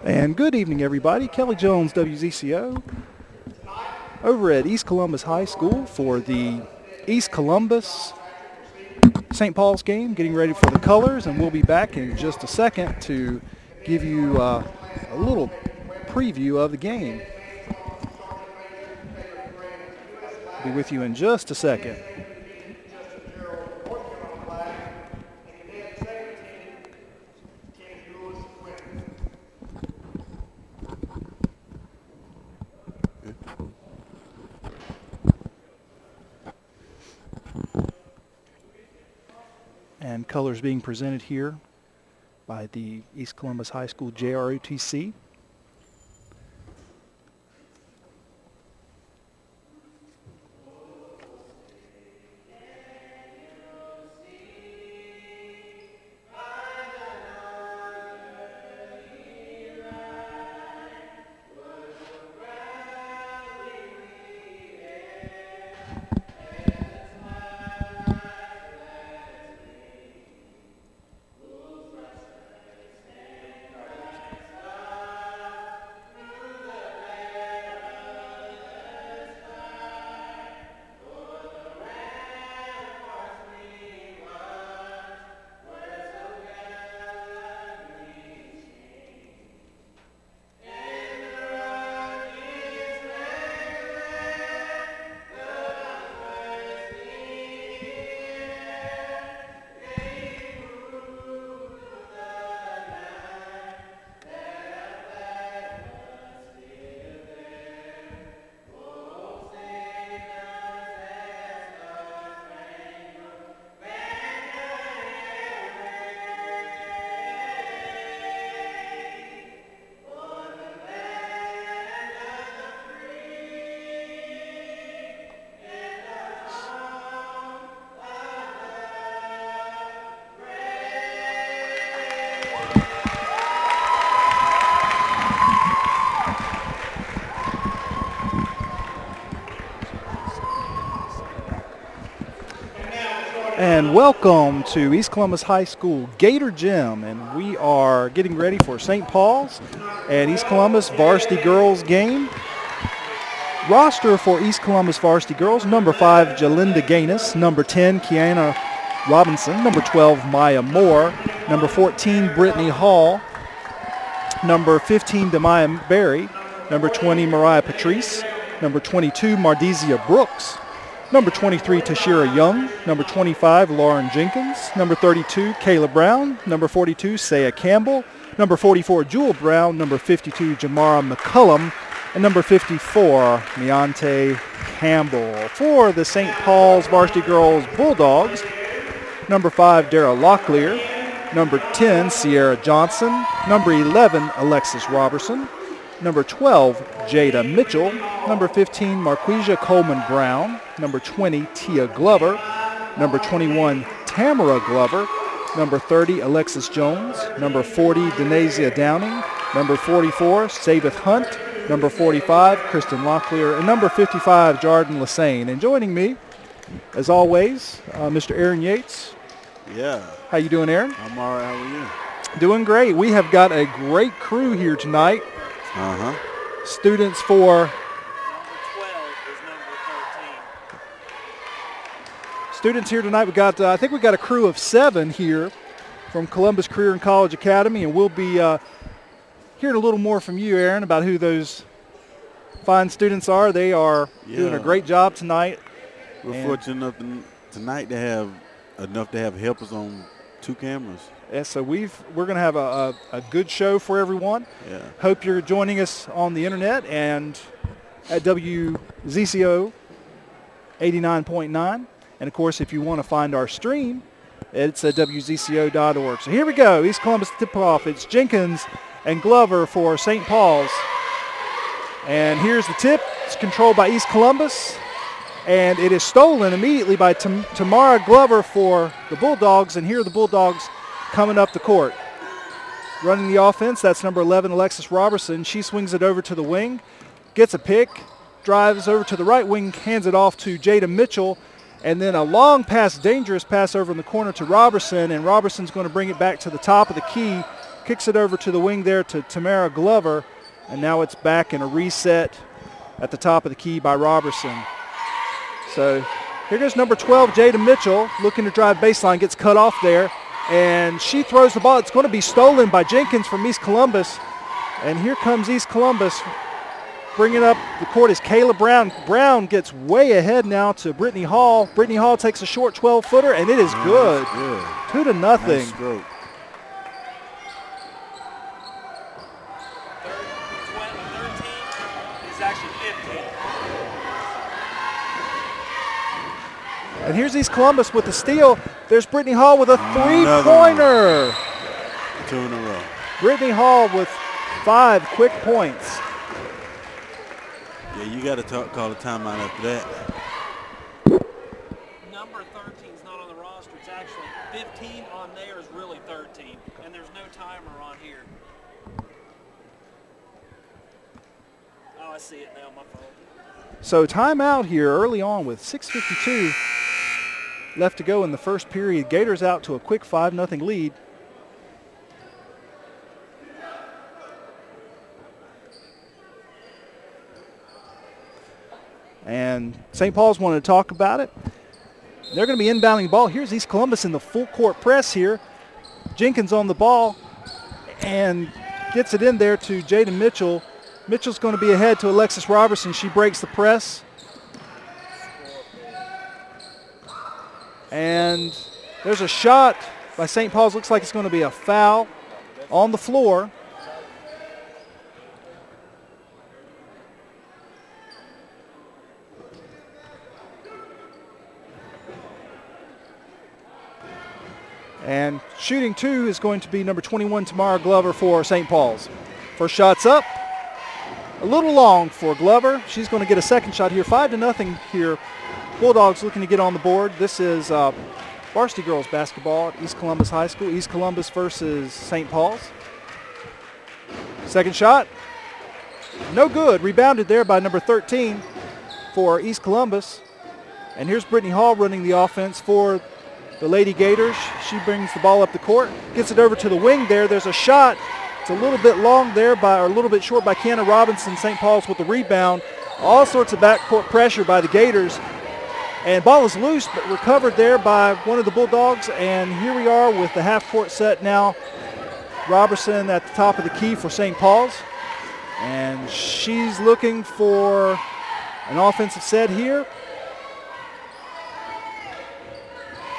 And good evening, everybody. Kelly Jones, WZCO, over at East Columbus High School for the East Columbus St. Paul's game, getting ready for the colors, and we'll be back in just a second to give you a little preview of the game. Be with you in just a second. And colors being presented here by the East Columbus High School JROTC. And welcome to East Columbus High School Gator Gym, and we are getting ready for St. Paul's and East Columbus Varsity Girls game. Roster for East Columbus Varsity Girls: number 5, Jalinda Gaines; number 10, Kiana Robinson; number 12, Maya Moore; number 14, Brittany Hall; number 15, Demaya Berry; number 20, Mariah Patrice; number 22, Mardizia Brooks; number 23, Tashira Young; number 25, Lauren Jenkins; number 32, Kayla Brown; number 42, Saya Campbell; number 44, Jewel Brown; number 52, Jamara McCullum; and number 54, Meante Campbell. For the St. Paul's Varsity Girls Bulldogs: number 5, Dara Locklear; number 10, Sierra Johnson; number 11, Alexis Robertson; number 12, Jada Mitchell; number 15, Marquisia Coleman Brown; number 20, Tia Glover; number 21, Tamara Glover; number 30, Alexis Jones; number 40, Denasia Downing; number 44, Savith Hunt; number 45, Kristen Locklear; and number 55, Jordan Lassane. And joining me, as always, Mr. Aaron Yates. Yeah. How you doing, Aaron? I'm all right. How are you? Doing great. We have got a great crew here tonight. Uh-huh. Students for students here tonight. We got I think we got a crew of 7 here from Columbus Career and College Academy, and we'll be hearing a little more from you, Aaron, about who those fine students are. They are doing a great job tonight. We're fortunate enough tonight to have helpers on 2 cameras. Yeah, so we're going to have a good show for everyone. Yeah. Hope you're joining us on the internet and at WZCO 89.9. And, of course, if you want to find our stream, it's at WZCO.org. So here we go. East Columbus tip-off. It's Jenkins and Glover for St. Paul's. And here's the tip. It's controlled by East Columbus. And it is stolen immediately by Tamara Glover for the Bulldogs. And here are the Bulldogs coming up the court. Running the offense, that's number 11, Alexis Robertson. She swings it over to the wing, gets a pick, drives over to the right wing, hands it off to Jada Mitchell, and then a long pass, dangerous pass over in the corner to Robertson, and Robertson's going to bring it back to the top of the key, kicks it over to the wing there to Tamara Glover, and now it's back in a reset at the top of the key by Robertson. So here goes number 12, Jada Mitchell, looking to drive baseline, gets cut off there, and she throws the ball. It's going to be stolen by Jenkins from East Columbus, and here comes East Columbus. Bringing up the court is Kayla Brown. Brown gets way ahead now to Brittany Hall. Brittany Hall takes a short 12-footer, and it is good. 2-0. Nice stroke. And here's East Columbus with the steal. There's Brittany Hall with a three-pointer. 2 in a row. Brittany Hall with 5 quick points. Yeah, you got to call a timeout after that. Number 13 is not on the roster. It's actually 15 on there is really 13, and there's no timer on here. Oh, I see it now, my fault. So timeout here early on with 6:52 left to go in the first period. Gators out to a quick 5-0 lead. And St. Paul's wanted to talk about it. They're going to be inbounding ball. Here's East Columbus in the full court press here. Jenkins on the ball and gets it in there to Jaden Mitchell. Mitchell's going to be ahead to Alexis Robertson. She breaks the press. And there's a shot by St. Paul's. Looks like it's going to be a foul on the floor. And shooting 2 is going to be number 21, Tamara Glover for St. Paul's. First shot's up. A little long for Glover. She's going to get a second shot here. 5-0 here. Bulldogs looking to get on the board. This is varsity girls basketball at East Columbus High School. East Columbus versus St. Paul's. Second shot. No good. Rebounded there by number 13 for East Columbus. And here's Brittany Hall running the offense for the Lady Gators. She brings the ball up the court, gets it over to the wing there. There's a shot. It's a little bit long there or a little bit short by Kiana Robinson. St. Paul's with the rebound. All sorts of backcourt pressure by the Gators. And ball is loose, but recovered there by one of the Bulldogs. And here we are with the half-court set now. Robertson at the top of the key for St. Paul's. And she's looking for an offensive set here.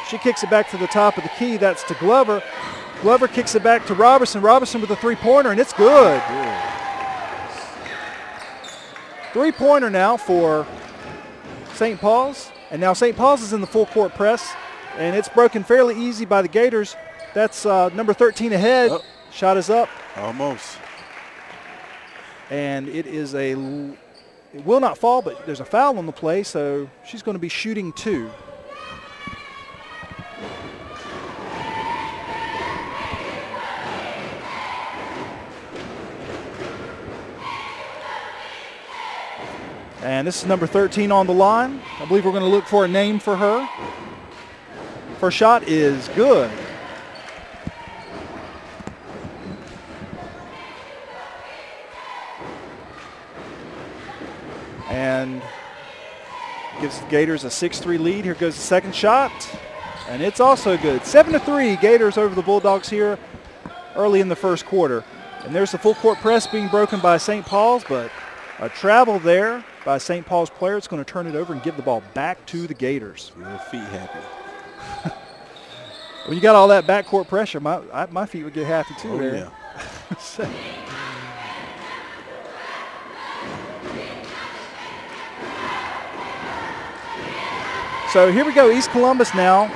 She kicks it back to the top of the key. That's to Glover. Glover kicks it back to Robertson. Robertson with a three-pointer, and it's good. Three-pointer now for St. Paul's. And now St. Paul's is in the full court press, and it's broken fairly easy by the Gators. That's number 13 ahead. Oh. Shot is up. Almost. And it will not fall, but there's a foul on the play, so she's going to be shooting 2. And this is number 13 on the line. I believe we're going to look for a name for her. First shot is good. And gives the Gators a 6-3 lead. Here goes the second shot. And it's also good. 7-3 Gators over the Bulldogs here early in the first quarter. And there's the full court press being broken by St. Paul's, but a travel there by St. Paul's player. It's going to turn it over and give the ball back to the Gators. Your feet happy. When you got all that backcourt pressure, my feet would get happy too. Oh, there. Yeah. So here we go, East Columbus now.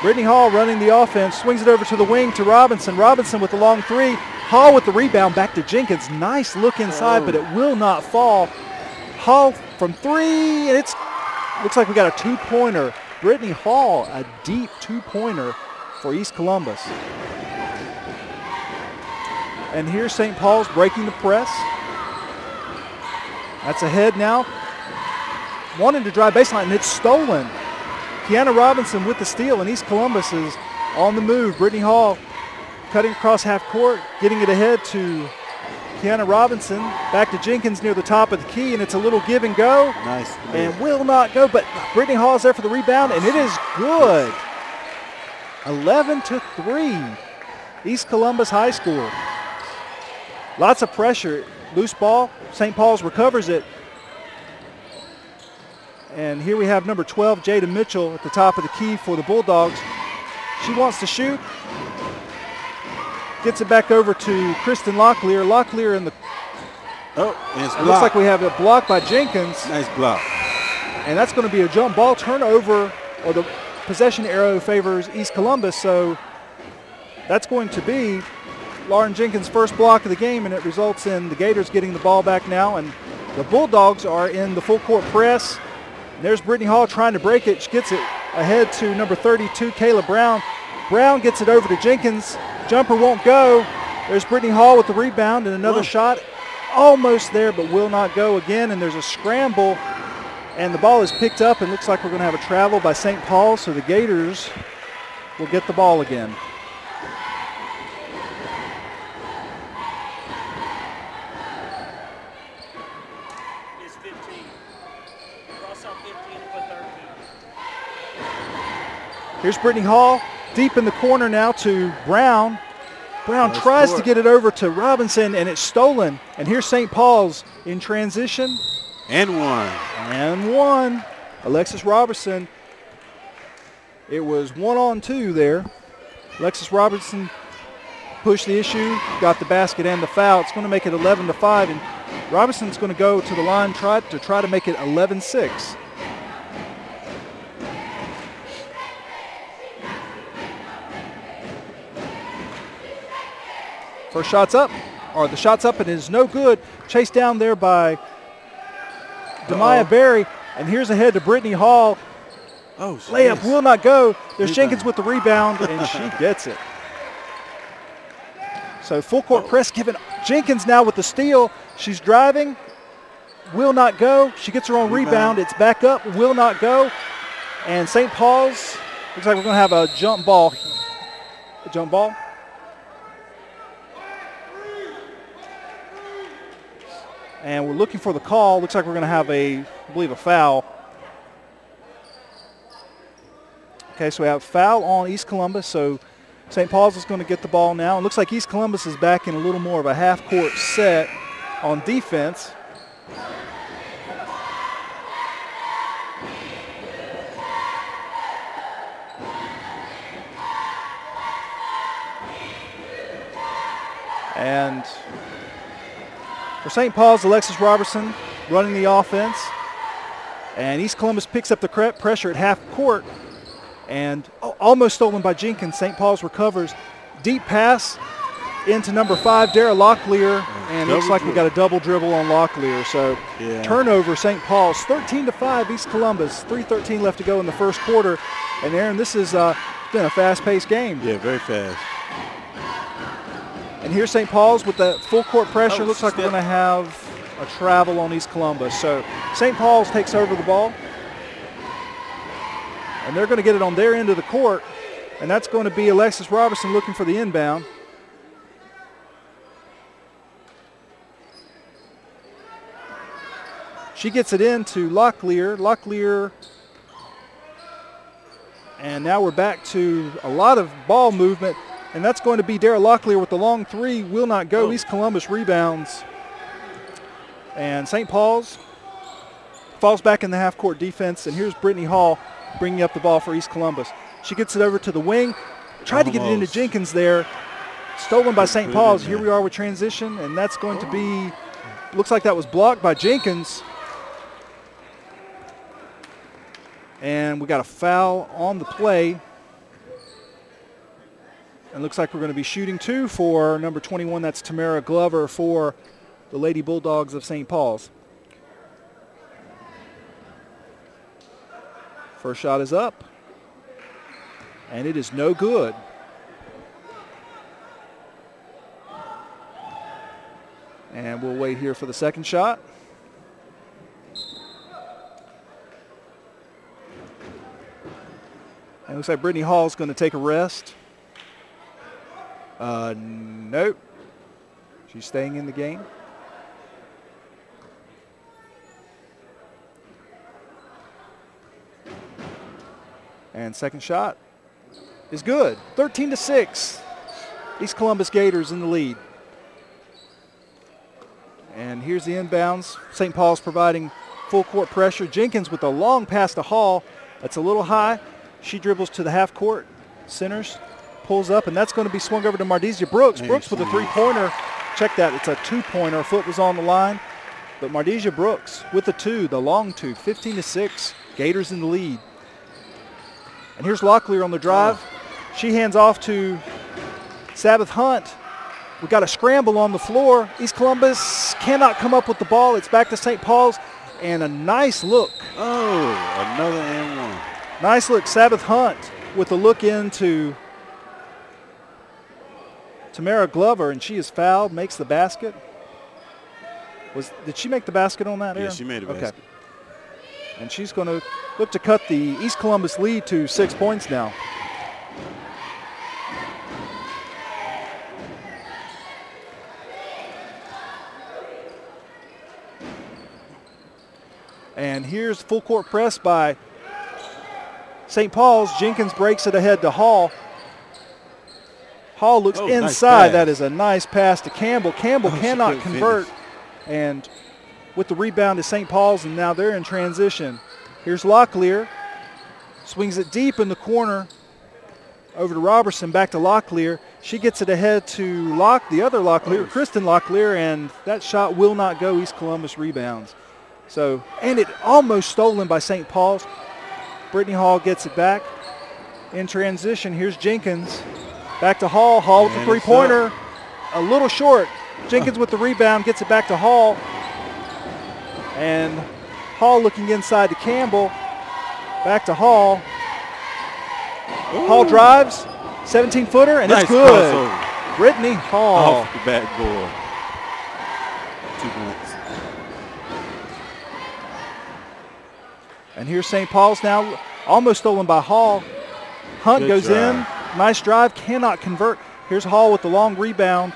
Brittany Hall running the offense, swings it over to the wing to Robinson. Robinson with the long three. Hall with the rebound back to Jenkins. Nice look inside, but it will not fall. Hall from 3, and looks like we got a 2-pointer. Brittany Hall, a deep 2-pointer for East Columbus. And here's St. Paul's breaking the press. That's ahead now. Wanting to drive baseline, and it's stolen. Kiana Robinson with the steal, and East Columbus is on the move. Brittany Hall cutting across half court, getting it ahead to Kiana Robinson. Back to Jenkins near the top of the key, and it's a little give and go. Nice. And will not go, but Brittany Hall is there for the rebound, and it is good. 11-3, East Columbus High School. Lots of pressure. Loose ball. St. Paul's recovers it. And here we have number 12, Jada Mitchell, at the top of the key for the Bulldogs. She wants to shoot. Gets it back over to Kristen Locklear. Locklear in the... Oh, and it's it blocked. looks like we have it blocked by Jenkins. Nice block. And that's going to be a jump ball turnover, or the possession arrow favors East Columbus. So that's going to be Lauren Jenkins' first block of the game, and it results in the Gators getting the ball back now. And the Bulldogs are in the full court press. And there's Brittany Hall trying to break it. She gets it ahead to number 32, Kayla Brown. Brown gets it over to Jenkins. Jumper won't go. There's Brittany Hall with the rebound and another shot. Almost there, but will not go again. And there's a scramble, and the ball is picked up, and looks like we're going to have a travel by St. Paul, so the Gators will get the ball again. It's 15. Cross out 15 and put 13. Here's Brittany Hall deep in the corner now to Brown. Brown Nice tries court. to get it over to Robinson, and it's stolen. And here's St. Paul's in transition. And one. And one. Alexis Robertson. It was 1-on-2 there. Alexis Robertson pushed the issue, got the basket and the foul. It's going to make it 11-5, and Robertson's going to go to the line try to make it 11-6. First shot's up, or the shot's up, and it is no good. Chased down there by Demaya Berry, and here's ahead to Brittany Hall. Oh, Layup will not go. There's Rebound. Jenkins with the rebound, and she gets it. So full court press given. Jenkins now with the steal. She's driving. Will not go. She gets her own rebound. It's back up. Will not go. And St. Paul's, looks like we're going to have a jump ball. A jump ball. And we're looking for the call. Looks like we're going to have I believe, a foul. Okay, so we have foul on East Columbus. So St. Paul's is going to get the ball now. It looks like East Columbus is back in a little more of a half-court set on defense. And for St. Paul's, Alexis Robertson running the offense. And East Columbus picks up the pressure at half court. And almost stolen by Jenkins. St. Paul's recovers. Deep pass into number 5, Dara Locklear. And looks like we got a double dribble on Locklear. So turnover, St. Paul's. 13-5, East Columbus. 3:13 left to go in the first quarter. And Aaron, this has been a fast-paced game. Yeah, very fast. And here's St. Paul's with that full court pressure. Looks like we're going to have a travel on East Columbus. So St. Paul's takes over the ball. And they're going to get it on their end of the court. And that's going to be Alexis Robertson looking for the inbound. She gets it in to Locklear. Locklear. And now we're back to a lot of ball movement. And that's going to be Dara Locklear with the long three. Will not go. East Columbus rebounds. And St. Paul's falls back in the half-court defense. And here's Brittany Hall bringing up the ball for East Columbus. She gets it over to the wing. Tried to get it into Jenkins there. Stolen by St. Paul's. Here we are with transition. And that's going to be, looks like that was blocked by Jenkins. And we got a foul on the play. And looks like we're going to be shooting 2 for number 21. That's Tamara Glover for the Lady Bulldogs of St. Paul's. First shot is up. And it is no good. And we'll wait here for the second shot. And it looks like Brittany Hall is going to take a rest. Nope. She's staying in the game. And second shot is good. 13-6. East Columbus Gators in the lead. And here's the inbounds. St. Paul's providing full court pressure. Jenkins with a long pass to Hall. That's a little high. She dribbles to the half court, centers, pulls up, and that's going to be swung over to Mardesia Brooks. Brooks with a three-pointer. Check that. It's a two-pointer. Her foot was on the line. But Mardesia Brooks with the two, the long two, 15-6. Gators in the lead. And here's Locklear on the drive. She hands off to Sabbath Hunt. We got a scramble on the floor. East Columbus cannot come up with the ball. It's back to St. Paul's, and a nice look. Oh, another and one. Nice look. Sabbath Hunt with a look into Tamara Glover, and she is fouled, makes the basket. Did she make the basket on that, Aaron? Yeah, she made a basket. Okay. And she's going to look to cut the East Columbus lead to 6 points now. And here's full court press by St. Paul's. Jenkins breaks it ahead to Hall. Hall looks inside. Nice. That is a nice pass to Campbell. Campbell cannot convert. And with the rebound to St. Paul's, and now they're in transition. Here's Locklear. Swings it deep in the corner over to Robertson, back to Locklear. She gets it ahead to the other Locklear, Kristen Locklear, and that shot will not go. East Columbus rebounds. So, and it almost stolen by St. Paul's. Brittany Hall gets it back. In transition, here's Jenkins. Back to Hall. Hall with the three-pointer. A little short. Jenkins with the rebound, gets it back to Hall. And Hall looking inside to Campbell. Back to Hall. Ooh. Hall drives. 17-footer, and nice, it's good. Crossover. Brittany Hall. Off the backboard. 2 points. And here's St. Paul's now, almost stolen by Hall. Hunt good goes drive. In. Nice drive, cannot convert. Here's Hall with the long rebound.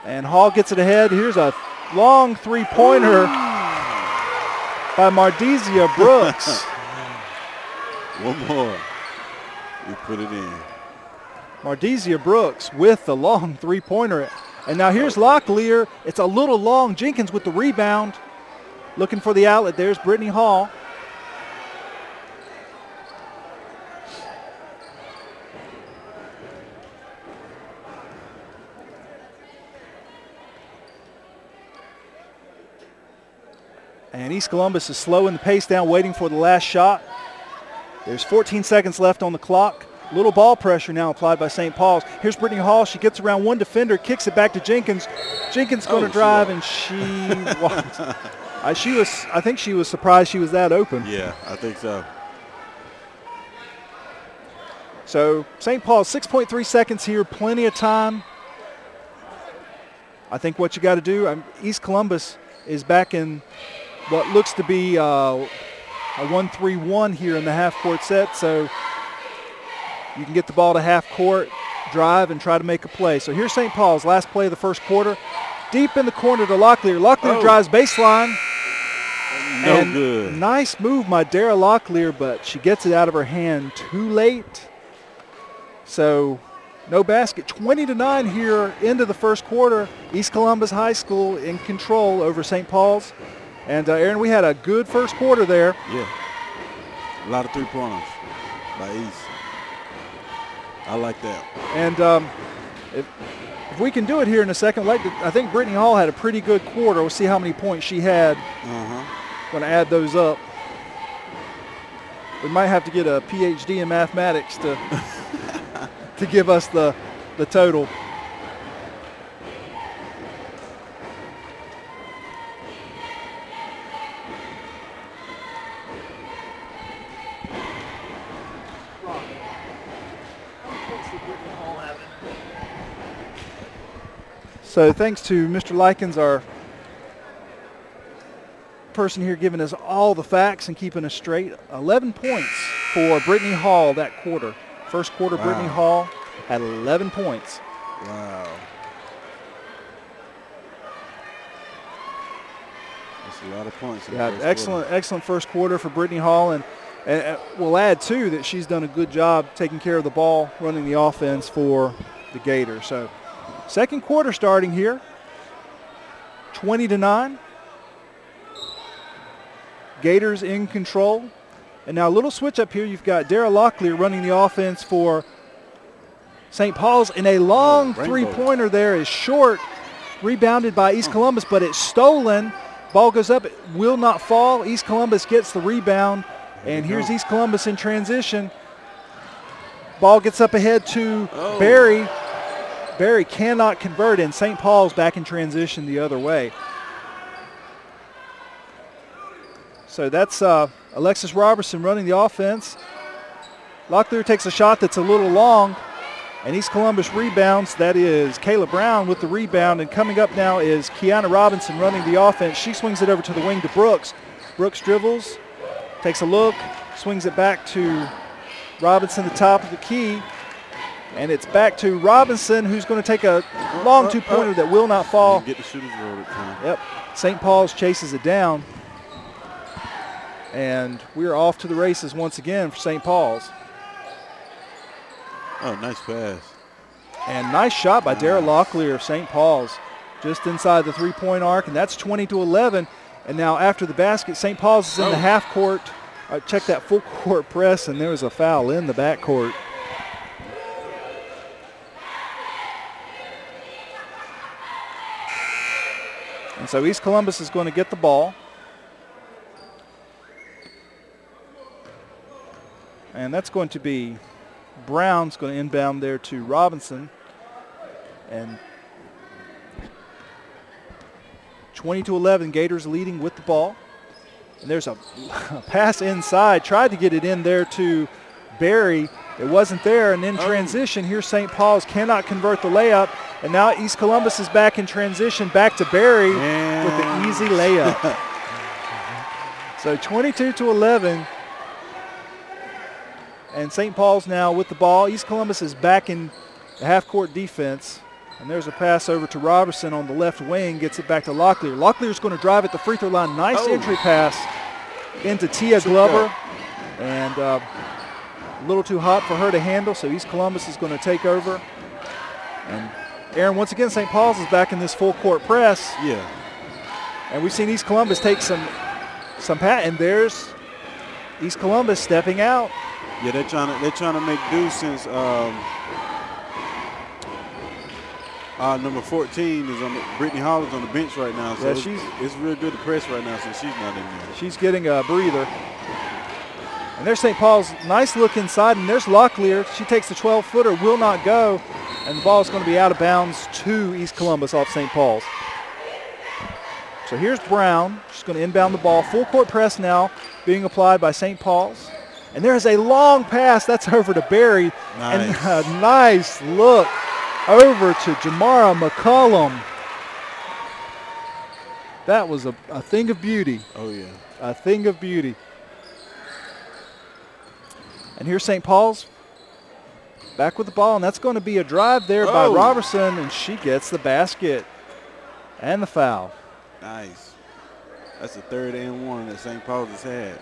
And Hall gets it ahead. Here's a long three-pointer by Mardesia Brooks. One more. You put it in. Mardesia Brooks with the long three-pointer. And now here's Locklear. It's a little long. Jenkins with the rebound. Looking for the outlet. There's Brittany Hall. And East Columbus is slowing the pace down, waiting for the last shot. There's 14 seconds left on the clock. Little ball pressure now applied by St. Paul's. Here's Brittany Hall. She gets around one defender, kicks it back to Jenkins. Jenkins going to drive, and she walks. I think she was surprised she was that open. Yeah, I think so. So St. Paul's 6.3 seconds here, plenty of time. I think what you got to do, East Columbus is back in what looks to be a 1-3-1 here in the half-court set. So you can get the ball to half court, drive, and try to make a play. So here's St. Paul's, last play of the first quarter. Deep in the corner to Locklear. Locklear drives baseline. No good. Nice move by Dara Locklear, but she gets it out of her hand too late. So no basket. 20-9 here into the first quarter. East Columbus High School in control over St. Paul's. And Aaron, we had a good first quarter there. Yeah. A lot of three-pointers by East. I like that. And if we can do it here in a second, I think Brittany Hall had a pretty good quarter. We'll see how many points she had. Going to add those up. We might have to get a PhD in mathematics to to give us the total. So thanks to Mr. Likens, our person here, giving us all the facts and keeping us straight. 11 points for Brittany Hall that quarter. First quarter, Wow. Brittany Hall had 11 points. Wow. That's a lot of points. In the first Excellent first quarter for Brittany Hall. And we'll add, too, that she's done a good job taking care of the ball, running the offense for the Gators. So second quarter starting here, 20-9. Gators in control. And now a little switch up here. You've got Dara Locklear running the offense for St. Paul's. And a long three-pointer there is short, rebounded by East Columbus, but it's stolen. Ball goes up, it will not fall. East Columbus gets the rebound. And here's East Columbus in transition. Ball gets up ahead to Barry. Barry cannot convert, and St. Paul's back in transition the other way. So that's Alexis Robertson running the offense. Locklear takes a shot that's a little long, and East Columbus rebounds. That is Kayla Brown with the rebound, and coming up now is Kiana Robinson running the offense. She swings it over to the wing to Brooks. Brooks dribbles, takes a look, swings it back to Robinson, the top of the key, and it's back to Robinson, who's going to take a long two-pointer that will not fall. Get the shooter's roll at time. Yep. St. Paul's chases it down. And we're off to the races once again for St. Paul's. Oh, nice pass. And nice shot by Dara Locklear of St. Paul's, just inside the three-point arc, and that's 20-11. And now after the basket, St. Paul's is in the half court. Check that full court press, and there was a foul in the backcourt. And so East Columbus is going to get the ball. And that's going to be Brown's going to inbound there to Robinson. And 20-11, Gators leading with the ball. And there's a pass inside. Tried to get it in there to Barry. It wasn't there. And in transition, here St. Paul's cannot convert the layup. And now East Columbus is back in transition, back to Barry with the easy layup. So 22-11. And St. Paul's now with the ball. East Columbus is back in the half-court defense. And there's a pass over to Robertson on the left wing, gets it back to Locklear. Locklear's going to drive at the free throw line. Nice entry pass into Tia Glover. And a little too hot for her to handle, so East Columbus is going to take over. And Aaron, once again, St. Paul's is back in this full-court press. Yeah. And we've seen East Columbus take some and there's East Columbus stepping out. Yeah, they're trying to make do since number 14 is on Brittany Hall is on the bench right now. So it's real good to press right now since she's not in there. She's getting a breather. And there's St. Paul's nice look inside, and there's Locklear. She takes the 12-footer, will not go, and the ball is going to be out of bounds to East Columbus off St. Paul's. So here's Brown. She's going to inbound the ball. Full court press now being applied by St. Paul's. And there's a long pass. That's over to Barry. Nice. And a nice look over to Jamara McCollum. That was a thing of beauty. Oh, yeah. A thing of beauty. And here's St. Paul's back with the ball, and that's going to be a drive there by Robertson, and she gets the basket and the foul. Nice. That's the third and one that St. Paul's has had.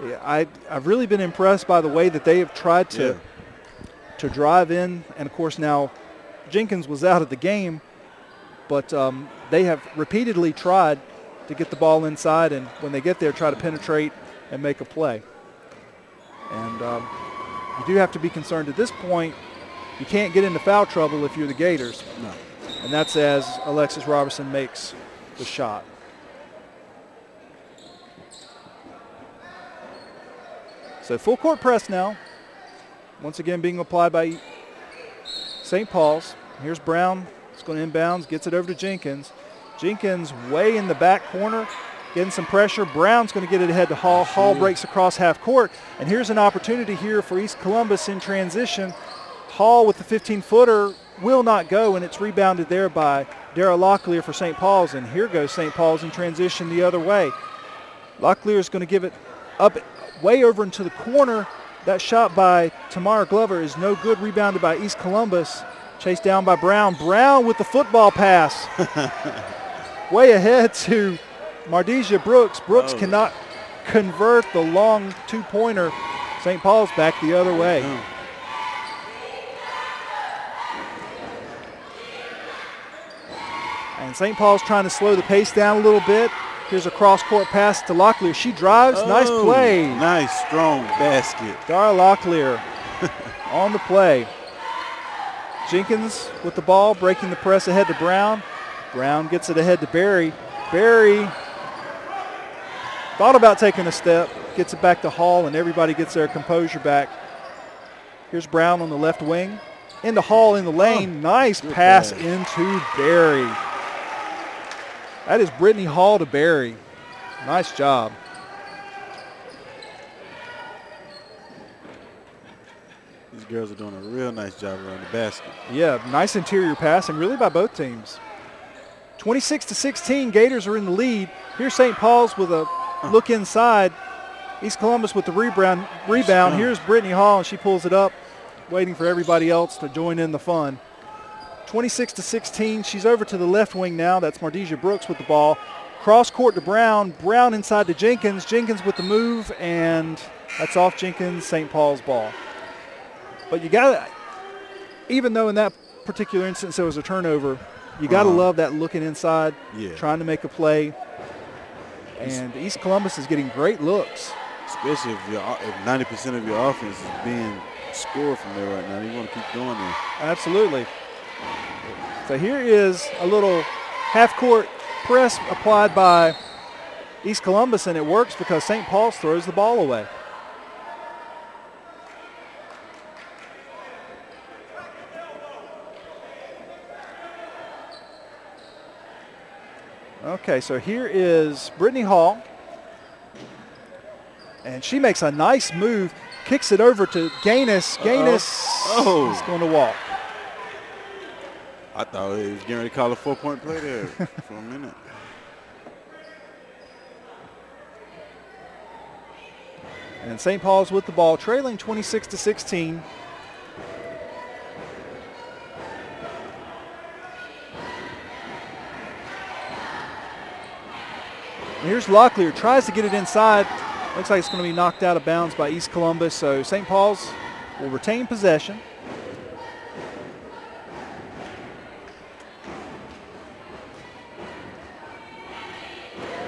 Yeah, I've really been impressed by the way that they have tried to drive in, and of course now Jenkins was out of the game, but they have repeatedly tried to get the ball inside, and when they get there, try to penetrate and make a play. And you do have to be concerned at this point. You can't get into foul trouble if you're the Gators. No. And that's as Alexis Robertson makes the shot. So full court press now. Once again being applied by St. Paul's. Here's Brown. It's going to inbounds, gets it over to Jenkins. Jenkins way in the back corner, getting some pressure. Brown's going to get it ahead to Hall. Hall breaks across half court. And here's an opportunity here for East Columbus in transition. Hall with the 15-footer will not go, and it's rebounded there by Dara Locklear for St. Paul's. And here goes St. Paul's in transition the other way. Locklear is going to give it up way over into the corner, That shot by Tamara Glover is no good. Rebounded by East Columbus. Chased down by Brown. Brown with the football pass. Way ahead to Mardisia Brooks. Brooks cannot convert the long two-pointer. St. Paul's back the other way. And St. Paul's trying to slow the pace down a little bit. Here's a cross-court pass to Locklear. She drives. Nice play. Nice, strong basket. Dara Locklear on the play. Jenkins with the ball, breaking the press ahead to Brown. Brown gets it ahead to Barry. Barry thought about taking a step, gets it back to Hall, and everybody gets their composure back. Here's Brown on the left wing. Into Hall in the lane. Nice pass into Barry. That is Brittany Hall to Barry. Nice job. These girls are doing a real nice job around the basket. Yeah, nice interior passing, really by both teams. 26-16, Gators are in the lead. Here's St. Paul's with a look inside. East Columbus with the rebound. Here's Brittany Hall, and she pulls it up, waiting for everybody else to join in the fun. 26-16, she's over to the left wing now. That's Mardisia Brooks with the ball. Cross court to Brown. Brown inside to Jenkins. Jenkins with the move, and that's off Jenkins, St. Paul's ball. But you got to, even though in that particular instance there was a turnover, you got to love that looking inside, trying to make a play. And East Columbus is getting great looks. Especially if 90% of your offense is being scored from there right now. You want to keep going there. Absolutely. So here is a little half-court press applied by East Columbus, and it works because St. Paul's throws the ball away. Okay, so here is Brittany Hall, and she makes a nice move, kicks it over to Gaines. Gaines is going to walk. I thought he was getting ready to call a 4-point play there for a minute. And St. Paul's with the ball, trailing 26-16. Here's Locklear, tries to get it inside. Looks like it's going to be knocked out of bounds by East Columbus, so St. Paul's will retain possession.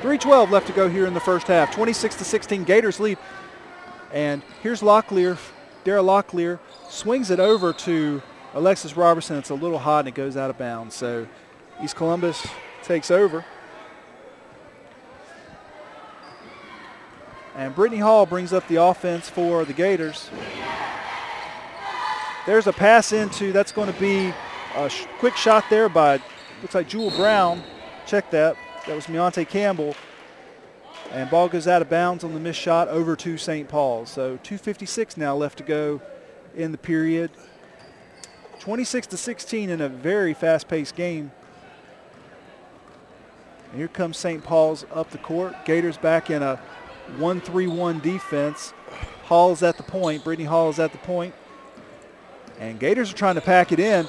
.312 left to go here in the first half. 26-16, Gators lead. And here's Locklear, Dara Locklear, swings it over to Alexis Robertson. It's a little hot and it goes out of bounds. So East Columbus takes over. And Brittany Hall brings up the offense for the Gators. There's a pass into, that's going to be a quick shot there by, looks like Jewel Brown. Check that. That was Meonte Campbell. And ball goes out of bounds on the missed shot over to St. Paul's. So 2:56 now left to go in the period. 26-16 in a very fast-paced game. And here comes St. Paul's up the court. Gators back in a 1-3-1 defense. Hall's at the point. Brittany Hall is at the point. And Gators are trying to pack it in.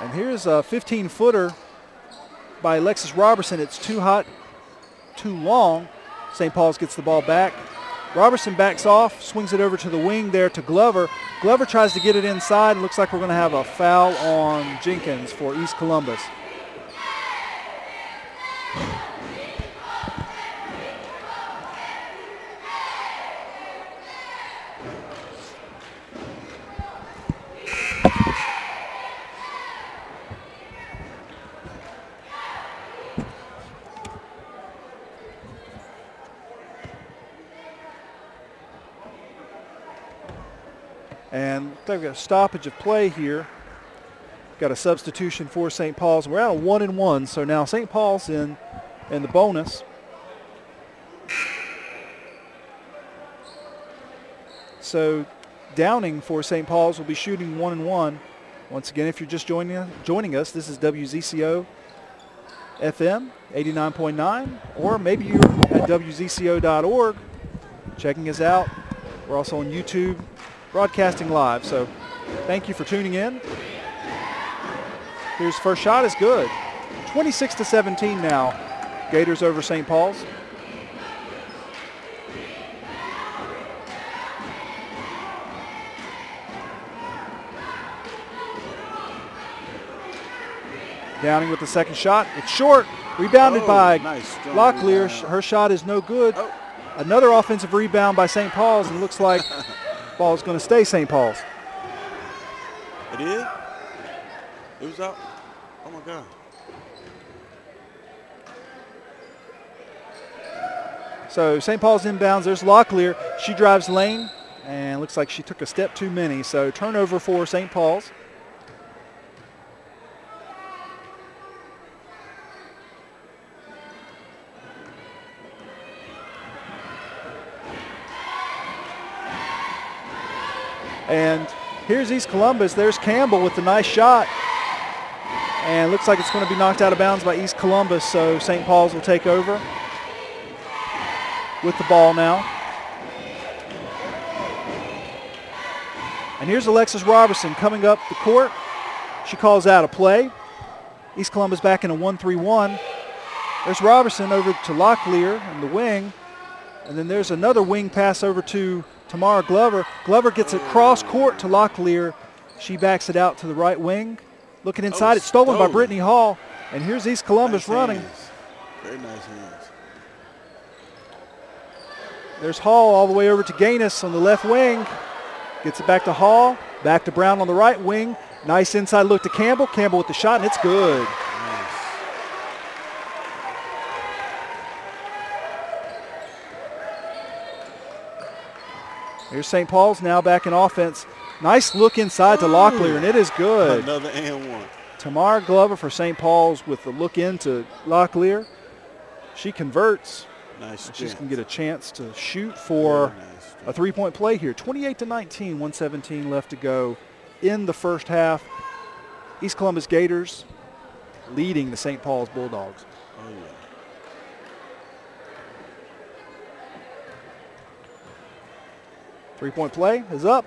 And here's a 15-footer by Alexis Robertson. It's too hot, too long. St. Paul's gets the ball back. Robertson backs off, swings it over to the wing there to Glover. Glover tries to get it inside. Looks like we're going to have a foul on Jenkins for East Columbus. And they've got a stoppage of play here. Got a substitution for St. Paul's. We're at a 1-1, so now St. Paul's in the bonus. So Downing for St. Paul's will be shooting 1-1. Once again, if you're just joining us, this is WZCO FM 89.9, or maybe you're at WZCO.org checking us out. We're also on YouTube broadcasting live. So thank you for tuning in. Here's first shot is good. 26-17 now. Gators over St. Paul's. Downing with the second shot. It's short. Rebounded by Locklear. Her shot is no good. Another offensive rebound by St. Paul's, and it looks like ball is going to stay St. Paul's. It is? It was out? Oh, my God. So St. Paul's inbounds. There's Locklear. She drives lane, and looks like she took a step too many. So turnover for St. Paul's. And here's East Columbus. There's Campbell with the nice shot. And looks like it's going to be knocked out of bounds by East Columbus, so St. Paul's will take over with the ball now. And here's Alexis Robertson coming up the court. She calls out a play. East Columbus back in a 1-3-1. There's Robertson over to Locklear in the wing. And then there's another wing pass over to Tamara Glover. Glover gets it cross court to Locklear. She backs it out to the right wing. Looking inside, it's stolen by Brittany Hall. And here's East Columbus running. Very nice hands. There's Hall all the way over to Gaines on the left wing. Gets it back to Hall. Back to Brown on the right wing. Nice inside look to Campbell. Campbell with the shot, and it's good. Here's St. Paul's now back in offense. Nice look inside to Locklear, and it is good. Another and one. Tamara Glover for St. Paul's with the look into Locklear. She converts. Nice. She's going to get a chance to shoot for a three-point play here. 28-19, 1:17 left to go in the first half. East Columbus Gators leading the St. Paul's Bulldogs. Oh, yeah. Three-point play is up.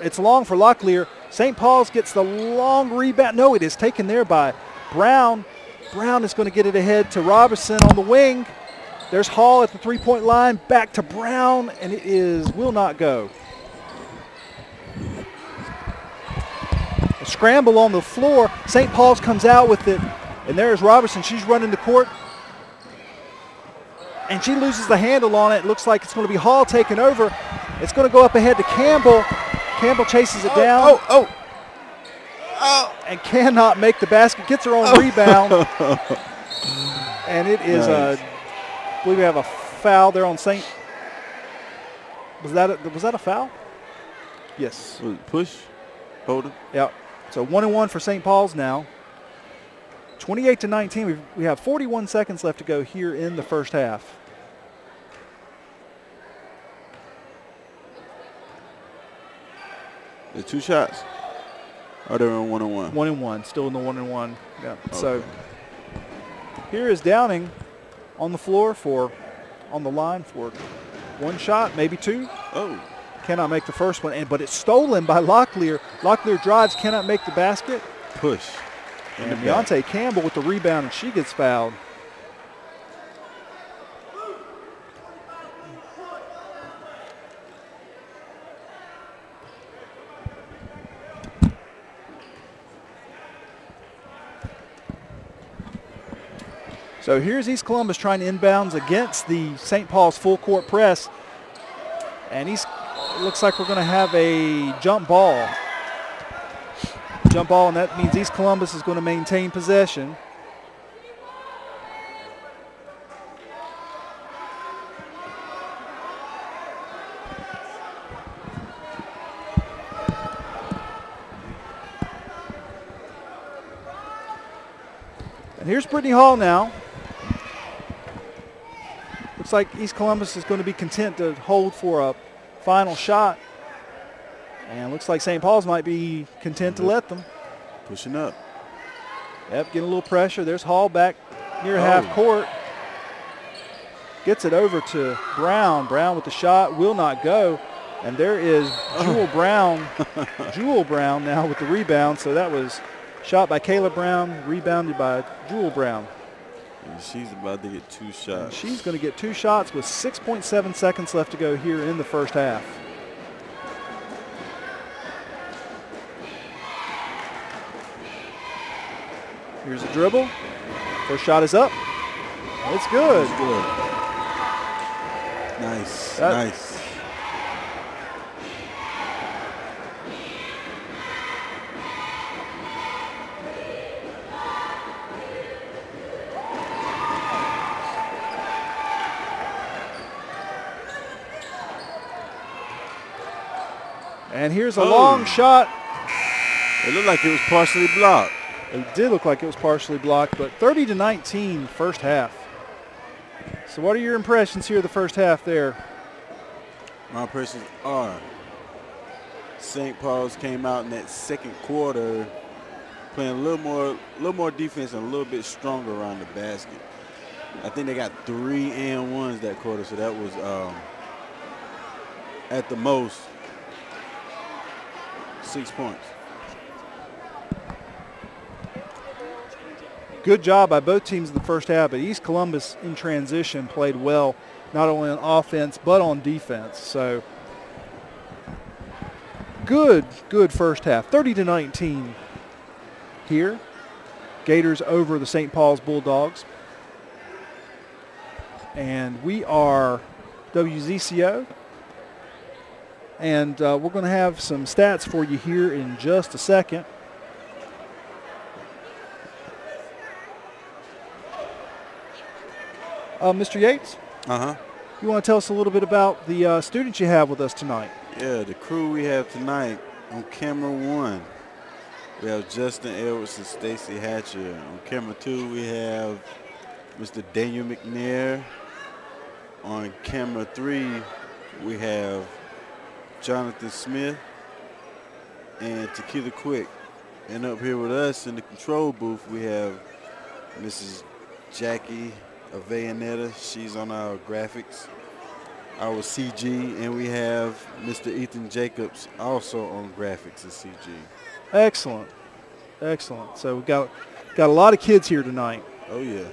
It's long for Locklear. St. Paul's gets the long rebound. No, it is taken there by Brown. Brown is going to get it ahead to Robertson on the wing. There's Hall at the three-point line. Back to Brown, and it will not go. A scramble on the floor. St. Paul's comes out with it, and there's Robertson. She's running the court, and she loses the handle on it. It looks like it's going to be Hall taking over. It's going to go up ahead to Campbell. Campbell chases it down. And cannot make the basket. Gets her own rebound. And it is I believe we have a foul there on St. Was that a foul? Yes. Push. Hold it. Yeah. So 1-1 for St. Paul's now. 28-19. We have 41 seconds left to go here in the first half. The two shots. Or they're on 1-1? 1-1. Still in the 1-1. Yeah. Okay. So here is Downing on the floor on the line for one shot, maybe two. Oh. Cannot make the first one, but it's stolen by Locklear. Locklear drives, cannot make the basket. Push. And Deontay Campbell with the rebound, and she gets fouled. So here's East Columbus trying to inbounds against the St. Paul's full court press. And it looks like we're going to have a jump ball. Jump ball, and that means East Columbus is going to maintain possession. And here's Brittany Hall now. Looks like East Columbus is going to be content to hold for a final shot. And looks like St. Paul's might be content to let them. Pushing up. Yep, getting a little pressure. There's Hall back near half court. Gets it over to Brown. Brown with the shot, will not go. And there is Jewel Brown. Jewel Brown now with the rebound. So that was shot by Kayla Brown, rebounded by Jewel Brown. And she's about to get 2 shots. And she's going to get 2 shots with 6.7 seconds left to go here in the first half. Here's a dribble. First shot is up. It's good. It's good. Nice. Nice. And here's a long shot. It looked like it was partially blocked. It did look like it was partially blocked, but 30-19 first half. So what are your impressions here the first half there? My impressions are St. Paul's came out in that second quarter playing a little more defense and a little bit stronger around the basket. I think they got 3 and 1s that quarter, so that was at the most 6 points. Good job by both teams in the first half, but East Columbus in transition played well, not only on offense but on defense. So good first half. 30-19 here. Gators over the St. Paul's Bulldogs. And we are WZCO. And we're going to have some stats for you here in just a second. Mr. Yates? Uh-huh. You want to tell us a little bit about the students you have with us tonight? Yeah, the crew we have tonight on camera 1. We have Justin Edwards and Stacy Hatcher. On camera 2, we have Mr. Daniel McNair. On camera 3, we have Jonathan Smith and Tequila Quick. And up here with us in the control booth, we have Mrs. Jackie Avellaneda. She's on our graphics, our CG, and we have Mr. Ethan Jacobs also on graphics and CG. Excellent. Excellent. So we've got a lot of kids here tonight. Oh, yeah.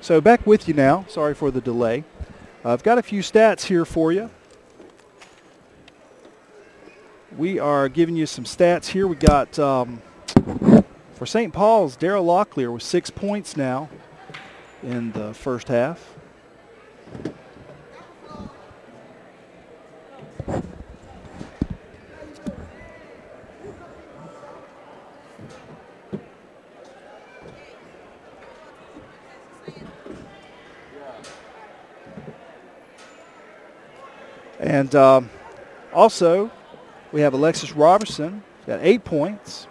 So back with you now. Sorry for the delay. I've got a few stats here for you. We are giving you some stats here. We got for St. Paul's, Daryl Locklear with 6 points now in the first half. And also, we have Alexis Robertson, got 8 points.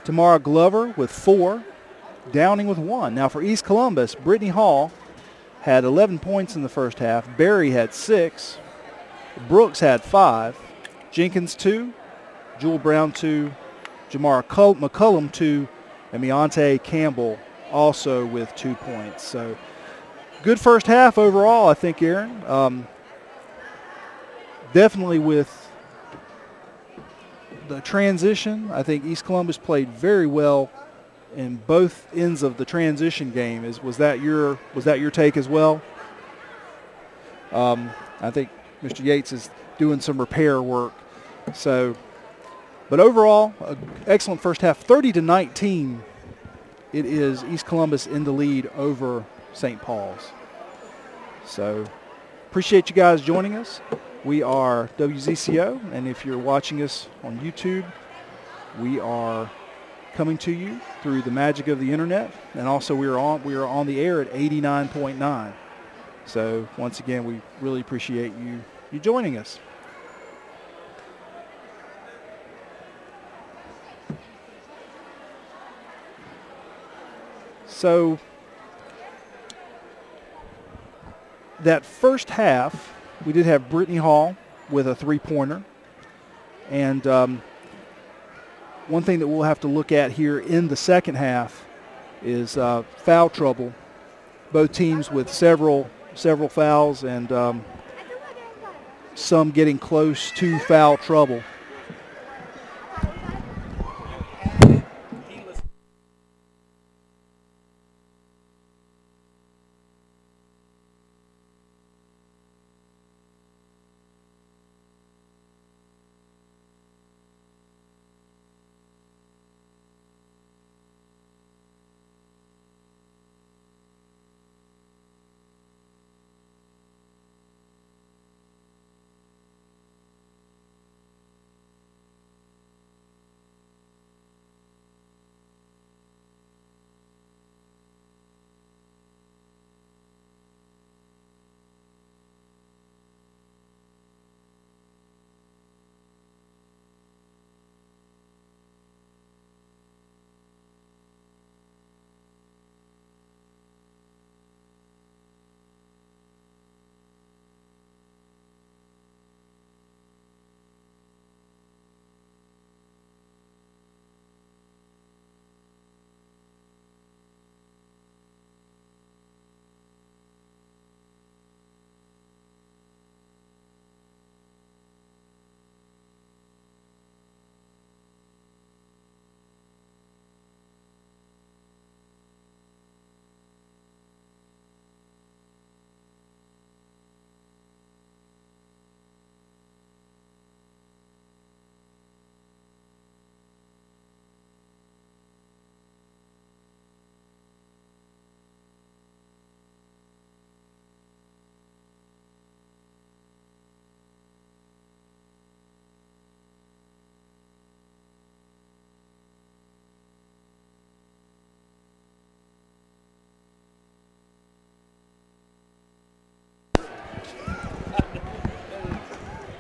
Tamara Glover with 4. Downing with 1. Now for East Columbus, Brittany Hall had 11 points in the first half. Barry had 6. Brooks had 5. Jenkins 2. Jewel Brown 2. Jamara McCullum 2. And Meonte Campbell also with 2 points. So good first half overall, I think, Aaron. Definitely with the transition, I think East Columbus played very well in both ends of the transition game. Was that your take as well? I think Mr. Yates is doing some repair work. So, but overall, excellent first half. 30-19. It is East Columbus in the lead over St. Paul's. So, appreciate you guys joining us. We are WZCO, and if you're watching us on YouTube, we are coming to you through the magic of the internet, and also we are on the air at 89.9. So once again, we really appreciate you joining us. So that first half, we did have Brittany Hall with a three-pointer, and one thing that we'll have to look at here in the second half is foul trouble. Both teams with several fouls and some getting close to foul trouble.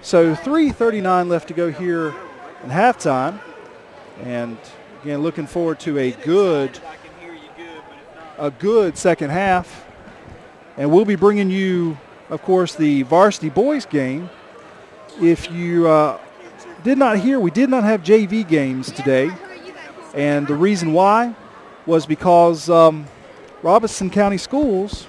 So 3:39 left to go here in halftime. And again, looking forward to a good second half. And we'll be bringing you, of course, the varsity boys game. If you did not hear, we did not have JV games today. And the reason why was because Robeson County Schools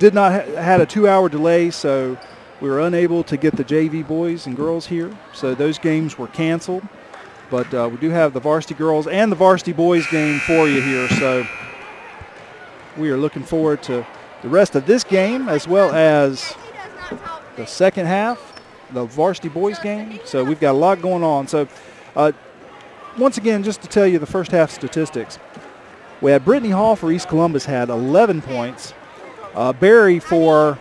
did not had a 2-hour delay, so we were unable to get the JV boys and girls here. So those games were canceled. But we do have the varsity girls and the varsity boys game for you here. So we are looking forward to the rest of this game as well as the second half, the varsity boys game. So we've got a lot going on. So once again, just to tell you the first half statistics, we had Brittany Hall for East Columbus had 11 points. Barry for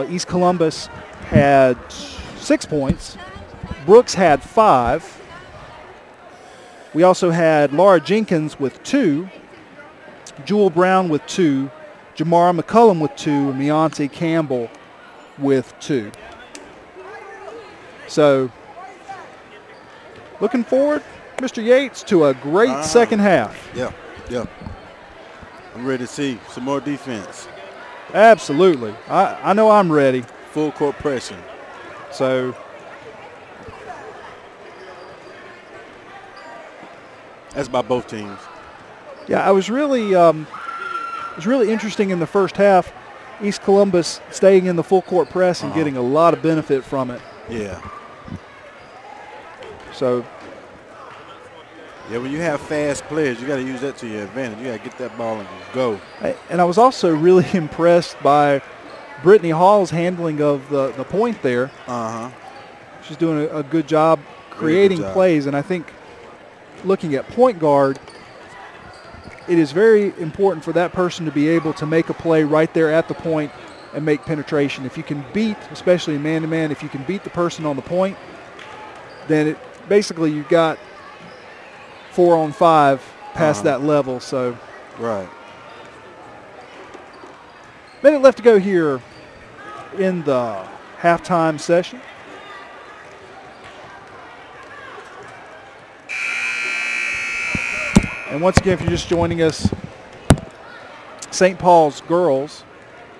East Columbus had 6 points. Brooks had 5. We also had Laura Jenkins with 2, Jewel Brown with 2, Jamara McCullum with 2, and Beyonce Campbell with 2. So looking forward, Mr. Yates, to a great second half. Yeah. I'm ready to see some more defense. Absolutely. I know I'm ready. Full court pressure. So that's by both teams. Yeah, it was really interesting in the first half. East Columbus staying in the full court press and getting a lot of benefit from it. Yeah. So. Yeah, when you have fast players, you got to use that to your advantage. You got to get that ball and go. And I was also really impressed by Brittany Hall's handling of the point there. She's doing a good job creating plays, and I think looking at point guard, it is very important for that person to be able to make a play right there at the point and make penetration. If you can beat, especially in man-to-man, if you can beat the person on the point, then basically you've got 4-on-5 past that level. So, right. Minute left to go here in the halftime session. And once again, if you're just joining us, St. Paul's girls,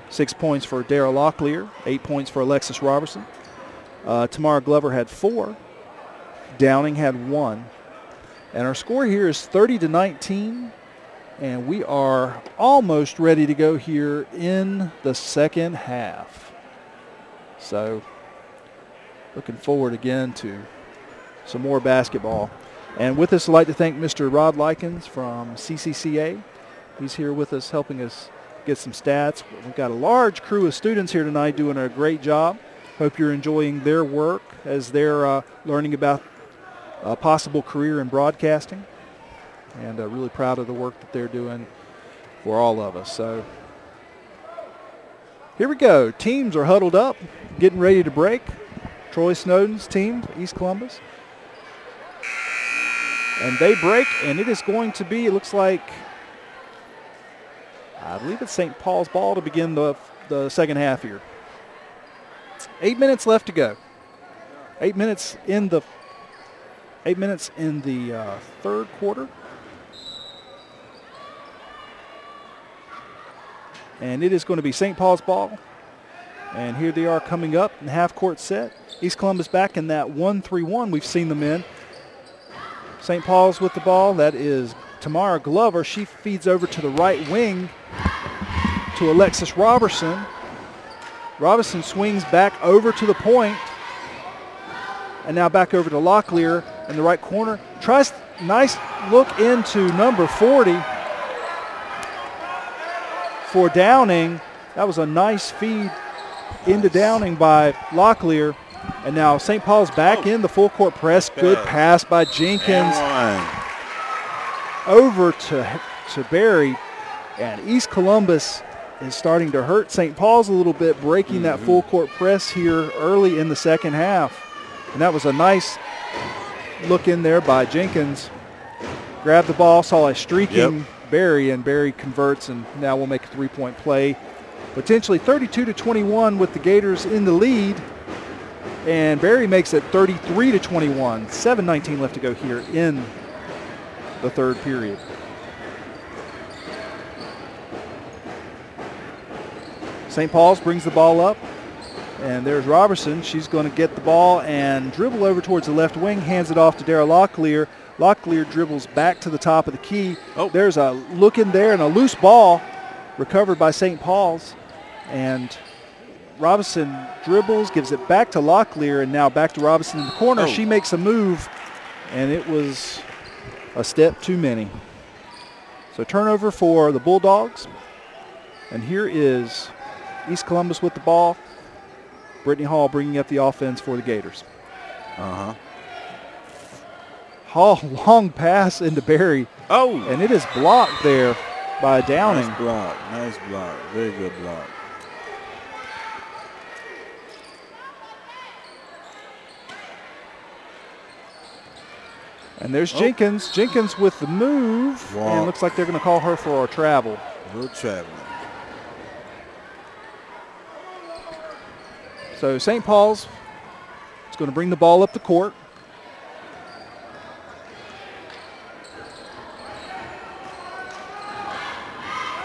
6 points for Dara Locklear, 8 points for Alexis Robertson. Tamara Glover had 4. Downing had 1. And our score here is 30-19. And we are almost ready to go here in the second half. So looking forward again to some more basketball. And with us, I'd like to thank Mr. Rod Likens from CCCA. He's here with us helping us get some stats. We've got a large crew of students here tonight doing a great job. Hope you're enjoying their work as they're learning about a possible career in broadcasting. And really proud of the work that they're doing for all of us. So here we go. Teams are huddled up, getting ready to break. Troy Snowden's team, East Columbus. And they break, and it is going to be, it looks like, I believe it's St. Paul's ball to begin the second half here. 8 minutes left to go. 8 minutes in the third quarter. And it is going to be St. Paul's ball. And here they are coming up in half-court set. East Columbus back in that 1-3-1 we've seen them in. St. Paul's with the ball. That is Tamara Glover. She feeds over to the right wing to Alexis Robertson. Robertson swings back over to the point. And now back over to Locklear in the right corner. Tries nice look into number 40 for Downing. That was a nice feed into Downing by Locklear. And now St. Paul's back in the full court press. Good pass by Jenkins over to Barry. And East Columbus is starting to hurt St. Paul's a little bit, breaking that full court press here early in the second half. And that was a nice look in there by Jenkins. Grabbed the ball, saw a streaking Barry, and Barry converts, and now we'll make a three-point play. Potentially 32-21 with the Gators in the lead. And Barry makes it 33-21. 7:19 left to go here in the third period. St. Paul's brings the ball up. And there's Robertson. She's going to get the ball and dribble over towards the left wing, hands it off to Dara Locklear. Locklear dribbles back to the top of the key. There's a look in there and a loose ball recovered by St. Paul's. And Robinson dribbles, gives it back to Locklear, and now back to Robinson in the corner. She makes a move, and it was a step too many. So turnover for the Bulldogs. And here is East Columbus with the ball. Brittany Hall bringing up the offense for the Gators. Hall, long pass into Barry. And it is blocked there by Downing. Nice block. Very good block. And there's Jenkins. Jenkins with the move. And it looks like they're going to call her for a travel. No traveling. So St. Paul's is going to bring the ball up the court.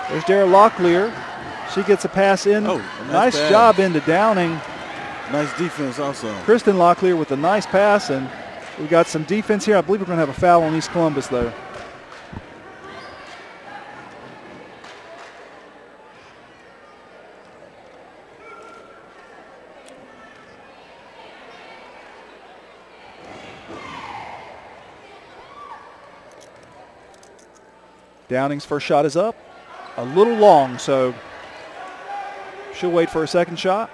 There's Dara Locklear. She gets a pass in. Nice job into Downing. Nice defense also. Kristen Locklear with a nice pass, and we got some defense here. I believe we're going to have a foul on East Columbus, though. Downing's first shot is up. A little long, so she'll wait for a second shot.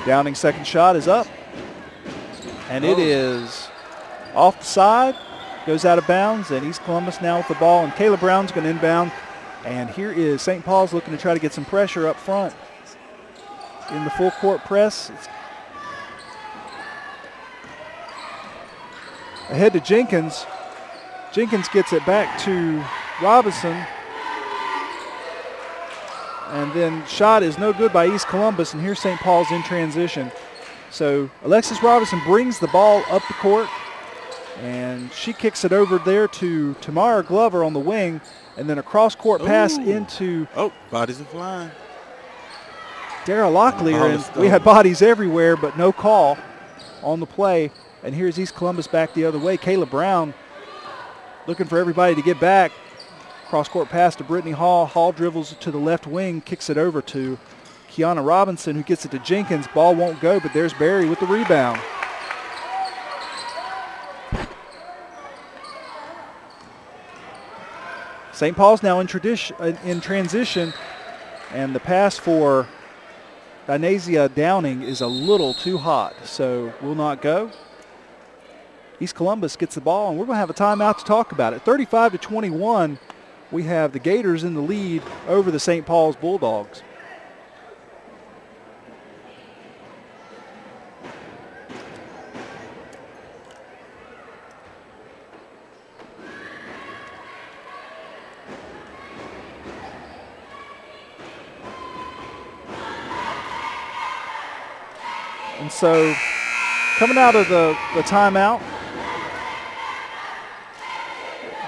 Downing's second shot is up. And it is off the side, goes out of bounds, and East Columbus now with the ball. And Kayla Brown's going to inbound. And here is St. Paul's looking to try to get some pressure up front in the full court press. It's ahead to Jenkins. Jenkins gets it back to Robinson. And then shot is no good by East Columbus, and here's St. Paul's in transition. So Alexis Robinson brings the ball up the court, and she kicks it over there to Tamara Glover on the wing, and then a cross-court pass into... Oh, bodies are flying. Dara Locklear, and we had bodies everywhere, but no call on the play. And here's East Columbus back the other way. Kayla Brown looking for everybody to get back. Cross-court pass to Brittany Hall. Hall dribbles to the left wing, kicks it over to Kiana Robinson, who gets it to Jenkins. Ball won't go, but there's Barry with the rebound. St. Paul's now in transition, and the pass for Dinasia Downing is a little too hot, so will not go. East Columbus gets the ball, and we're going to have a timeout to talk about it. 35-21, we have the Gators in the lead over the St. Paul's Bulldogs. And so coming out of the timeout,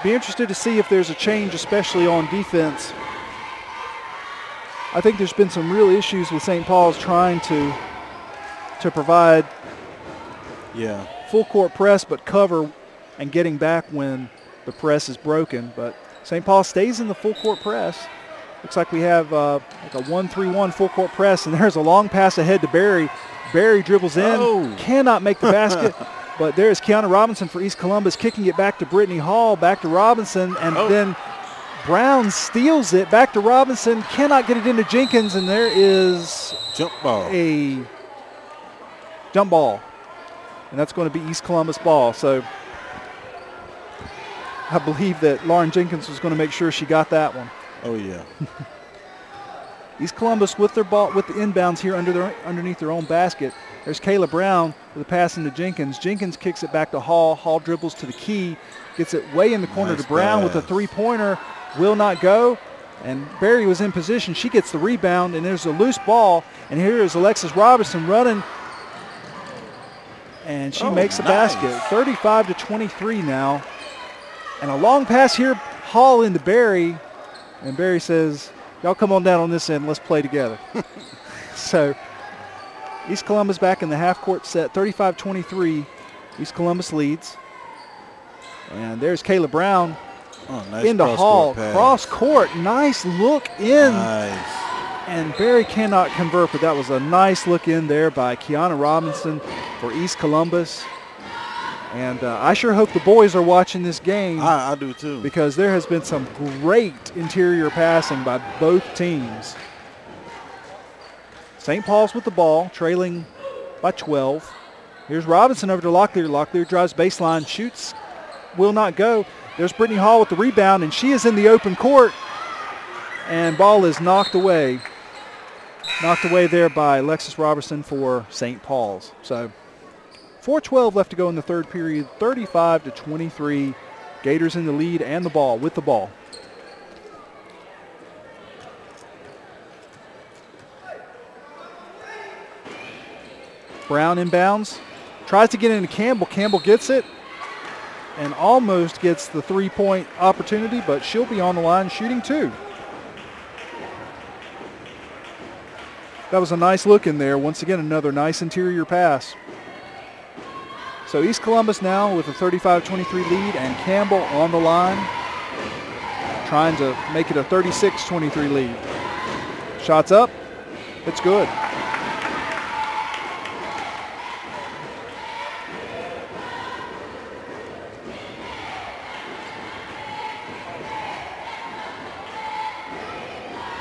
be interested to see if there's a change, especially on defense. I think there's been some real issues with St. Paul's trying to provide full court press but cover and getting back when the press is broken. But St. Paul stays in the full court press. Looks like we have like a 1-3-1 full court press, and there's a long pass ahead to Barry. Barry dribbles in, cannot make the basket. But there's Kiana Robinson for East Columbus, kicking it back to Brittany Hall, back to Robinson, and then Brown steals it, back to Robinson, cannot get it into Jenkins, and there is a jump ball. And that's going to be East Columbus ball. So I believe that Lauren Jenkins was going to make sure she got that one. Oh, yeah. East Columbus with their ball, with the inbounds here underneath their own basket. There's Kayla Brown with a pass into Jenkins. Jenkins kicks it back to Hall. Hall dribbles to the key, gets it way in the corner to Brown with a three-pointer. Will not go. And Barry was in position. She gets the rebound, and there's a loose ball. And here is Alexis Robinson running, and she makes a basket. 35-23 now. And a long pass here, Hall into Barry. And Barry says, y'all come on down on this end. Let's play together. So East Columbus back in the half-court set, 35-23. East Columbus leads. And there's Kayla Brown into Hall. Cross-court, nice look in. Nice. And Barry cannot convert, but that was a nice look in there by Kiana Robinson for East Columbus. And I sure hope the boys are watching this game. I do too. Because there has been some great interior passing by both teams. St. Paul's with the ball, trailing by 12. Here's Robinson over to Locklear. Locklear drives baseline, shoots, will not go. There's Brittany Hall with the rebound, and she is in the open court. And ball is knocked away. Knocked away there by Alexis Robertson for St. Paul's. So 4:12 left to go in the third period, 35-23. Gators in the lead and the ball, with the ball. Brown inbounds, tries to get into Campbell. Campbell gets it and almost gets the three-point opportunity, but she'll be on the line shooting two. That was a nice look in there. Once again, another nice interior pass. So East Columbus now with a 35-23 lead, and Campbell on the line trying to make it a 36-23 lead. Shots up. It's good.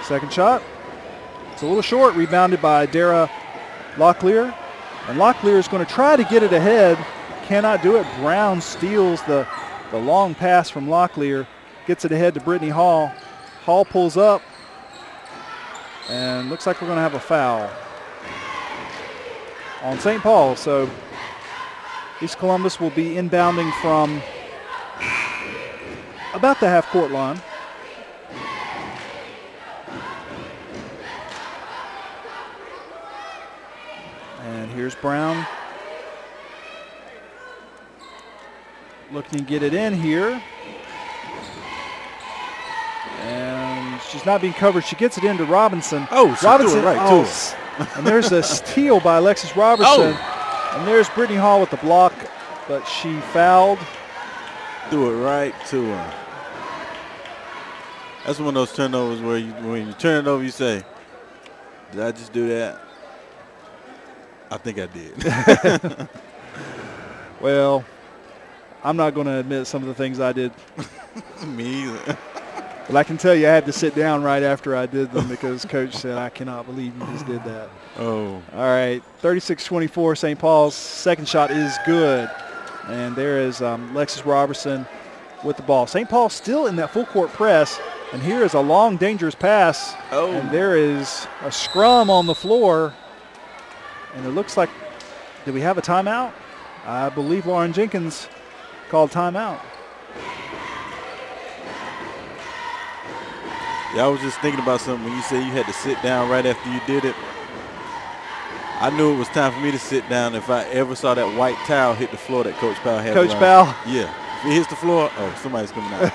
Second shot. It's a little short, rebounded by Dara Locklear. And Locklear is going to try to get it ahead. Cannot do it. Brown steals the long pass from Locklear. Gets it ahead to Brittany Hall. Hall pulls up. And looks like we're going to have a foul on St. Paul. So East Columbus will be inbounding from about the half-court line. And here's Brown. Looking to get it in here. And she's not being covered. She gets it into Robinson. Oh, she Robinson, threw it right to us. And there's a steal by Alexis Robertson. Oh. And there's Brittany Hall with the block, but she fouled. Threw it right to her. That's one of those turnovers where when you turn it over, you say, did I just do that? I think I did. Well, I'm not going to admit some of the things I did. Me either. But I can tell you I had to sit down right after I did them because Coach said, I cannot believe you just did that. Oh. All right, 36-24, St. Paul's second shot is good. And there is Alexis Robertson with the ball. St. Paul still in that full court press. And here is a long, dangerous pass. Oh. And there is a scrum on the floor. And it looks like, did we have a timeout? I believe Lauren Jenkins called timeout. Yeah, I was just thinking about something when you said you had to sit down right after you did it. I knew it was time for me to sit down if I ever saw that white towel hit the floor that Coach Powell had. Coach Powell? Yeah. If it hits the floor, oh, somebody's coming out.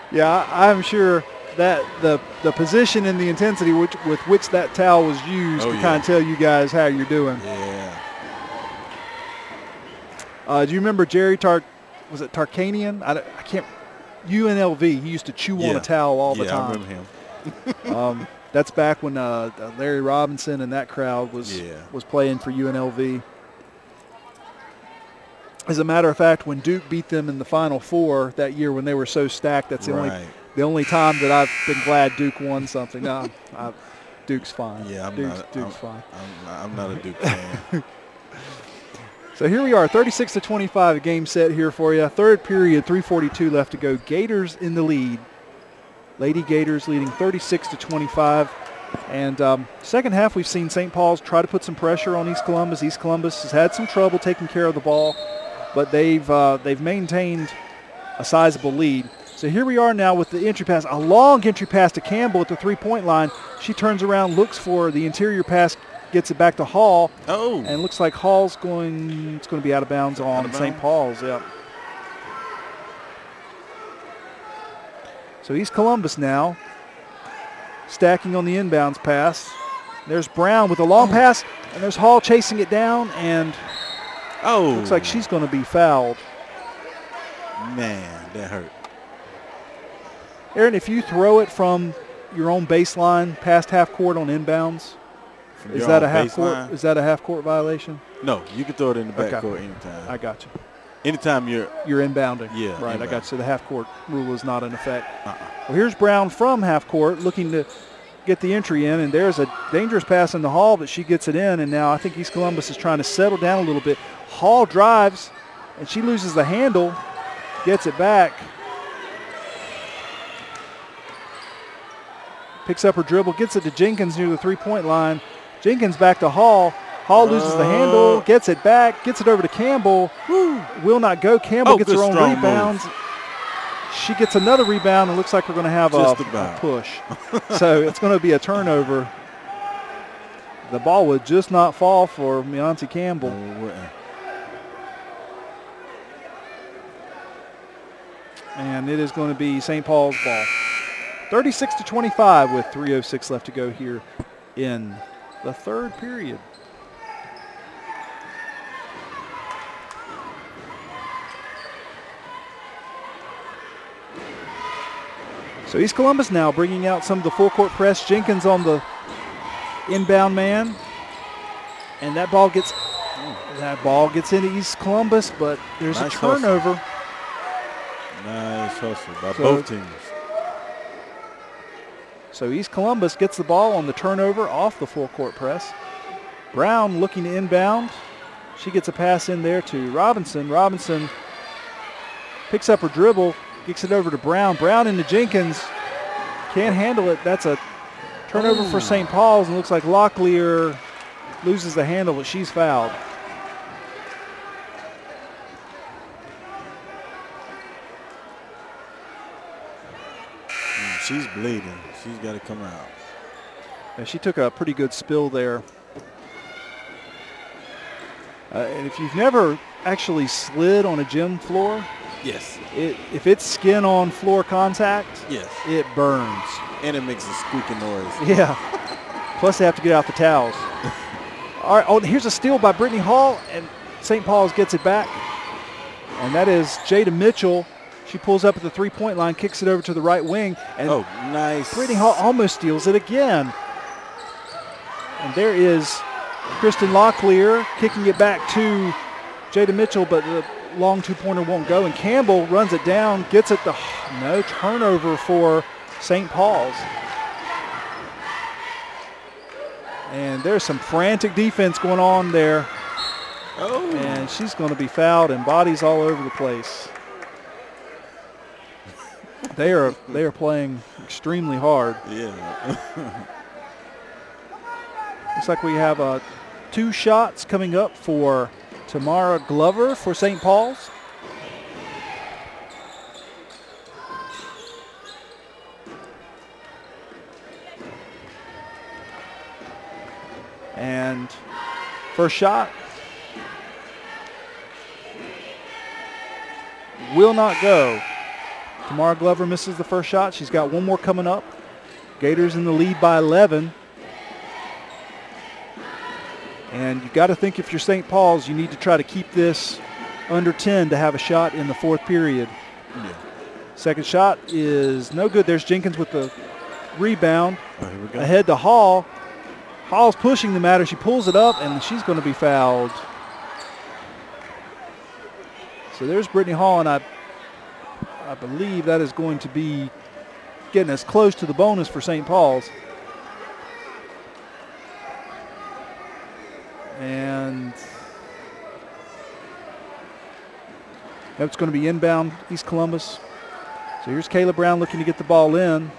Yeah, I'm sure that the position and the intensity with which that towel was used to kind of tell you guys how you're doing. Yeah. Do you remember Jerry was it Tarkanian? I can't. UNLV. He used to chew on a towel all the time. Yeah, I remember him. That's back when Larry Robinson and that crowd was playing for UNLV. As a matter of fact, when Duke beat them in the Final Four that year when they were so stacked, that's the only time that I've been glad Duke won something. No, Duke's fine. Yeah, Duke's fine. I'm not a Duke fan. So here we are, 36-25, a game set here for you. Third period, 3:42 left to go. Gators in the lead. Lady Gators leading 36-25. And second half, we've seen St. Paul's try to put some pressure on East Columbus. East Columbus has had some trouble taking care of the ball, but they've maintained a sizable lead. So here we are now with the entry pass, a long entry pass to Campbell at the three-point line. She turns around, looks for the interior pass, gets it back to Hall. Oh. And looks like Hall's it's going to be out of bounds on St. Paul's, yeah. So East Columbus now stacking on the inbounds pass. There's Brown with a long pass, and there's Hall chasing it down, and looks like she's going to be fouled. Man, that hurt. Aaron, if you throw it from your own baseline past half court on inbounds, is that a half court? Is that a half court violation? No, you can throw it in the back court anytime. I got you. Anytime you're inbounding. Yeah. Right, inbound. I got you. So the half court rule is not in effect. Well, here's Brown from half court looking to get the entry in, and there's a dangerous pass in the Hall, but she gets it in, and now I think East Columbus is trying to settle down a little bit. Hall drives, and she loses the handle, gets it back. Picks up her dribble, gets it to Jenkins near the three-point line. Jenkins back to Hall. Hall loses the handle, gets it back, gets it over to Campbell. Will not go. Campbell gets her own rebounds. Move. She gets another rebound, and looks like we're going to have a push. So it's going to be a turnover. The ball would just not fall for Meonte Campbell. And it is going to be St. Paul's ball. 36-25 with 3:06 left to go here in the third period. So East Columbus now bringing out some of the full court press. Jenkins on the inbound man. And that ball gets into East Columbus, but there's a turnover. Hustle. Nice hustle by both teams. So East Columbus gets the ball on the turnover off the full court press. Brown looking to inbound. She gets a pass in there to Robinson. Robinson picks up her dribble, kicks it over to Brown. Brown into Jenkins. Can't handle it. That's a turnover for St. Paul's, and looks like Locklear loses the handle, but she's fouled. She's bleeding. She's got to come out. And she took a pretty good spill there. And if you've never actually slid on a gym floor, yes, if it's skin on floor contact, yes, it burns. And it makes a squeaky noise. Yeah. Plus they have to get out the towels. All right. Oh, here's a steal by Brittany Hall, and St. Paul's gets it back. And that is Jada Mitchell. She pulls up at the three-point line, kicks it over to the right wing. And nice. Brittany Hall almost steals it again. And there is Kristen Locklear kicking it back to Jada Mitchell, but the long two-pointer won't go. And Campbell runs it down, gets it. No turnover for St. Paul's. And there's some frantic defense going on there. Oh. And she's going to be fouled, and bodies all over the place. They are playing extremely hard. Yeah. Looks like we have 2 shots coming up for Tamara Glover for St. Paul's. And first shot will not go. Tamara Glover misses the first shot. She's got one more coming up. Gators in the lead by 11. And you got to think, if you're St. Paul's, you need to try to keep this under 10 to have a shot in the fourth period. Yeah. Second shot is no good. There's Jenkins with the rebound. Oh, here we go. Ahead to Hall. Hall's pushing the matter. She pulls it up, and she's going to be fouled. So there's Brittany Hall, and I believe that is going to be getting us close to the bonus for St. Paul's. And that's going to be inbound East Columbus. So here's Kayla Brown looking to get the ball in.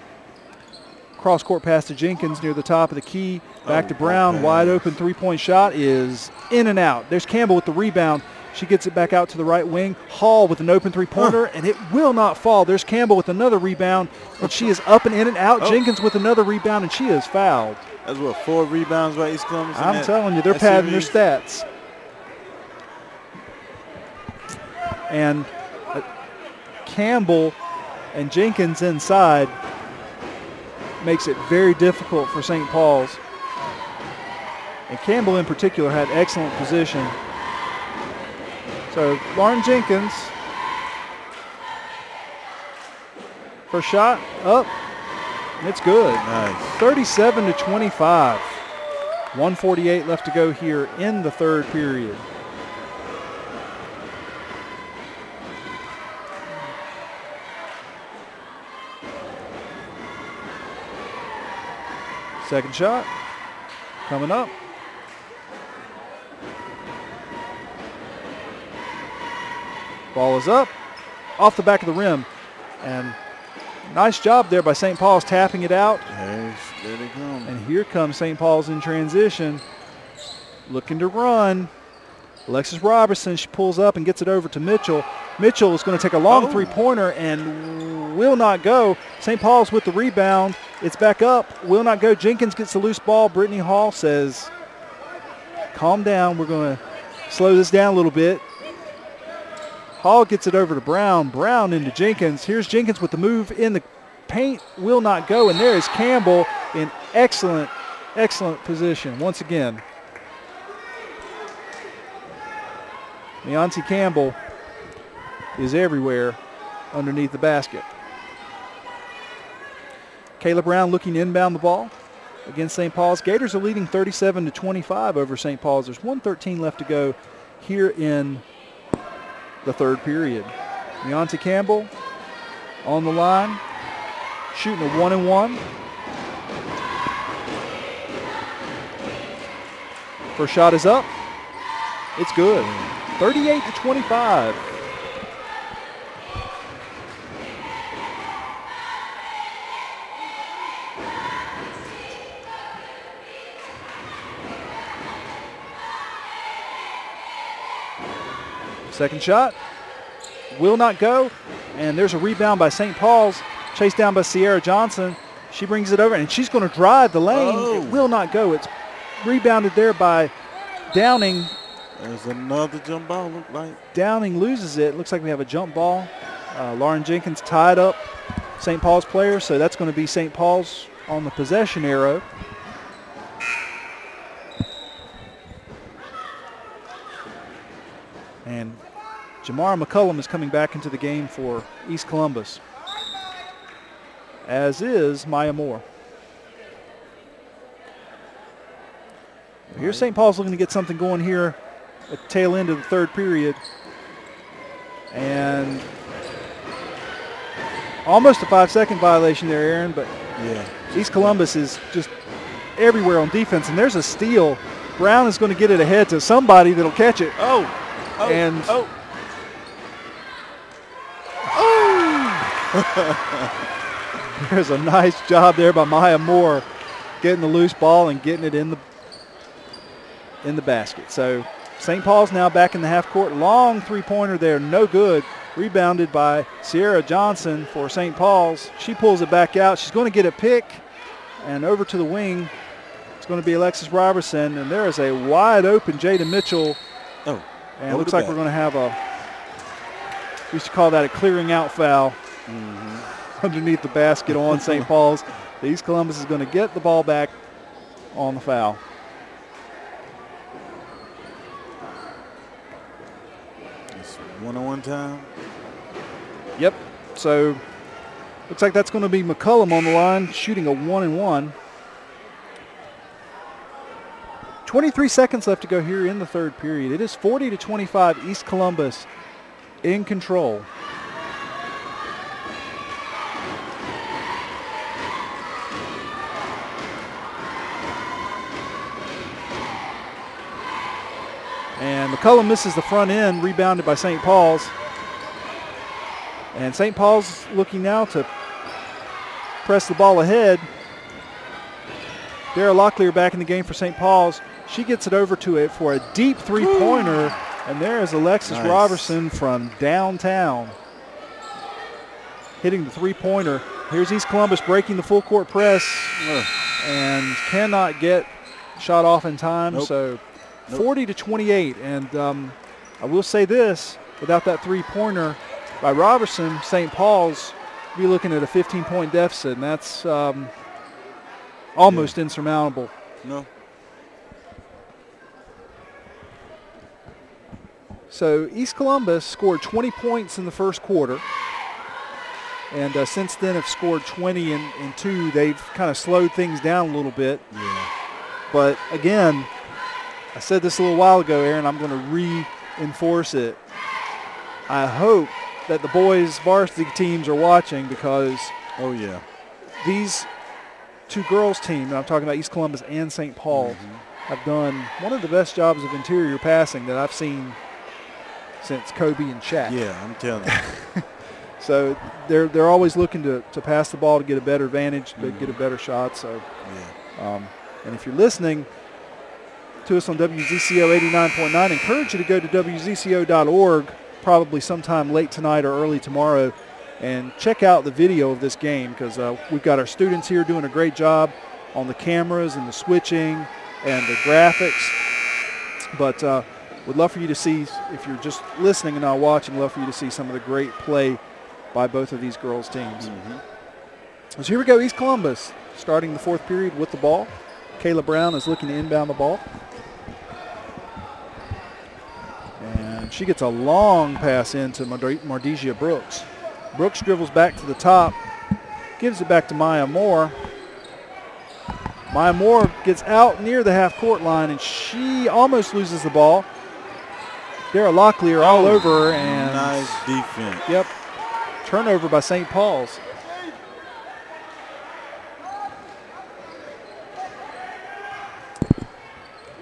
Cross court pass to Jenkins near the top of the key. Back to Brown. Wide open three-point shot is in and out. There's Campbell with the rebound. She gets it back out to the right wing. Hall with an open three-pointer, and it will not fall. There's Campbell with another rebound, and she is up and in and out. Jenkins with another rebound, and she is fouled. That's what, 4 rebounds by East Columbus? I'm telling you, they're padding their stats. And Campbell and Jenkins inside makes it very difficult for St. Paul's. And Campbell in particular had excellent position. So Lauren Jenkins, first shot up, and it's good. Nice. 37-25. 1:48 left to go here in the third period. Second shot coming up. Ball is up, off the back of the rim. And nice job there by St. Paul's tapping it out. There they come. And here comes St. Paul's in transition, looking to run. Alexis Robertson, she pulls up and gets it over to Mitchell. Mitchell is going to take a long three-pointer and will not go. St. Paul's with the rebound. It's back up, will not go. Jenkins gets the loose ball. Brittany Hall says, calm down, we're going to slow this down a little bit. Hall gets it over to Brown. Brown into Jenkins. Here's Jenkins with the move in the paint. Will not go. And there is Campbell in excellent, excellent position once again. Leonti Campbell is everywhere underneath the basket. Kayla Brown looking to inbound the ball against St. Paul's. Gators are leading 37-25 over St. Paul's. There's 1:13 left to go here in the third period. Leonti Campbell on the line, shooting a 1-and-1. First shot is up. It's good. 38-25. Second shot will not go, and there's a rebound by St. Paul's, chased down by Sierra Johnson. She brings it over, and she's going to drive the lane. Oh. It will not go. It's rebounded there by Downing. There's another jump ball, look like. Downing loses it. Looks like we have a jump ball. Lauren Jenkins tied up St. Paul's player, so that's going to be St. Paul's on the possession arrow. And Jamara McCullum is coming back into the game for East Columbus, as is Maya Moore. Here's St. Paul's looking to get something going here at the tail end of the third period. And almost a 5-second violation there, Aaron, but yeah, East Columbus is just everywhere on defense. And there's a steal. Brown is going to get it ahead to somebody that'll catch it. There's a nice job there by Maya Moore getting the loose ball and getting it in the basket. So St. Paul's now back in the half court. Long three-pointer there, no good. Rebounded by Sierra Johnson for St. Paul's. She pulls it back out. She's going to get a pick, and over to the wing. It's going to be Alexis Robertson, and there is a wide open Jada Mitchell. Oh. And it looks like we're going to have we used to call that a clearing out foul underneath the basket on St. Paul's. The East Columbus is going to get the ball back on the foul. It's one-on-one time. Yep. So looks like that's going to be McCullum on the line, shooting a 1-and-1. 23 seconds left to go here in the third period. It is 40-25, East Columbus in control. And McCullum misses the front end, rebounded by St. Paul's. And St. Paul's looking now to press the ball ahead. Dara Locklear back in the game for St. Paul's. She gets it over to it for a deep three-pointer, and there is Alexis Robertson from downtown hitting the three-pointer. Here's East Columbus breaking the full-court press and cannot get shot off in time. So 40-28, and I will say this, without that three-pointer by Robertson, St. Paul's be looking at a 15-point deficit, and that's almost insurmountable. No. So East Columbus scored 20 points in the first quarter, and since then have scored 20 and 2. They've kind of slowed things down a little bit. Yeah. But again, I said this a little while ago, Aaron, I'm going to reinforce it. I hope that the boys' varsity teams are watching, because these two girls' teams, and I'm talking about East Columbus and St. Paul, have done one of the best jobs of interior passing that I've seen since Kobe and Shaq. Yeah, I'm telling you. So they're always looking to pass the ball to get a better advantage, to get a better shot. So, and if you're listening to us on WZCO 89.9, I encourage you to go to WZCO.org probably sometime late tonight or early tomorrow and check out the video of this game, because we've got our students here doing a great job on the cameras and the switching and the graphics. But would love for you to see, if you're just listening and not watching, love for you to see some of the great play by both of these girls' teams. So here we go, East Columbus starting the fourth period with the ball. Kayla Brown is looking to inbound the ball. And she gets a long pass into Mardesia Brooks. Brooks dribbles back to the top, gives it back to Maya Moore. Maya Moore gets out near the half-court line, and she almost loses the ball. Dara Locklear all over her, and nice defense. Yep, turnover by St. Paul's.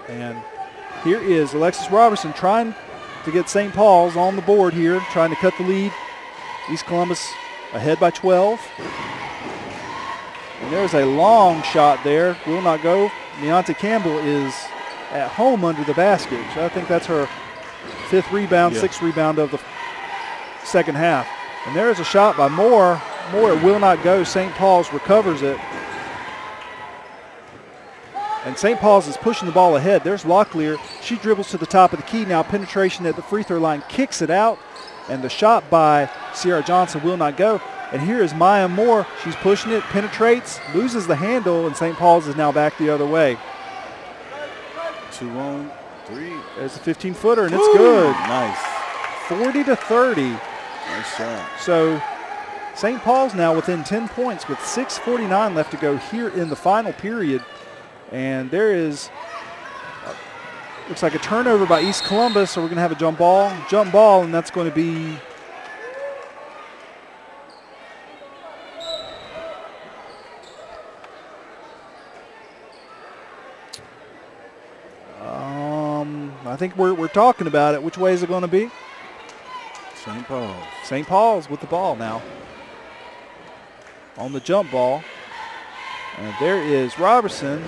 And here is Alexis Robertson trying to get St. Paul's on the board here, trying to cut the lead. East Columbus ahead by 12. And there's a long shot there. Will not go. Deonta Campbell is at home under the basket. So I think that's her 5th rebound, 6th rebound of the second half. And there is a shot by Moore. Moore, it will not go. St. Paul's recovers it. And St. Paul's is pushing the ball ahead. There's Locklear. She dribbles to the top of the key. Now penetration at the free throw line, kicks it out. And the shot by Sierra Johnson will not go. And here is Maya Moore. She's pushing it, penetrates, loses the handle, and St. Paul's is now back the other way. 2 on 3. There's a 15-footer, and it's good. Nice. 40-30. Nice shot. So St. Paul's now within 10 points with 6:49 left to go here in the final period. And there is, looks like a turnover by East Columbus, so we're going to have a jump ball, and that's going to be I think we're talking about it. Which way is it going to be? St. Paul's. St. Paul's with the ball now on the jump ball. And there is Robertson,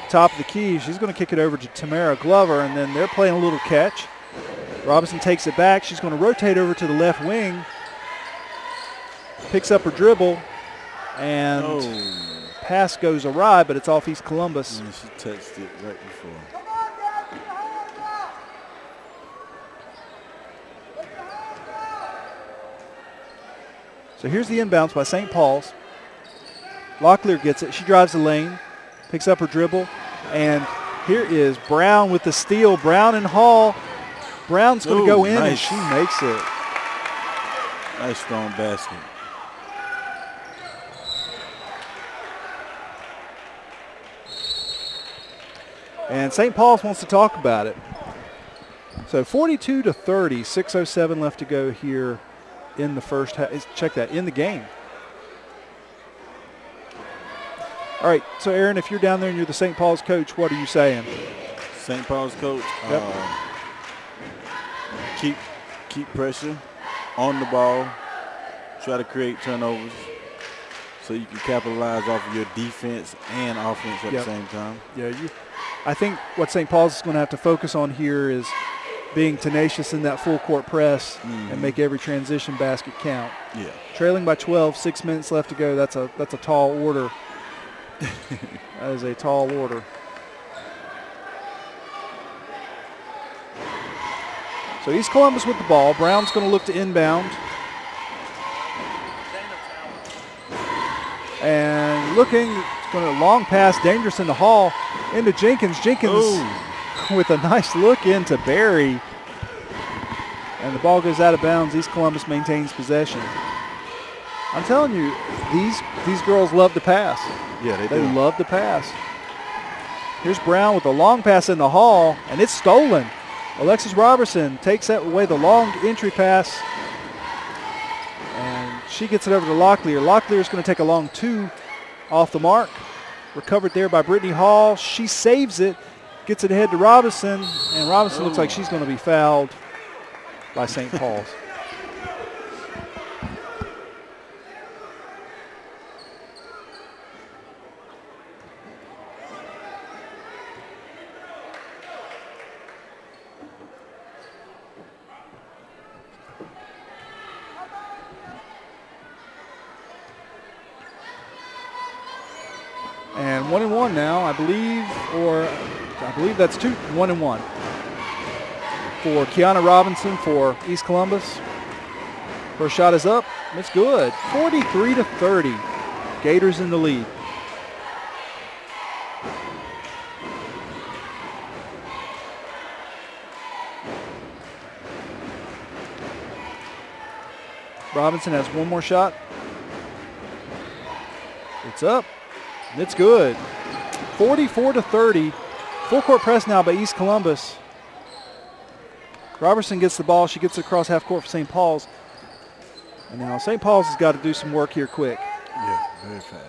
top of the key. She's going to kick it over to Tamara Glover, and then they're playing a little catch. Robinson takes it back. She's going to rotate over to the left wing, picks up her dribble, and pass goes awry, but it's off East Columbus. And she touched it right before. So here's the inbounds by St. Paul's. Locklear gets it. She drives the lane, picks up her dribble, and here is Brown with the steal. Brown and Hall. Brown's going to go in, nice. And she makes it. Nice strong basket. And St. Paul's wants to talk about it. So 42-30, 6:07 left to go here in the first half. Check that, in the game. All right, so Aaron, if you're down there and you're the St. Paul's coach, what are you saying? St. Paul's coach, Yep. Keep pressure on the ball. Try to create turnovers so you can capitalize off of your defense and offense at the same time. Yeah, I think what St. Paul's is going to have to focus on here is being tenacious in that full court press and make every transition basket count. Yeah. Trailing by 12, 6 minutes left to go. That's a tall order. That is a tall order. So East Columbus with the ball. Brown's going to look to inbound. And looking, it's going to long pass, dangerous in the Hall, into Jenkins. Jenkins with a nice look into Barry. And the ball goes out of bounds. East Columbus maintains possession. I'm telling you, these girls love to pass. Yeah, they They do. love to pass. Here's Brown with a long pass in the Hall, and it's stolen. Alexis Robertson takes that away, the long entry pass, and she gets it over to Locklear. Locklear is going to take a long 2 off the mark. Recovered there by Brittany Hall. She saves it, gets it ahead to Robinson, and Robinson looks like she's going to be fouled by St. Paul's. And 1-1 now, I believe that's 1-1 for Kiana Robinson for East Columbus. Her shot is up. It's good. 43-30. Gators in the lead. Robinson has one more shot. It's up. And it's good. 44-30. Full court press now by East Columbus. Robertson gets the ball. She gets it across half court for St. Paul's. And now St. Paul's has got to do some work here quick. Yeah, very fast.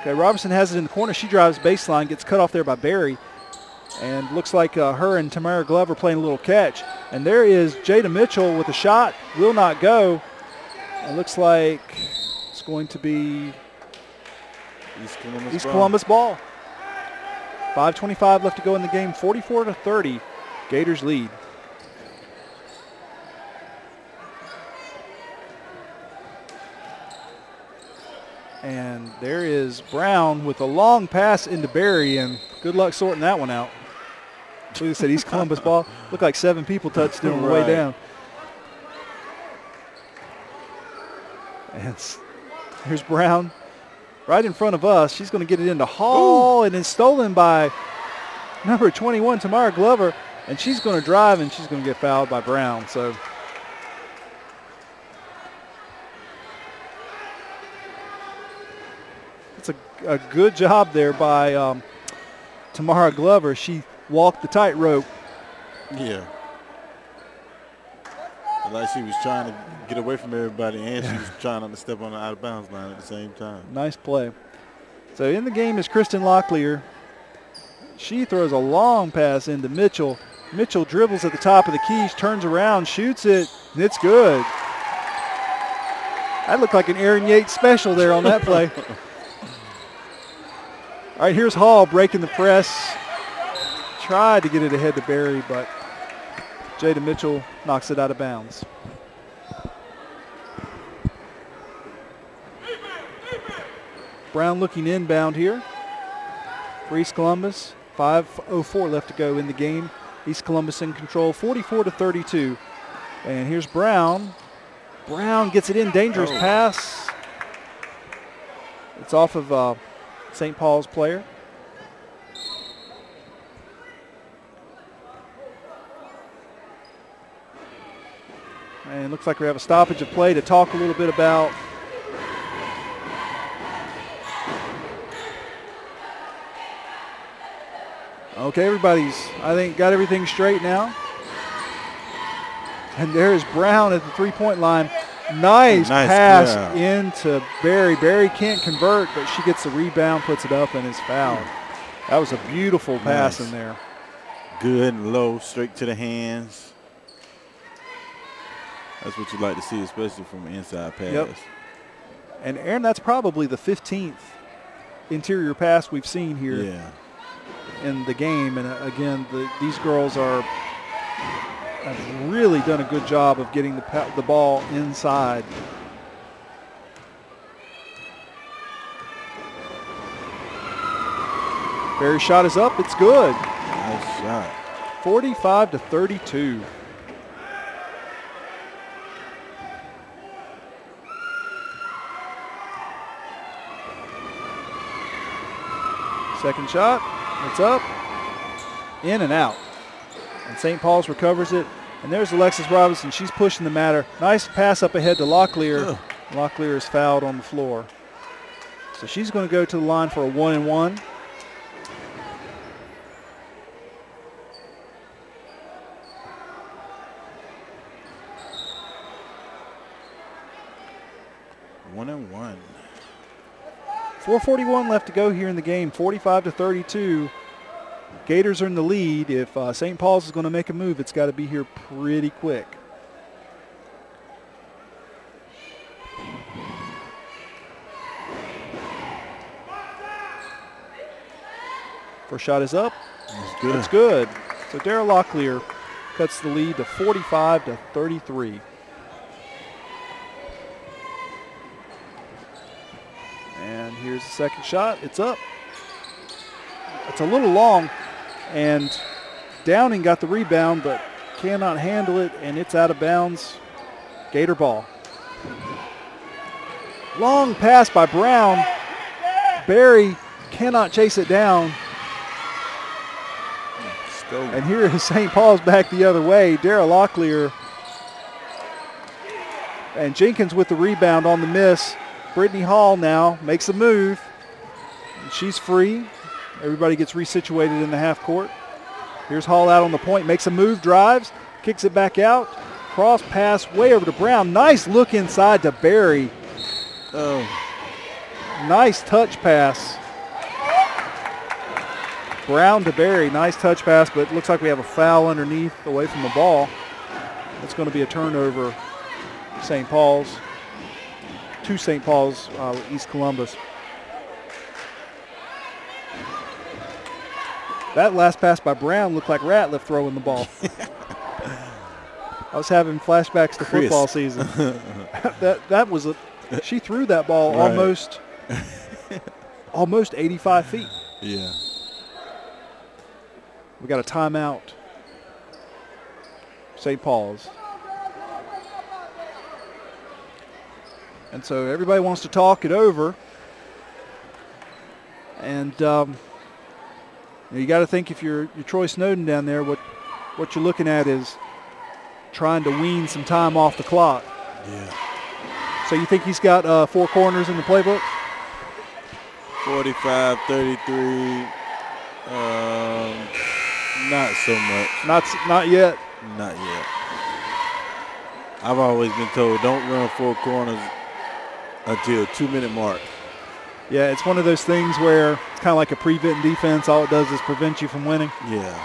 Okay, Robertson has it in the corner. She drives baseline, gets cut off there by Barry. And looks like her and Tamara Glover playing a little catch. And there is Jada Mitchell with a shot. Will not go. It looks like it's going to be East Columbus ball. 5:25 left to go in the game. 44-30. Gators lead. And there is Brown with a long pass into Barry, and good luck sorting that one out. Like I said, East Columbus ball. Looked like 7 people touched it on the way down. And here's Brown right in front of us. She's going to get it into Hall, and it's stolen by number 21, Tamara Glover. And she's going to drive, and she's going to get fouled by Brown. So it's a good job there by Tamara Glover. She walked the tightrope. Yeah. Like she was trying to get away from everybody, and she was trying not to step on the out-of-bounds line at the same time. Nice play. So in the game is Kristen Locklear. She throws a long pass into Mitchell. Mitchell dribbles at the top of the key, turns around, shoots it, and it's good. That looked like an Aaron Yates special there on that play. All right, here's Hall breaking the press. Tried to get it ahead to Barry, but Jada Mitchell knocks it out of bounds. Brown looking inbound here for East Columbus. 5:04 left to go in the game. East Columbus in control, 44-32. And here's Brown. Brown gets it in, dangerous pass. It's off of St. Paul's player. And it looks like we have a stoppage of play to talk a little bit about. Okay, everybody's, I think, got everything straight now. And there's Brown at the three-point line. Nice pass into Barry. Barry can't convert, but she gets the rebound, puts it up, and is fouled. That was a beautiful pass in there. Good and low, straight to the hands. That's what you like to see, especially from an inside pass. Yep. And Aaron, that's probably the 15th interior pass we've seen here in the game. And again, these girls have really done a good job of getting the ball inside. Barry's shot is up. It's good. Nice shot. 45-32. Second shot, it's up, in and out. And St. Paul's recovers it. And there's Alexis Robinson. She's pushing the matter. Nice pass up ahead to Locklear. Locklear is fouled on the floor. So she's going to go to the line for a 1-and-1. One and one. 4:41 left to go here in the game, 45-32. Gators are in the lead. If St. Paul's is going to make a move, it's got to be here pretty quick. First shot is up. That's good. It's good. So Daryl Locklear cuts the lead to 45-33. And here's the second shot. It's up. It's a little long, and Downing got the rebound but cannot handle it, and it's out of bounds. Gator ball. Long pass by Brown. Barry cannot chase it down. And here is St. Paul's back the other way. Daryl Locklear. And Jenkins with the rebound on the miss. Brittany Hall now makes a move. She's free. Everybody gets resituated in the half court. Here's Hall out on the point, makes a move, drives, kicks it back out. Cross pass way over to Brown. Nice look inside to Barry. Nice touch pass. Brown to Berry. Nice touch pass, but it looks like we have a foul underneath away from the ball. It's going to be a turnover, St. Paul's. To St. Paul's, East Columbus. That last pass by Brown looked like Ratliff throwing the ball. I was having flashbacks to football season. that was she threw that ball right. almost 85 feet. Yeah. We got a timeout. St. Paul's. And so everybody wants to talk it over. And you got to think, if you're Troy Snowden down there, what you're looking at is trying to wean some time off the clock. Yeah. So you think he's got 4 corners in the playbook? 45, 33. Not so much. Not yet. Not yet. I've always been told don't run 4 corners until 2-minute mark. Yeah, it's one of those things where it's kind of like a prevent defense. All it does is prevent you from winning. Yeah.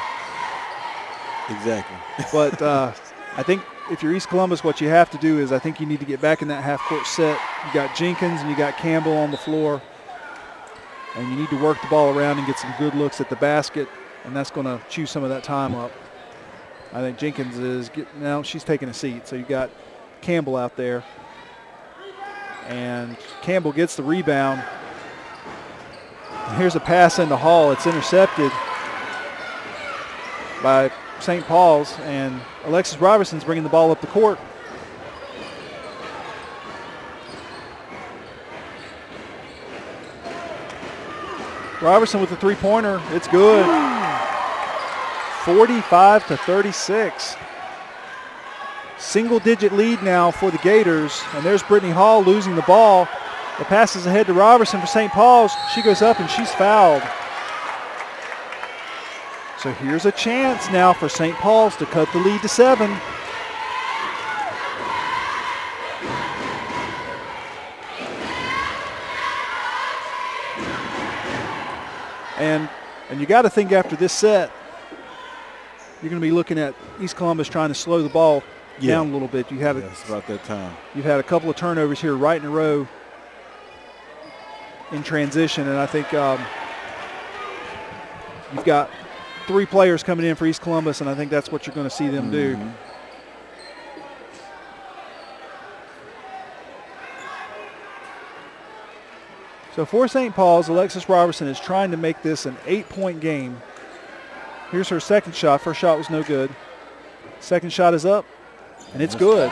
Exactly. But I think if you're East Columbus, what you have to do is I think you need to get back in that half-court set. You got Jenkins and you got Campbell on the floor. And you need to work the ball around and get some good looks at the basket, and that's going to chew some of that time up. I think Jenkins is now she's taking a seat, so you got Campbell out there. And Campbell gets the rebound. And here's a pass into Hall. It's intercepted by St. Paul's, and Alexis Robertson's bringing the ball up the court. Robertson with the three-pointer. It's good. 45-36. Single-digit lead now for the Gators. And there's Brittany Hall losing the ball. The pass is ahead to Robertson for St. Paul's. She goes up and she's fouled. So here's a chance now for St. Paul's to cut the lead to 7. And you got to think after this set, you're going to be looking at East Columbus trying to slow the ball down a little bit. It's about that time. You've had a couple of turnovers here right in a row in transition, and I think you've got 3 players coming in for East Columbus, and I think that's what you're going to see them do. So for St. Paul's, Alexis Robertson is trying to make this an 8-point game. Here's her second shot. First shot was no good. Second shot is up, and it's good.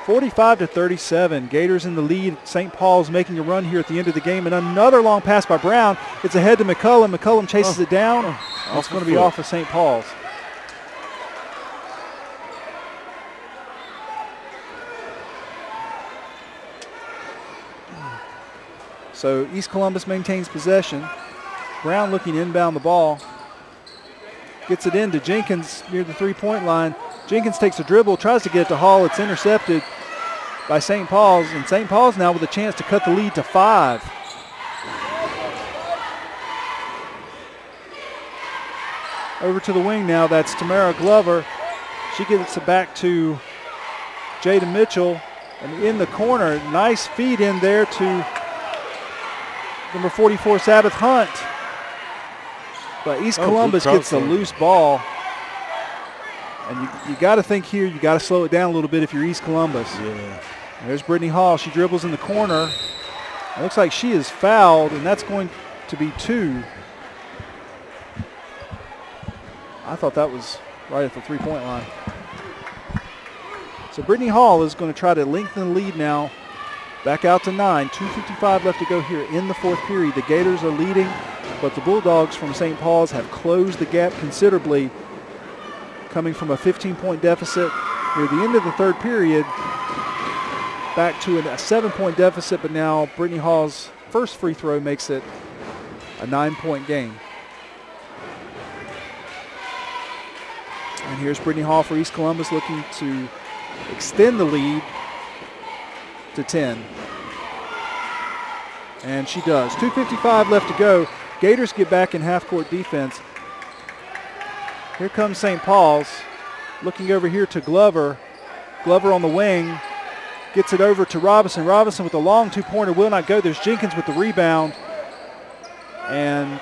45-37. Gators in the lead. St. Paul's making a run here at the end of the game, and another long pass by Brown. It's ahead to McCullum. McCullum chases it down. It's going to be off of St. Paul's. So East Columbus maintains possession. Brown looking to inbound the ball. Gets it into Jenkins near the three-point line. Jenkins takes a dribble, tries to get it to Hall. It's intercepted by St. Paul's. And St. Paul's now with a chance to cut the lead to 5. Over to the wing now. That's Tamara Glover. She gets it back to Jada Mitchell. And in the corner, nice feed in there to number 44, Sabbath Hunt. But East Columbus gets a loose ball. And you got to think here, you got to slow it down a little bit if you're East Columbus. Yeah. There's Brittany Hall. She dribbles in the corner. It looks like she is fouled, and that's going to be 2. I thought that was right at the three-point line. So Brittany Hall is going to try to lengthen the lead now. Back out to 9. 2:55 left to go here in the 4th period. The Gators are leading, but the Bulldogs from St. Paul's have closed the gap considerably, coming from a 15-point deficit near the end of the 3rd period back to a 7-point deficit, but now Brittany Hall's first free throw makes it a 9-point game. And here's Brittany Hall for East Columbus looking to extend the lead to 10. And she does. 2:55 left to go. Gators get back in half-court defense. Here comes St. Paul's. Looking over here to Glover. Glover on the wing. Gets it over to Robinson. Robinson with a long two-pointer will not go. There's Jenkins with the rebound. And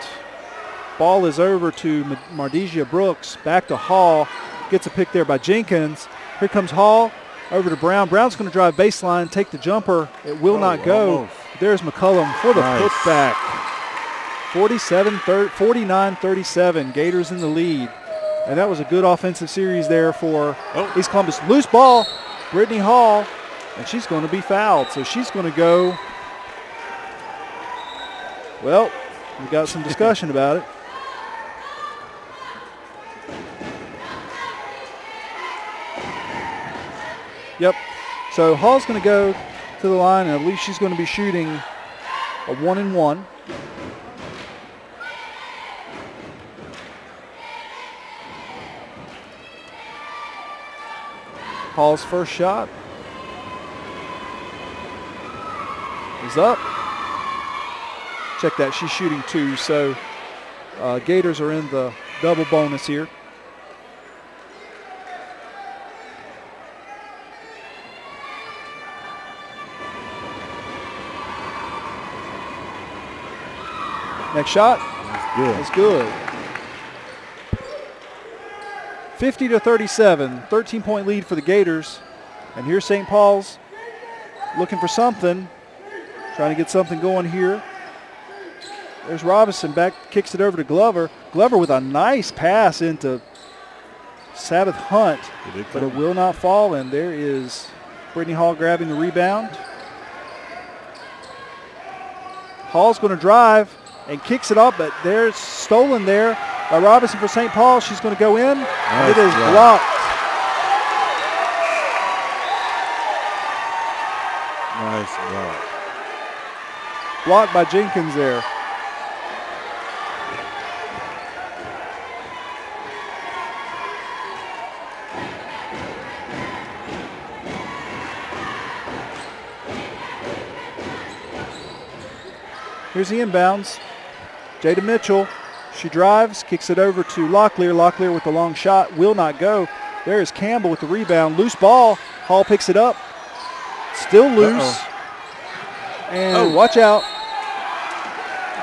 ball is over to Mardesia Brooks. Back to Hall. Gets a pick there by Jenkins. Here comes Hall. Over to Brown. Brown's going to drive baseline, take the jumper. It will not go. Almost. There's McCullum for the putback. 49-37. Gators in the lead. And that was a good offensive series there for East Columbus. Loose ball. Brittany Hall. And she's going to be fouled. So she's going to go. Well, we got some discussion about it. Yep. So Hall's going to go to the line, and I believe she's going to be shooting a 1-and-1. Hall's first shot is up. Check that. She's shooting 2. So Gators are in the double bonus here. Next shot. That's good. 50-37, 13-point lead for the Gators. And here's St. Paul's looking for something, trying to get something going here. There's Robinson back, kicks it over to Glover. Glover with a nice pass into Sabbath Hunt, but it will not fall. And there is Brittany Hall grabbing the rebound. Hall's going to drive and kicks it up, but there's stolen there by Robinson for St. Paul. She's going to go in. Nice. It is blocked. Nice block. Blocked by Jenkins there. Here's the inbounds. Jada Mitchell, she drives, kicks it over to Locklear. Locklear with the long shot, will not go. There is Campbell with the rebound. Loose ball. Hall picks it up. Still loose. And watch out.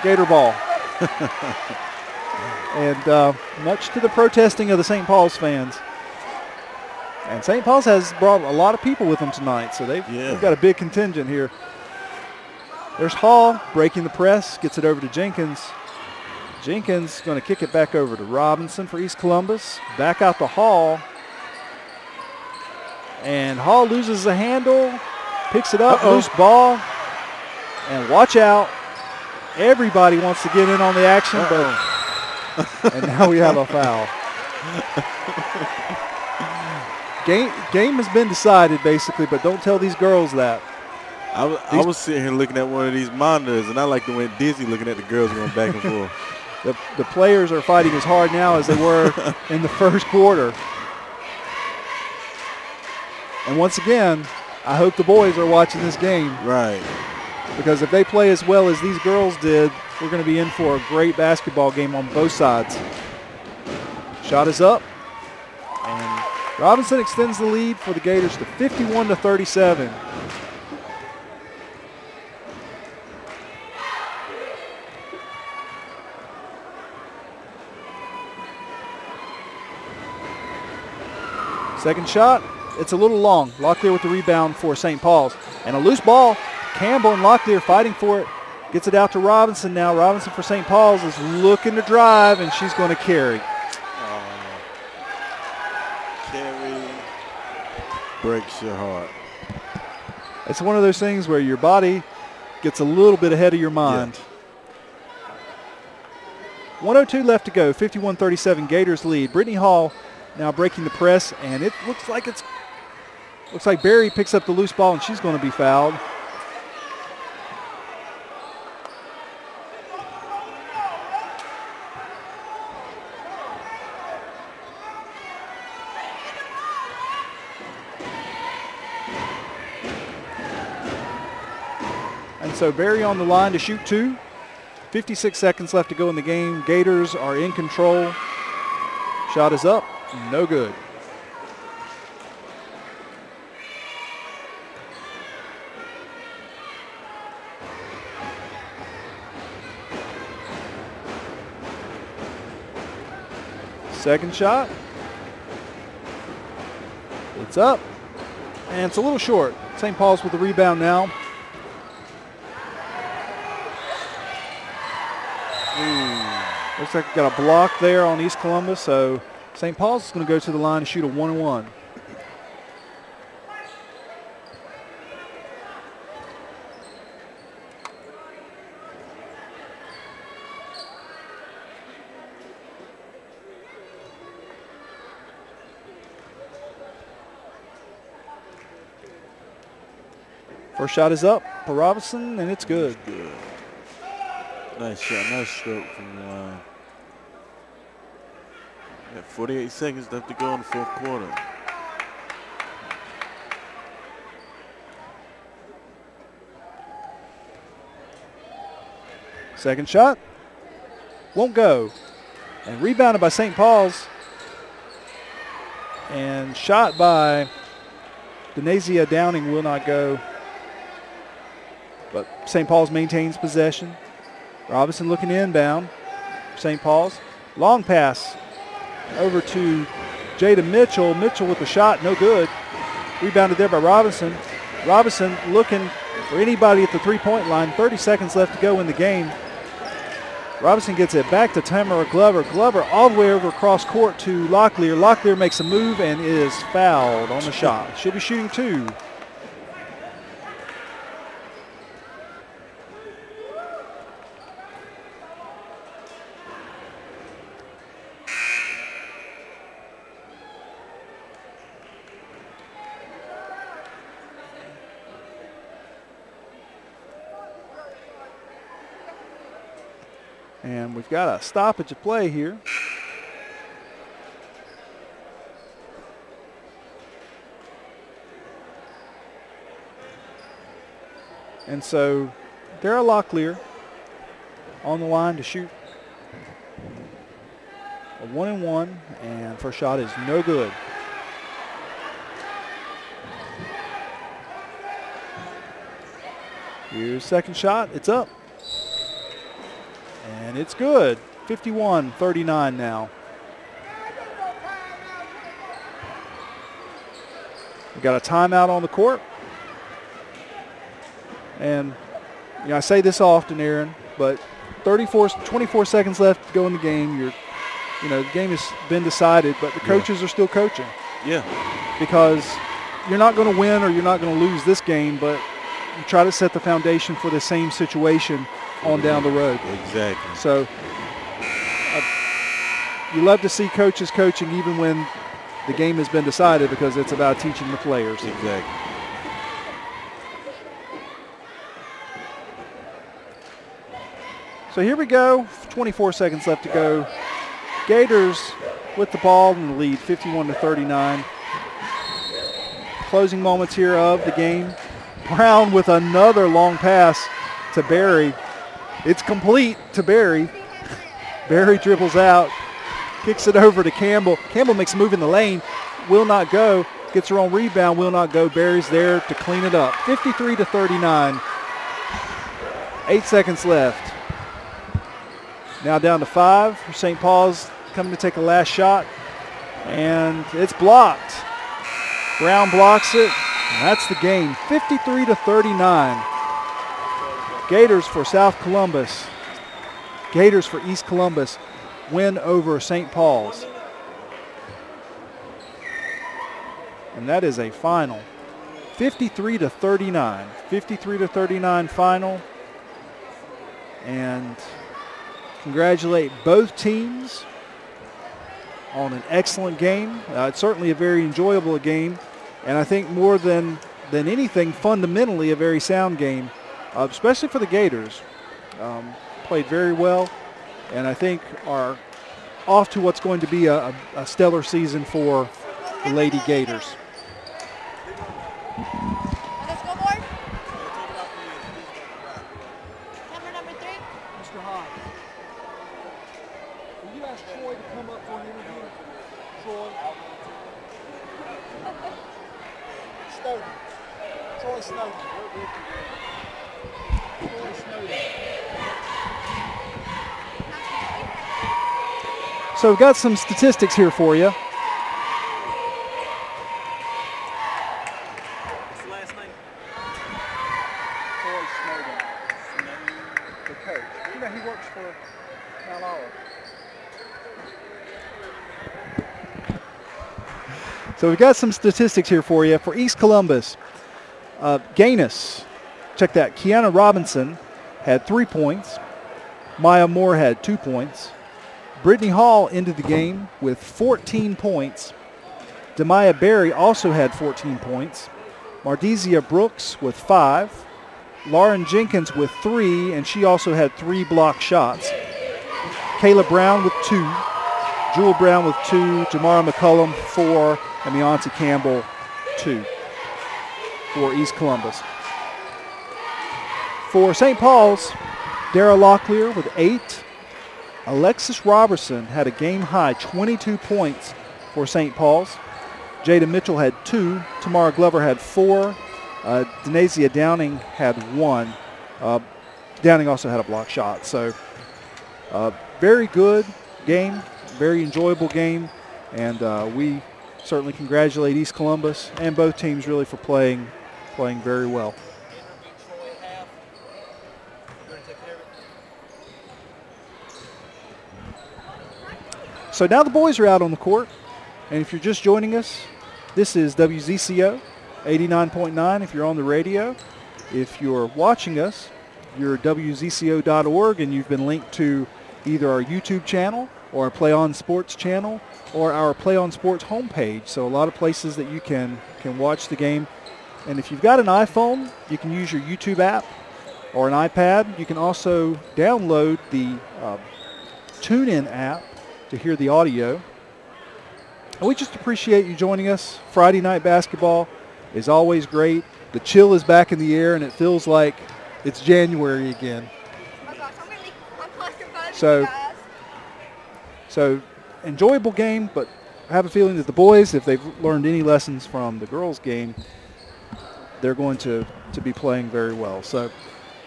Gator ball. And much to the protesting of the St. Paul's fans. And St. Paul's has brought a lot of people with them tonight, so they've got a big contingent here. There's Hall breaking the press, gets it over to Jenkins. Jenkins going to kick it back over to Robinson for East Columbus. Back out to Hall. And Hall loses the handle, picks it up, loose ball. And watch out. Everybody wants to get in on the action, but and now we have a foul. Game has been decided basically, but don't tell these girls that. I was sitting here looking at one of these monitors, and I like to went dizzy looking at the girls going back and forth. The players are fighting as hard now as they were in the first quarter. And once again, I hope the boys are watching this game. Right. Because if they play as well as these girls did, we're going to be in for a great basketball game on both sides. Shot is up. And Robinson extends the lead for the Gators to 51-37. Second shot, it's a little long. Locklear with the rebound for St. Paul's. And a loose ball. Campbell and Locklear fighting for it. Gets it out to Robinson now. Robinson for St. Paul's is looking to drive, and she's going to carry. Carry breaks your heart. It's one of those things where your body gets a little bit ahead of your mind. Yeah. 1:02 left to go. 51-37 Gators lead. Brittany Hall now breaking the press, and it looks like Barry picks up the loose ball, and she's going to be fouled. And so Barry on the line to shoot 2. 56 seconds left to go in the game. Gators are in control. Shot is up, no good. Second shot. It's up, and it's a little short. St. Paul's with the rebound now. Looks like we got a block there on East Columbus, so St. Paul's is going to go to the line and shoot a 1-and-1. First shot is up for Robinson, and it's good. Good. Nice shot, nice stroke from the line. Got 48 seconds left to go in the fourth quarter. Second shot. Won't go. And rebounded by St. Paul's. And shot by Denasia Downing will not go. But St. Paul's maintains possession. Robinson looking inbound. St. Paul's. Long pass over to Jada Mitchell. Mitchell with the shot, no good. Rebounded there by Robinson. Robinson looking for anybody at the three-point line. 30 seconds left to go in the game. Robinson gets it back to Tamara Glover. Glover all the way over across court to Locklear. Locklear makes a move and is fouled on the shot. She'll be shooting two. And we've got a stoppage of play here. And so Dara Locklear on the line to shoot a 1-and-1, and first shot is no good. Here's second shot, it's up. And it's good. 51-39 now. We got a timeout on the court. And you know, I say this often, Aaron, but 24 seconds left to go in the game. The game has been decided, but the coaches are still coaching. Yeah. Because you're not going to win or you're not going to lose this game, but you try to set the foundation for the same situation on down the road. Exactly. So you love to see coaches coaching even when the game has been decided, because it's about teaching the players. Exactly. So here we go. 24 seconds left to go. Gators with the ball in the lead, 51-39. Closing moments here of the game. Brown with another long pass to Barry. It's complete to Barry. Barry dribbles out, kicks it over to Campbell. Campbell makes a move in the lane, will not go. Gets her own rebound, will not go. Barry's there to clean it up. 53-39. 8 seconds left. Now down to 5 for St. Paul's, coming to take a last shot. And it's blocked. Brown blocks it. And that's the game. 53-39. Gators for South Columbus. Gators for East Columbus win over St. Paul's. And that is a final. 53-39. 53-39 final. And congratulate both teams on an excellent game. It's certainly a very enjoyable game. And I think more than anything, fundamentally a very sound game. Especially for the Gators. Played very well, and I think are off to what's going to be a stellar season for the Lady Gators. On the scoreboard? Number 3? Mr. Hahn. So we've got some statistics here for you. What's the last name? Troy Snowden, the coach. You know, he works for Mount Olive. So we've got some statistics here for you. For East Columbus, Gaines, check that. Kiana Robinson had 3 points. Maya Moore had 2 points. Brittany Hall ended the game with 14 points. Demaya Berry also had 14 points. Mardizia Brooks with 5. Lauren Jenkins with 3, and she also had 3 block shots. Kayla Brown with 2. Jewel Brown with 2. Jamara McCullum 4. And Beyonce Campbell 2 for East Columbus. For St. Paul's, Dara Locklear with 8. Alexis Robertson had a game-high 22 points for St. Paul's. Jada Mitchell had 2. Tamara Glover had 4. Denasia Downing had 1. Downing also had a block shot. So very good game, very enjoyable game, and we certainly congratulate East Columbus and both teams really for playing very well. So now the boys are out on the court, and if you're just joining us, this is WZCO 89.9 if you're on the radio. If you're watching us, you're WZCO.org, and you've been linked to either our YouTube channel or our Play On Sports channel or our Play On Sports homepage. So a lot of places that you can watch the game. And if you've got an iPhone, you can use your YouTube app or an iPad. You can also download the TuneIn app to hear the audio. And we just appreciate you joining us. Friday night basketball is always great. The chill is back in the air, and it feels like it's January again. Oh my gosh, I'm claustrophobic, So- you guys. So enjoyable game, but I have a feeling that the boys, if they've learned any lessons from the girls' game, they're going to be playing very well. So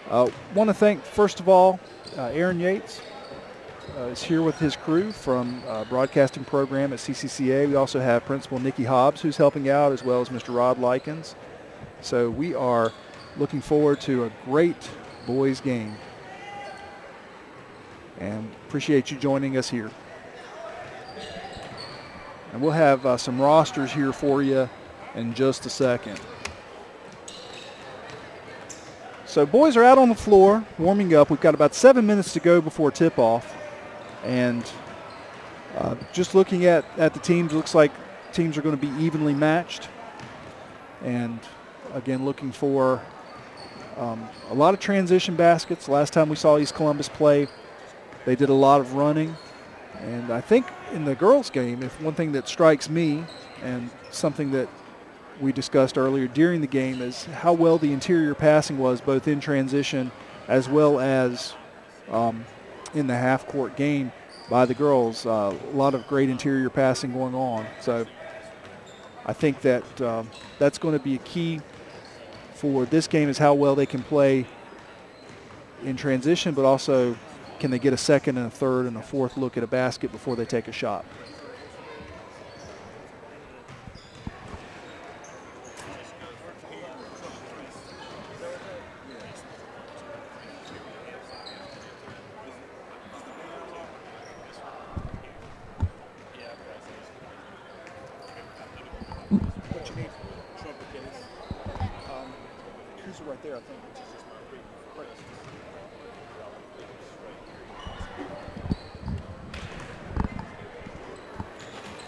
want to thank, first of all, Aaron Yates is here with his crew from broadcasting program at CCCA. We also have Principal Nikki Hobbs, who's helping out, as well as Mr. Rod Likens. So we are looking forward to a great boys' game, and appreciate you joining us here. And we'll have some rosters here for you in just a second. So boys are out on the floor warming up. We've got about 7 minutes to go before tip-off. And just looking at the teams, looks like teams are going to be evenly matched. And again, looking for a lot of transition baskets. Last time we saw East Columbus play, they did a lot of running. And I think in the girls' game, if one thing that strikes me, and something that we discussed earlier during the game, is how well the interior passing was, both in transition as well as in the half-court game by the girls. A lot of great interior passing going on. So I think that that's going to be a key for this game, is how well they can play in transition, but also can they get a second and a third and a fourth look at a basket before they take a shot. What you need? Trumpet case. These are right there, I think.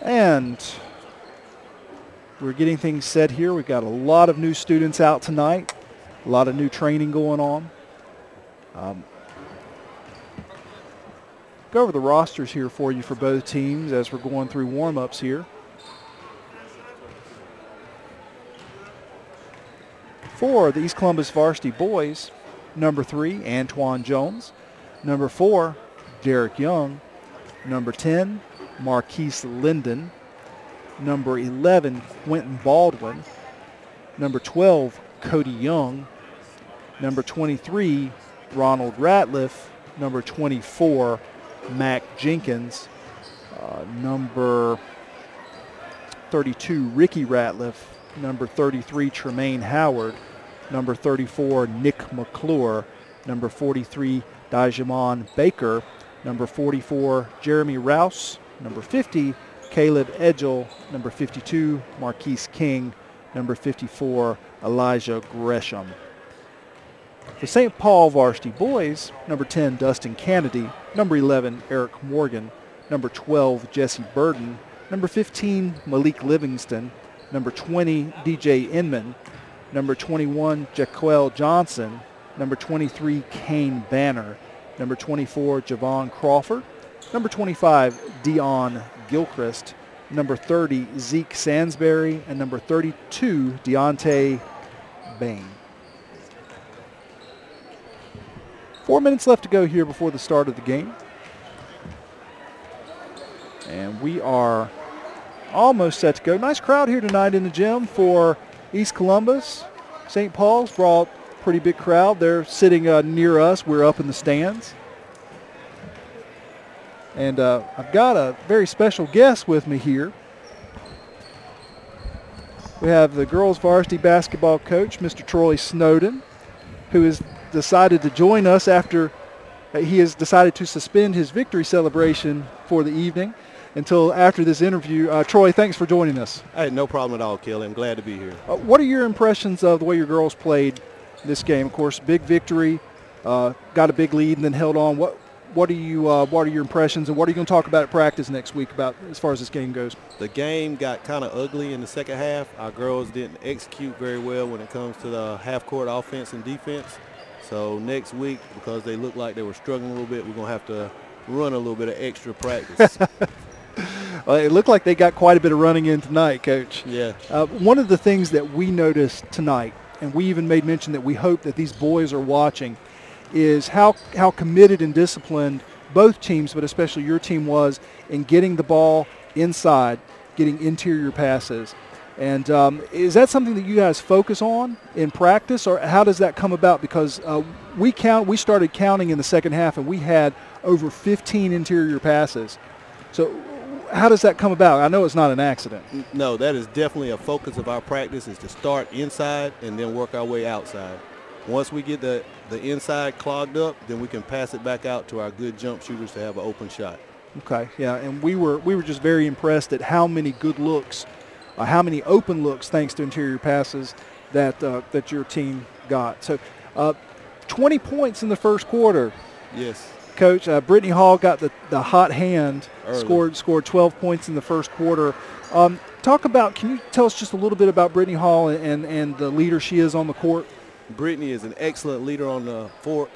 And we're getting things set here. We've got a lot of new students out tonight, a lot of new training going on. Go over the rosters here for you for both teams as we're going through warm-ups here. For the East Columbus varsity boys, number 3, Antoine Jones. Number 4, Derek Young. Number 10, Marquise Linden. Number 11, Quentin Baldwin. Number 12, Cody Young. Number 23, Ronald Ratliff. Number 24, Mac Jenkins. Number 32, Ricky Ratliff. Number 33, Tremaine Howard. Number 34, Nick McClure. Number 43, Dajamon Baker. Number 44, Jeremy Rouse. Number 50, Caleb Edgel. Number 52, Marquise King. Number 54, Elijah Gresham. For St. Paul varsity boys, number 10, Dustin Kennedy. Number 11, Eric Morgan. Number 12, Jesse Burden. Number 15, Malik Livingston. Number 20, DJ Inman. Number 21, Jaquel Johnson. Number 23, Kane Banner. Number 24, Javon Crawford. Number 25, Dion Gilchrist. Number 30, Zeke Sansbury. And number 32, Deontay Bain. 4 minutes left to go here before the start of the game. And we are almost set to go. Nice crowd here tonight in the gym for East Columbus. St. Paul's brought a pretty big crowd. They're sitting near us. We're up in the stands. And I've got a very special guest with me here. We have the girls varsity basketball coach, Mr. Troy Snowden, who has decided to join us after he has decided to suspend his victory celebration for the evening until after this interview. Troy, thanks for joining us. Hey, no problem at all, Kelly. I'm glad to be here. What are your impressions of the way your girls played this game? Of course, big victory, got a big lead and then held on. What are your impressions, and what are you going to talk about at practice next week about as far as this game goes? The game got kind of ugly in the second half. Our girls didn't execute very well when it comes to the half-court offense and defense. So next week, because they looked like they were struggling a little bit, we're going to have to run a little bit of extra practice. Well, it looked like they got quite a bit of running in tonight, Coach. Yeah. One of the things that we noticed tonight, and we even made mention that we hope that these boys are watching, is how committed and disciplined both teams, but especially your team, was in getting the ball inside, getting interior passes. And is that something that you guys focus on in practice, or how does that come about? Because we started counting in the second half, and we had over 15 interior passes. So how does that come about? I know it's not an accident. No, that is definitely a focus of our practice, is to start inside and then work our way outside. Once we get the inside clogged up, then we can pass it back out to our good jump shooters to have an open shot. Okay, yeah, and we were just very impressed at how many good looks, how many open looks, thanks to interior passes, that your team got. So 20 points in the first quarter. Yes. Coach, Brittany Hall got the hot hand, Early. scored 12 points in the first quarter. Can you tell us just a little bit about Brittany Hall and the leader she is on the court? Brittany is an excellent leader on the floor.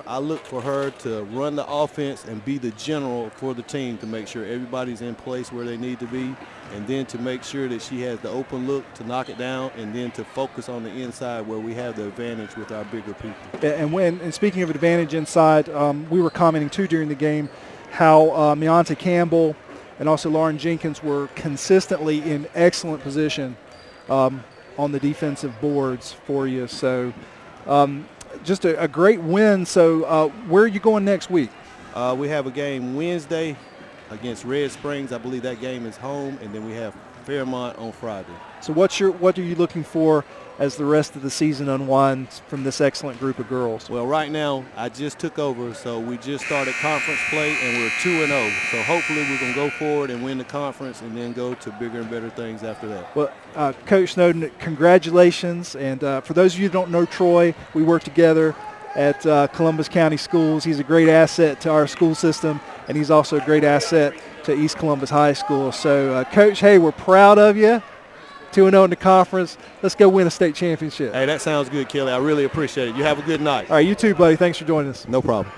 I look for her to run the offense and be the general for the team, to make sure everybody's in place where they need to be, and then to make sure that she has the open look to knock it down, and then to focus on the inside where we have the advantage with our bigger people. And speaking of advantage inside, we were commenting too during the game how Meonta Campbell and also Lauren Jenkins were consistently in excellent position on the defensive boards for you. So just a great win. So where are you going next week? We have a game Wednesday against Red Springs. I believe that game is home, and then we have Fairmont on Friday. So what are you looking for as the rest of the season unwinds from this excellent group of girls? Well, right now I just took over, so we just started conference play, and we're 2-0. So hopefully we can go forward and win the conference, and then go to bigger and better things after that. Well, Coach Snowden, congratulations. And for those of you who don't know Troy, we work together at Columbus County Schools. He's a great asset to our school system, and he's also a great asset to East Columbus High School. So, Coach, hey, we're proud of you. 2-0 in the conference. Let's go win a state championship. Hey, that sounds good, Kelly. I really appreciate it. You have a good night. All right, you too, buddy. Thanks for joining us. No problem.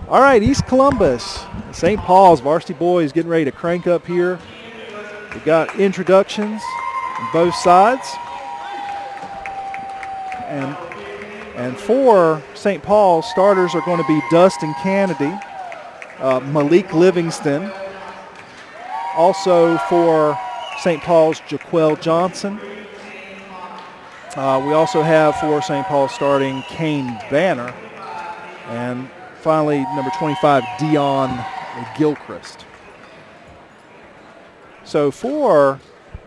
All right, East Columbus, St. Paul's varsity boys getting ready to crank up here. We got introductions on both sides. And for St. Paul, starters are going to be Dustin Kennedy, Malik Livingston. Also for St. Paul's, Jaquel Johnson. We also have for St. Paul starting Kane Banner. And finally, number 25, Dion Gilchrist. So for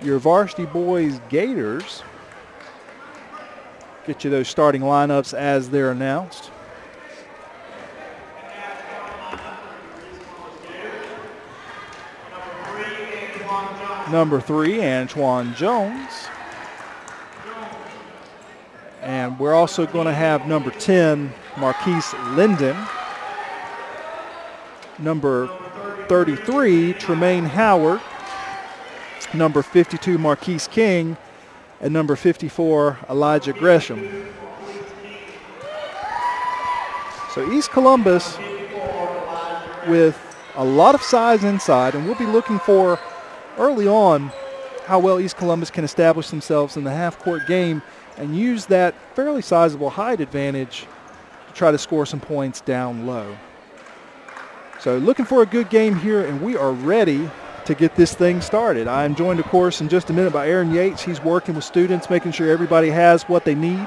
your varsity boys Gators, get you those starting lineups as they're announced. Number 3, Antoine Jones. And we're also going to have number 10, Marquise Linden. Number 33, Tremaine Howard. Number 52, Marquise King. And number 54, Elijah Gresham. So East Columbus with a lot of size inside, and we'll be looking for early on how well East Columbus can establish themselves in the half-court game and use that fairly sizable height advantage to try to score some points down low. So looking for a good game here, and we are ready to get this thing started. I am joined, of course, in just a minute by Aaron Yates. He's working with students, making sure everybody has what they need,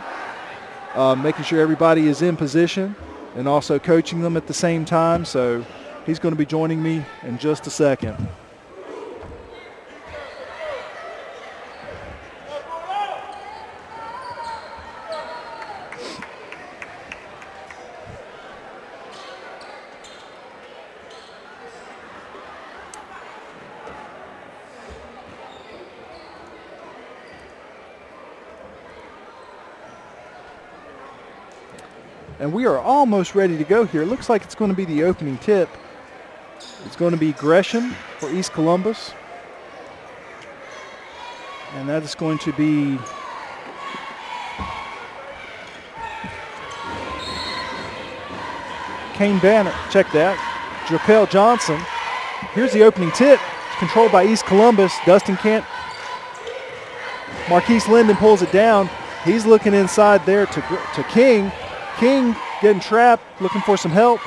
making sure everybody is in position, and also coaching them at the same time. So he's going to be joining me in just a second. And we are almost ready to go here. It looks like it's going to be the opening tip. It's going to be Gresham for East Columbus. And that is going to be Kane Banner. Check that. Japel Johnson. Here's the opening tip. It's controlled by East Columbus. Dustin Kent. Marquise Linden pulls it down. He's looking inside there to King. King getting trapped, looking for some help.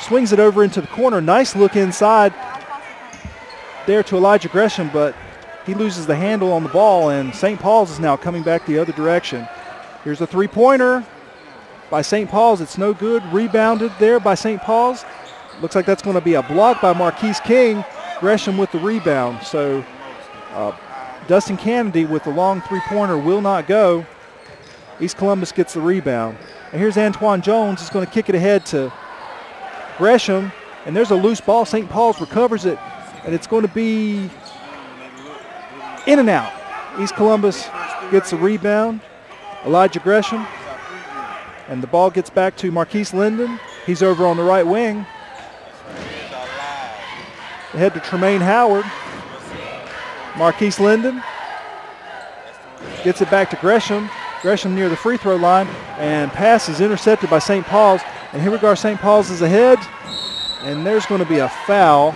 Swings it over into the corner. Nice look inside there to Elijah Gresham, but he loses the handle on the ball, and St. Paul's is now coming back the other direction. Here's a three-pointer by St. Paul's. It's no good. Rebounded there by St. Paul's. Looks like that's going to be a block by Marquise King. Gresham with the rebound. So Dustin Kennedy with the long three-pointer will not go. East Columbus gets the rebound. And here's Antoine Jones. He's going to kick it ahead to Gresham. And there's a loose ball. St. Paul's recovers it. And it's going to be in and out. East Columbus gets the rebound. Elijah Gresham. And the ball gets back to Marquise Linden. He's over on the right wing. Ahead to Tremaine Howard. Marquise Linden gets it back to Gresham. Gresham near the free throw line, and pass is intercepted by St. Paul's. And here we go, St. Paul's is ahead, and there's going to be a foul.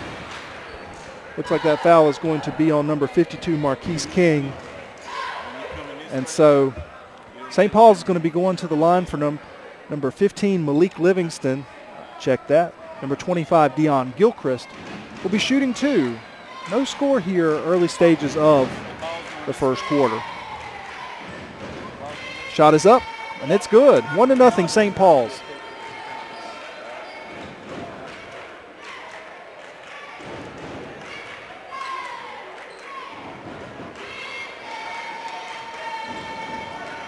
Looks like that foul is going to be on number 52, Marquise King. And so St. Paul's is going to be going to the line for number 15, Malik Livingston. Check that. Number 25, Dion Gilchrist, will be shooting two. No score here early stages of the first quarter. Shot is up, and it's good. 1-0 St. Paul's.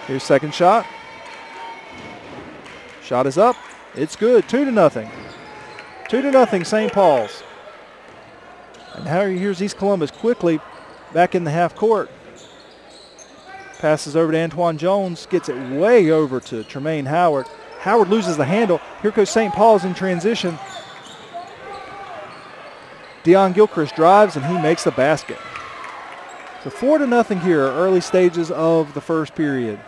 Here's second shot. Shot is up. It's good. 2-0. 2-0 St. Paul's. And here's East Columbus quickly back in the half court. Passes over to Antoine Jones, gets it way over to Tremaine Howard. Howard loses the handle. Here goes St. Paul's in transition. Dion Gilchrist drives, and he makes the basket. So 4-0 here, early stages of the first period.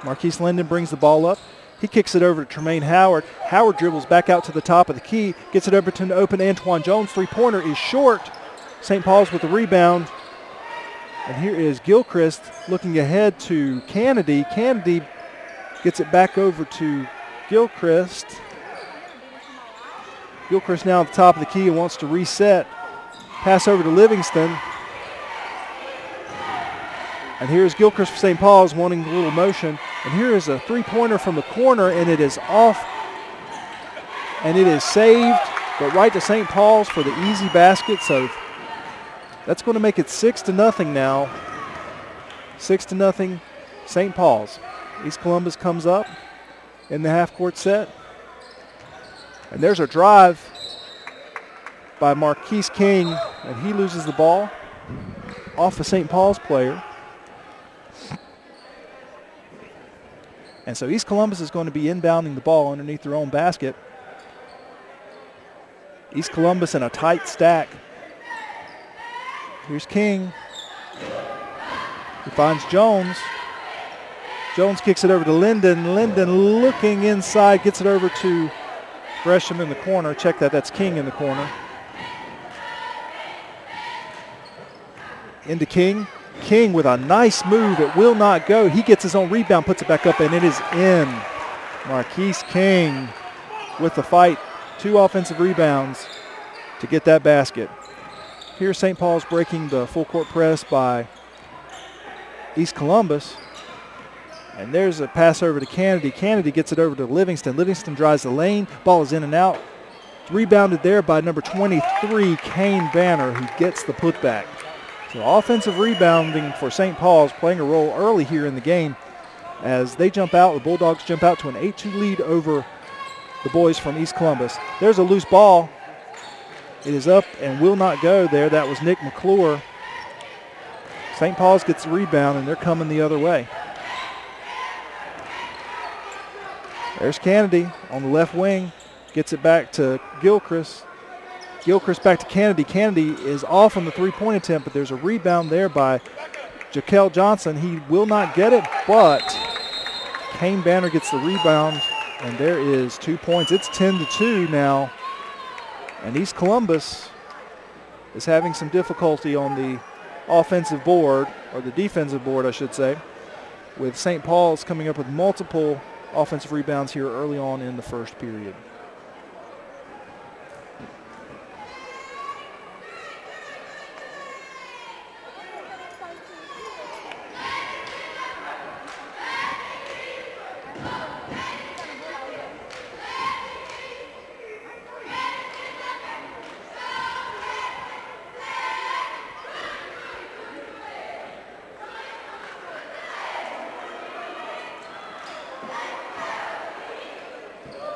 Marquise Linden brings the ball up. He kicks it over to Tremaine Howard. Howard dribbles back out to the top of the key, gets it over to an open Antoine Jones. Three-pointer is short. St. Paul's with the rebound. And here is Gilchrist looking ahead to Kennedy. Kennedy gets it back over to Gilchrist. Gilchrist now at the top of the key and wants to reset. Pass over to Livingston. And here's Gilchrist for St. Paul's wanting a little motion. And here is a three-pointer from the corner, and it is off. And it is saved, but right to St. Paul's for the easy basket. So that's going to make it 6-0 now. 6-0 St. Paul's. East Columbus comes up in the half-court set. And there's a drive by Marquise King, and he loses the ball off a St. Paul's player. And so East Columbus is going to be inbounding the ball underneath their own basket. East Columbus in a tight stack. Here's King. He finds Jones. Jones kicks it over to Linden. Linden looking inside, gets it over to Gresham in the corner. Check that, that's King in the corner. Into King. King with a nice move. It will not go. He gets his own rebound, puts it back up, and it is in. Marquise King with the fight. 2 offensive rebounds to get that basket. Here St. Paul's breaking the full court press by East Columbus. And there's a pass over to Kennedy. Kennedy gets it over to Livingston. Livingston drives the lane. Ball is in and out. Rebounded there by number 23, Kane Banner, who gets the putback. So offensive rebounding for St. Paul's playing a role early here in the game as they jump out. The Bulldogs jump out to an 8-2 lead over the boys from East Columbus. There's a loose ball. It is up and will not go there. That was Nick McClure. St. Paul's gets the rebound, and they're coming the other way. There's Kennedy on the left wing. Gets it back to Gilchrist. Gilchrist back to Kennedy. Kennedy is off on the three-point attempt, but there's a rebound there by Jaquel Johnson. He will not get it, but Kane Banner gets the rebound, and there is 2 points. It's 10-2 now, and East Columbus is having some difficulty on the offensive board, or the defensive board, I should say, with St. Paul's coming up with multiple offensive rebounds here early on in the first period.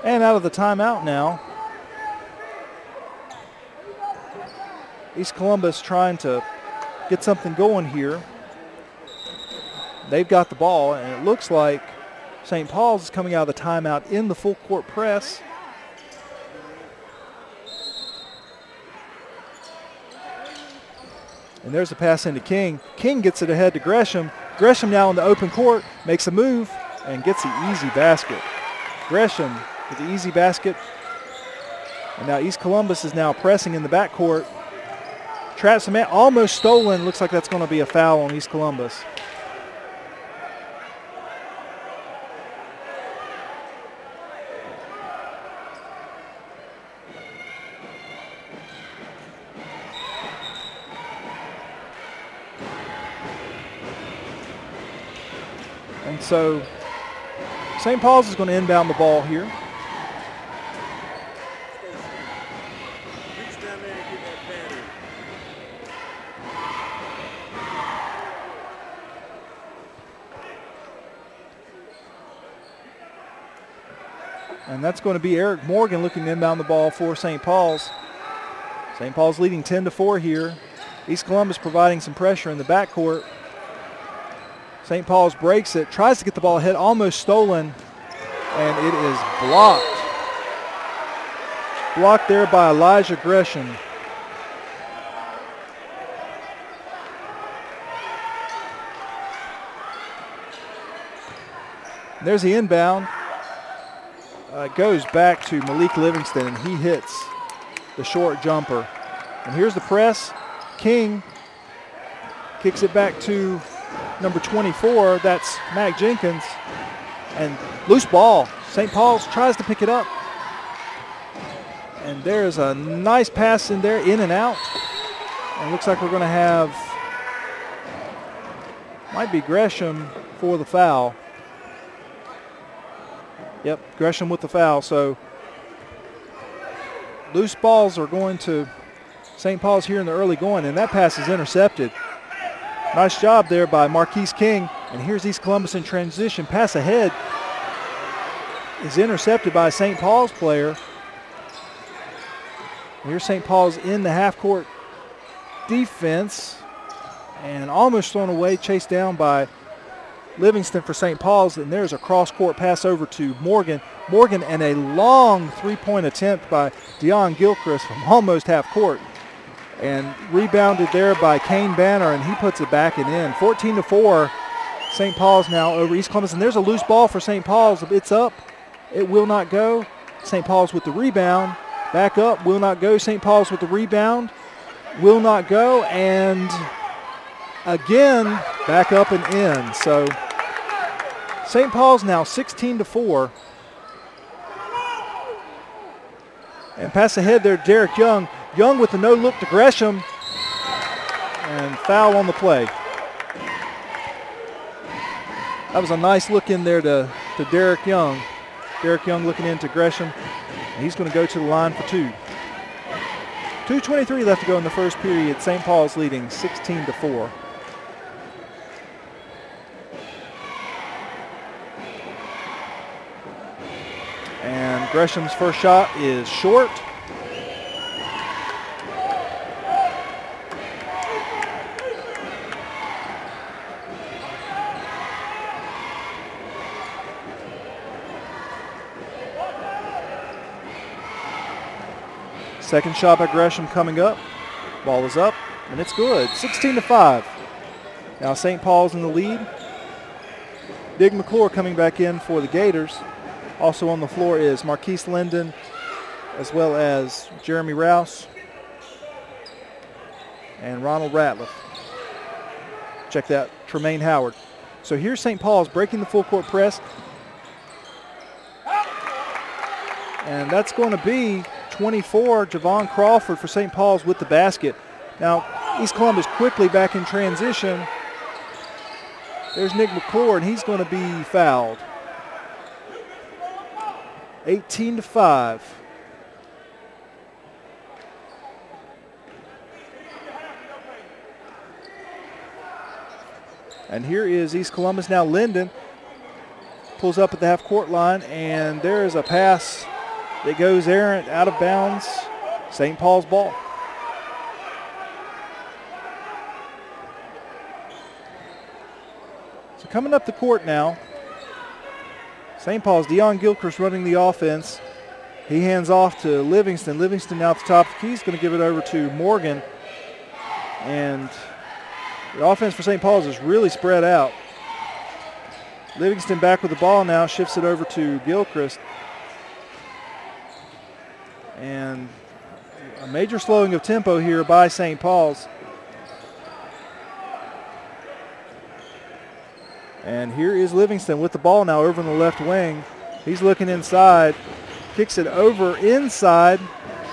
And out of the timeout now. East Columbus trying to get something going here. They've got the ball, and it looks like St. Paul's is coming out of the timeout in the full court press. And there's a pass into King. King gets it ahead to Gresham. Gresham now in the open court, makes a move, and gets the easy basket. Gresham with the easy basket. And now East Columbus is now pressing in the backcourt. Traps the man, almost stolen. Looks like that's going to be a foul on East Columbus. And so St. Paul's is going to inbound the ball here. And that's going to be Eric Morgan looking to inbound the ball for St. Paul's. St. Paul's leading 10-4 here. East Columbus providing some pressure in the backcourt. St. Paul's breaks it, tries to get the ball ahead, almost stolen, and it is blocked. Blocked there by Elijah Gresham. There's the inbound. It goes back to Malik Livingston, and he hits the short jumper. And here's the press. King kicks it back to number 24. That's Mac Jenkins. And loose ball. St. Paul's tries to pick it up. And there's a nice pass in there, in and out. And it looks like we're going to have, might be Gresham for the foul. Yep, Gresham with the foul. So loose balls are going to St. Paul's here in the early going, and that pass is intercepted. Nice job there by Marquise King. And here's East Columbus in transition. Pass ahead is intercepted by a St. Paul's player. Here's St. Paul's in the half-court defense and almost thrown away, chased down by Livingston for St. Paul's, and there's a cross-court pass over to Morgan. Morgan and a long three-point attempt by Deion Gilchrist from almost half-court, and rebounded there by Kane Banner, and he puts it back and in. 14-4, St. Paul's now over East Columbus, and there's a loose ball for St. Paul's. It's up. It will not go. St. Paul's with the rebound. Back up, will not go. St. Paul's with the rebound. Will not go, and again, back up and in. So St. Paul's now 16-4. And pass ahead there, Derek Young. Young with the no look to Gresham, and foul on the play. That was a nice look in there to Derek Young. Derek Young looking into Gresham. He's going to go to the line for two. 2:23 left to go in the first period. St. Paul's leading 16-4. And Gresham's first shot is short. Second shot by Gresham coming up. Ball is up, and it's good. 16-5. Now St. Paul's in the lead. Big McClure coming back in for the Gators. Also on the floor is Marquise Linden, as well as Jeremy Rouse and Ronald Ratliff. Check that, Tremaine Howard. So here's St. Paul's breaking the full court press. And that's going to be 24, Javon Crawford for St. Paul's with the basket. Now, East Columbus quickly back in transition. There's Nick McClure, and he's going to be fouled. 18-5. And here is East Columbus now. Linden pulls up at the half-court line, and there is a pass that goes errant, out of bounds. St. Paul's ball. So coming up the court now, St. Paul's, Deion Gilchrist running the offense. He hands off to Livingston. Livingston now at the top of the key. He's going to give it over to Morgan. And the offense for St. Paul's is really spread out. Livingston back with the ball now, shifts it over to Gilchrist. And a major slowing of tempo here by St. Paul's. And here is Livingston with the ball now over in the left wing. He's looking inside, kicks it over inside,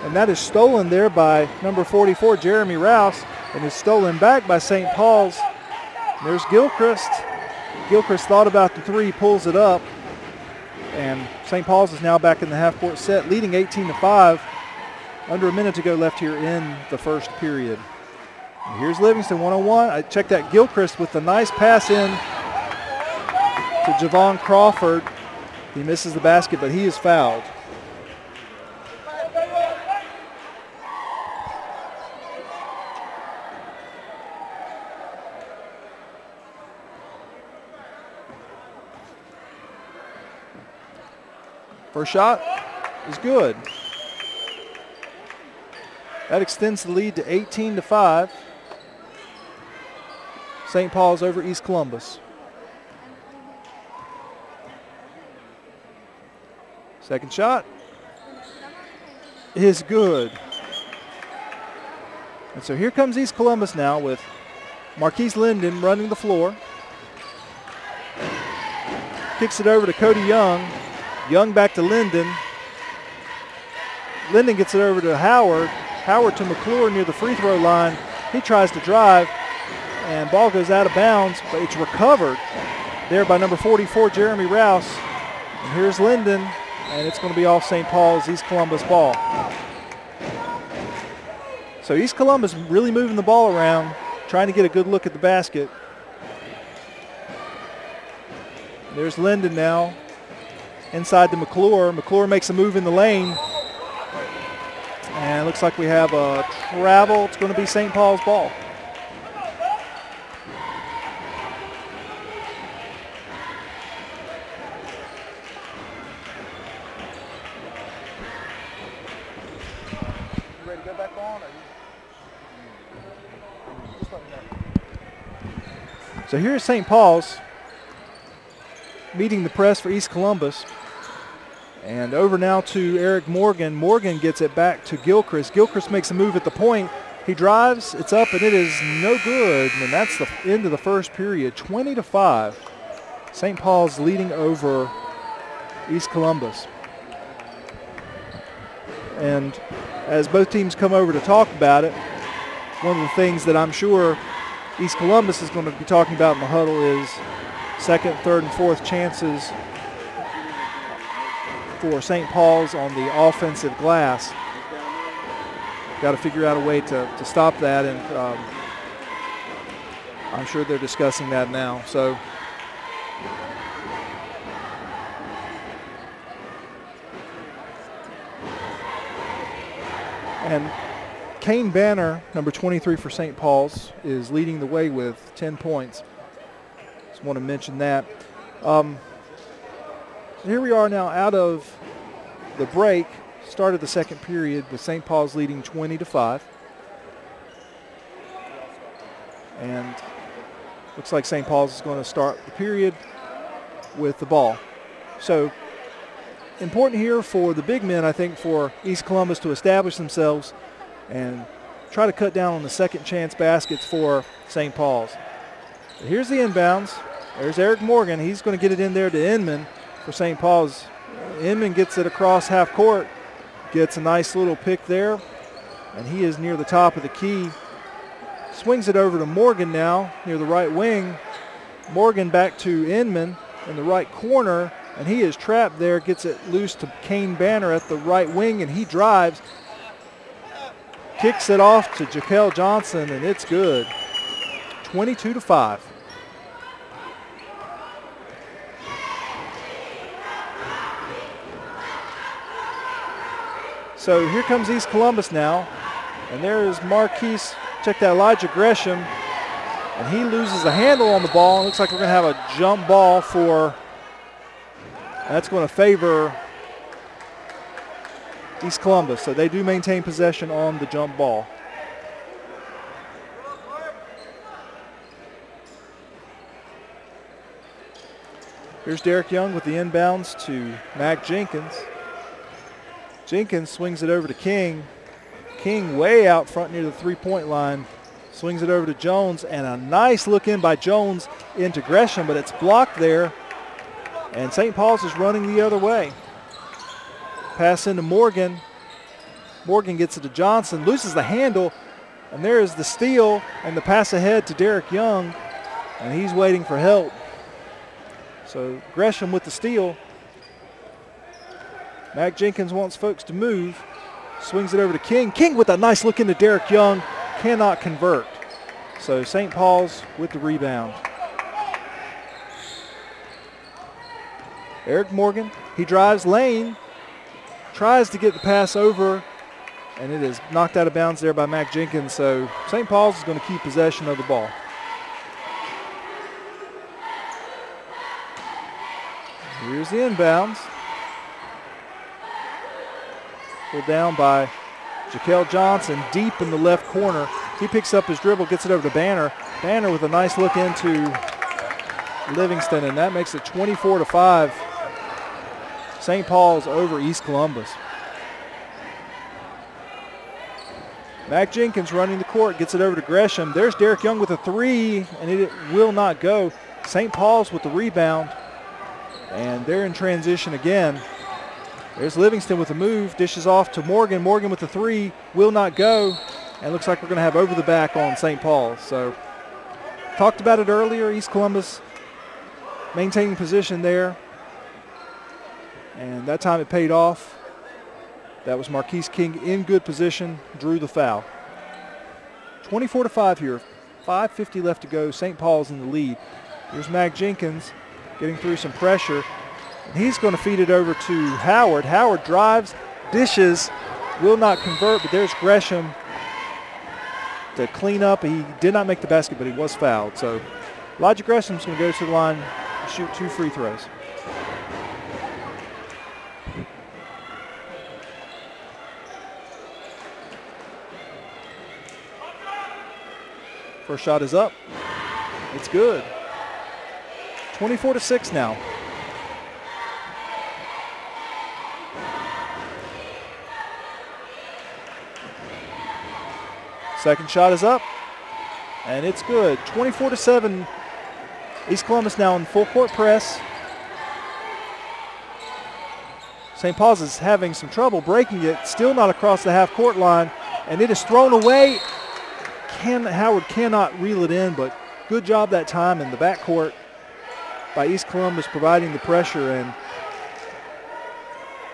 and that is stolen there by number 44, Jeremy Rouse, and is stolen back by St. Paul's. And there's Gilchrist. Gilchrist thought about the three, pulls it up, and St. Paul's is now back in the half-court set, leading 18-5. Under a minute to go left here in the first period. And here's Livingston, 1-on-1. I checked that. Gilchrist with the nice pass in to Javon Crawford. He misses the basket, but he is fouled. First shot is good. That extends the lead to 18-5. St. Paul's over East Columbus. Second shot is good. And so here comes East Columbus now with Marquise Linden running the floor. Kicks it over to Cody Young. Young back to Linden. Linden gets it over to Howard. Howard to McClure near the free throw line. He tries to drive, and ball goes out of bounds, but it's recovered there by number 44, Jeremy Rouse. And here's Linden, and it's going to be off St. Paul's East Columbus ball. So East Columbus really moving the ball around, trying to get a good look at the basket. There's Linden now inside to McClure. McClure makes a move in the lane. And it looks like we have a travel. It's going to be St. Paul's ball. You ready to go back on? Just let me know. So here's St. Paul's meeting the press for East Columbus. And over now to Eric Morgan. Morgan gets it back to Gilchrist. Gilchrist makes a move at the point. He drives, it's up, and it is no good. And that's the end of the first period, 20-5. St. Paul's leading over East Columbus. And as both teams come over to talk about it, one of the things that I'm sure East Columbus is going to be talking about in the huddle is second, third, and fourth chances for St. Paul's on the offensive glass. Got to figure out a way to stop that, and I'm sure they're discussing that now. So and Kane Banner, number 23 for St. Paul's, is leading the way with 10 points. Just want to mention that. Here we are now out of the break. Started the second period with St. Paul's leading 20-5. And looks like St. Paul's is going to start the period with the ball. So important here for the big men, I think, for East Columbus to establish themselves and try to cut down on the second chance baskets for St. Paul's. But here's the inbounds. There's Eric Morgan. He's going to get it in there to Inman for St. Paul's. Inman gets it across half court, gets a nice little pick there, and he is near the top of the key. Swings it over to Morgan now near the right wing. Morgan back to Inman in the right corner, and he is trapped there, gets it loose to Kane Banner at the right wing, and he drives, kicks it off to Jaquel Johnson, and it's good. 22-5. So here comes East Columbus now, and there is Marquise, check that, Elijah Gresham, and he loses the handle on the ball. It looks like we're going to have a jump ball for, that's going to favor East Columbus. So they do maintain possession on the jump ball. Here's Derek Young with the inbounds to Mac Jenkins. Jenkins swings it over to King. King way out front near the three-point line. Swings it over to Jones, and a nice look in by Jones into Gresham, but it's blocked there. And St. Paul's is running the other way. Pass into Morgan. Morgan gets it to Johnson, loses the handle, and there is the steal and the pass ahead to Derek Young, and he's waiting for help. So Gresham with the steal. Mac Jenkins wants folks to move. Swings it over to King. King with a nice look into Derek Young. Cannot convert. So St. Paul's with the rebound. Eric Morgan, he drives lane. Tries to get the pass over, and it is knocked out of bounds there by Mac Jenkins. So St. Paul's is going to keep possession of the ball. Here's the inbounds. Pulled down by Jaquel Johnson deep in the left corner. He picks up his dribble, gets it over to Banner. Banner with a nice look into Livingston, and that makes it 24-5. St. Paul's over East Columbus. Mac Jenkins running the court, gets it over to Gresham. There's Derek Young with a three, and it will not go. St. Paul's with the rebound, and they're in transition again. There's Livingston with a move, dishes off to Morgan. Morgan with the three, will not go, And it looks like we're going to have over the back on St. Paul's. So talked about it earlier, East Columbus maintaining position there. And that time it paid off. That was Marquise King in good position, drew the foul. 24-5 here, 5:50 left to go. St. Paul's in the lead. Here's Mac Jenkins getting through some pressure. And he's going to feed it over to Howard. Howard drives, dishes, will not convert, but there's Gresham to clean up. He did not make the basket, but he was fouled. So Elijah Gresham's going to go to the line and shoot 2 free throws. First shot is up. It's good. 24-6 now. Second shot is up, and it's good. 24-7. East Columbus now in full court press. St. Paul's is having some trouble breaking it, still not across the half-court line, and it is thrown away. Howard cannot reel it in, but good job that time in the backcourt by East Columbus providing the pressure, and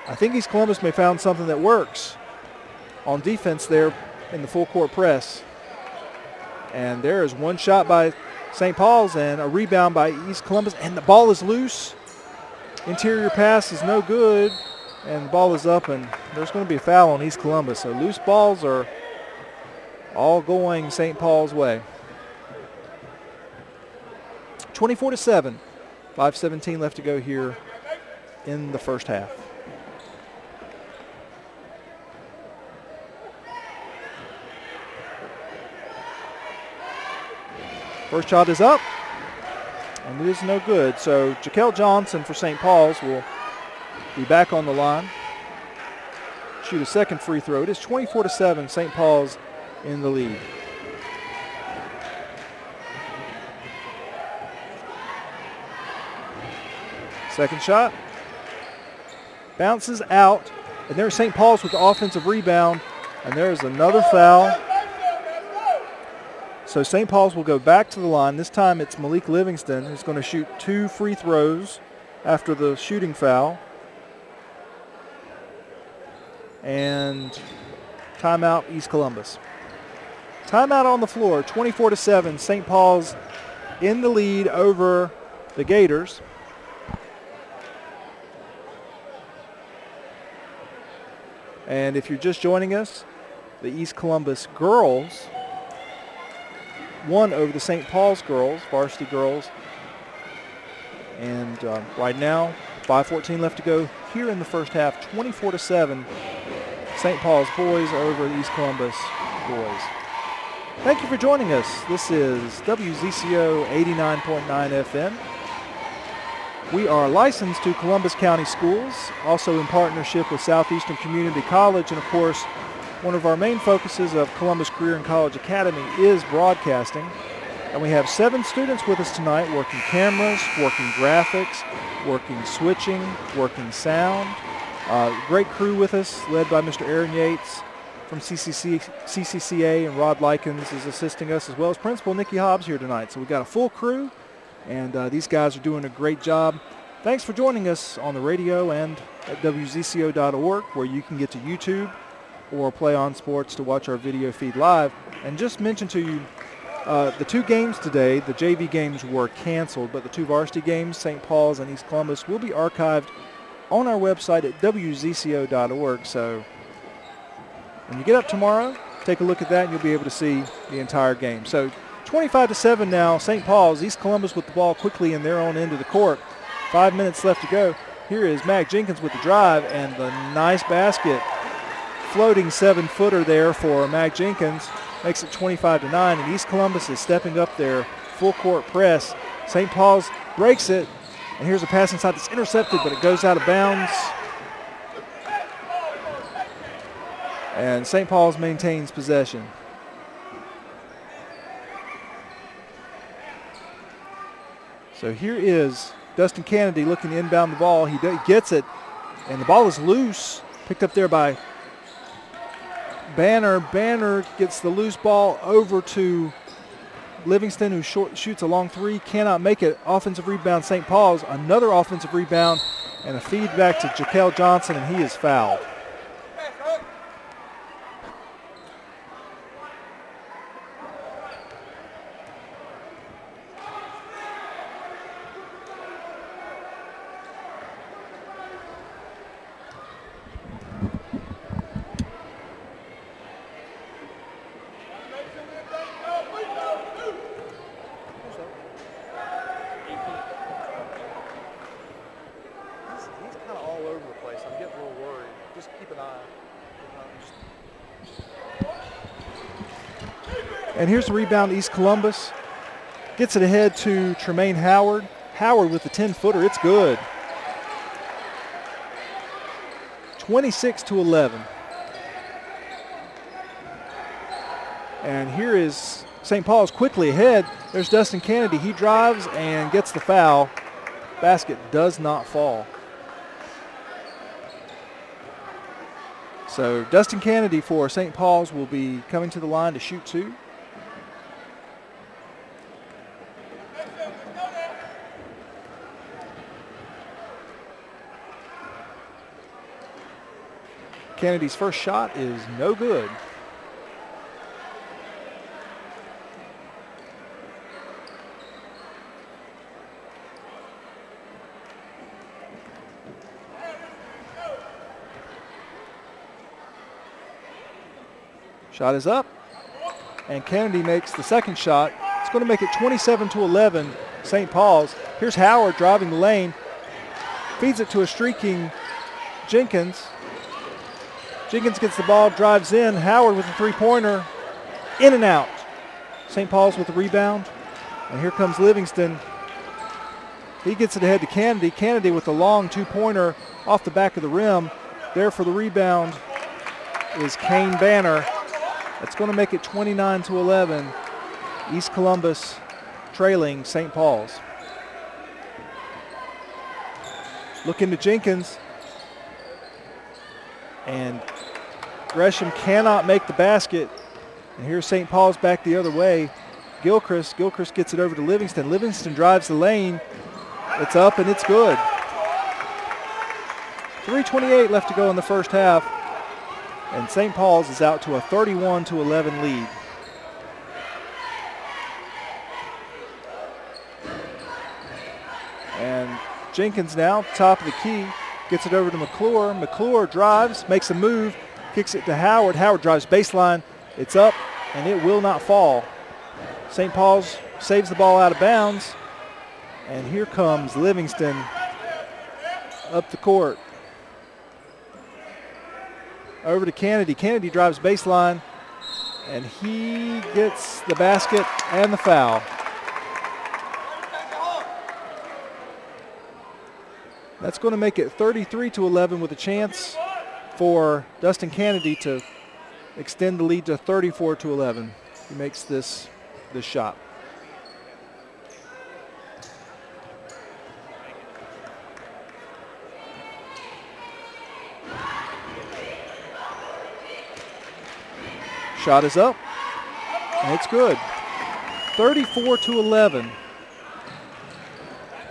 I think East Columbus may have found something that works on defense there in the full court press. And there is one shot by St. Paul's and a rebound by East Columbus, and the ball is loose. Interior pass is no good, and the ball is up, and there's going to be a foul on East Columbus. So loose balls are all going St. Paul's way. 24-7, 5:17 left to go here in the first half. First shot is up, and it is no good. So Jaquel Johnson for St. Paul's will be back on the line. Shoot a second free throw. It is 24-7, St. Paul's in the lead. Second shot. Bounces out, and there's St. Paul's with the offensive rebound, and there's another foul. So St. Paul's will go back to the line. This time it's Malik Livingston who's going to shoot 2 free throws after the shooting foul. And timeout, East Columbus. Timeout on the floor, 24-7. St. Paul's in the lead over the Gators. And if you're just joining us, the East Columbus girls won over the St. Paul's girls, varsity girls. And right now, 5:14 left to go here in the first half, 24-7. St. Paul's boys over the East Columbus boys. Thank you for joining us. This is WZCO 89.9 FM. We are licensed to Columbus County Schools, also in partnership with Southeastern Community College, and of course, one of our main focuses of Columbus Career and College Academy is broadcasting. And we have 7 students with us tonight working cameras, working graphics, working switching, working sound. Great crew with us, led by Mr. Aaron Yates from CCCA, and Rod Likens is assisting us, as well as Principal Nikki Hobbs here tonight. So we've got a full crew, and these guys are doing a great job. Thanks for joining us on the radio and at WZCO.org, where you can get to YouTube or Play On Sports to watch our video feed live. And just mention to you, the 2 games today, the JV games were canceled, but the 2 varsity games, St. Paul's and East Columbus, will be archived on our website at WZCO.org. So when you get up tomorrow, take a look at that and you'll be able to see the entire game. So 25-7 now, St. Paul's. East Columbus with the ball quickly in their own end of the court. 5 minutes left to go. Here is Mac Jenkins with the drive and the nice basket. Floating 7-footer there for Mac Jenkins. Makes it 25-9, and East Columbus is stepping up their full court press. St. Paul's breaks it, and here's a pass inside that's intercepted, but it goes out of bounds. And St. Paul's maintains possession. So here is Dustin Kennedy looking to inbound the ball. He gets it, and the ball is loose, picked up there by Banner gets the loose ball over to Livingston, who shoots a long three, cannot make it. Offensive rebound, St. Paul's. Another offensive rebound and a feed back to Jaquel Johnson, and he is fouled. And here's the rebound, East Columbus. Gets it ahead to Tremaine Howard. Howard with the 10-footer, it's good. 26-11. And here is St. Paul's quickly ahead. There's Dustin Kennedy. He drives and gets the foul. Basket does not fall. So Dustin Kennedy for St. Paul's will be coming to the line to shoot two. Kennedy's first shot is no good. Shot is up, and Kennedy makes the second shot. It's going to make it 27-11, St. Paul's. Here's Howard driving the lane, feeds it to a streaking Jenkins. Jenkins gets the ball, drives in. Howard with a three-pointer, in and out. St. Paul's with the rebound, and here comes Livingston. He gets it ahead to Kennedy. Kennedy with a long two-pointer off the back of the rim. There for the rebound is Kane Banner. That's going to make it 29-11. East Columbus trailing St. Paul's. Looking to Jenkins. And Gresham cannot make the basket. And here's St. Paul's back the other way. Gilchrist gets it over to Livingston. Livingston drives the lane. It's up and it's good. 3:28 left to go in the first half. And St. Paul's is out to a 31-11 lead. And Jenkins now, top of the key, gets it over to McClure. McClure drives, makes a move, kicks it to Howard. Howard drives baseline. It's up, and it will not fall. St. Paul's saves the ball out of bounds. And here comes Livingston up the court. Over to Kennedy. Kennedy drives baseline, and he gets the basket and the foul. That's going to make it 33-11 with a chance for Dustin Kennedy to extend the lead to 34-11. He makes this shot. Shot is up, and it's good. 34-11.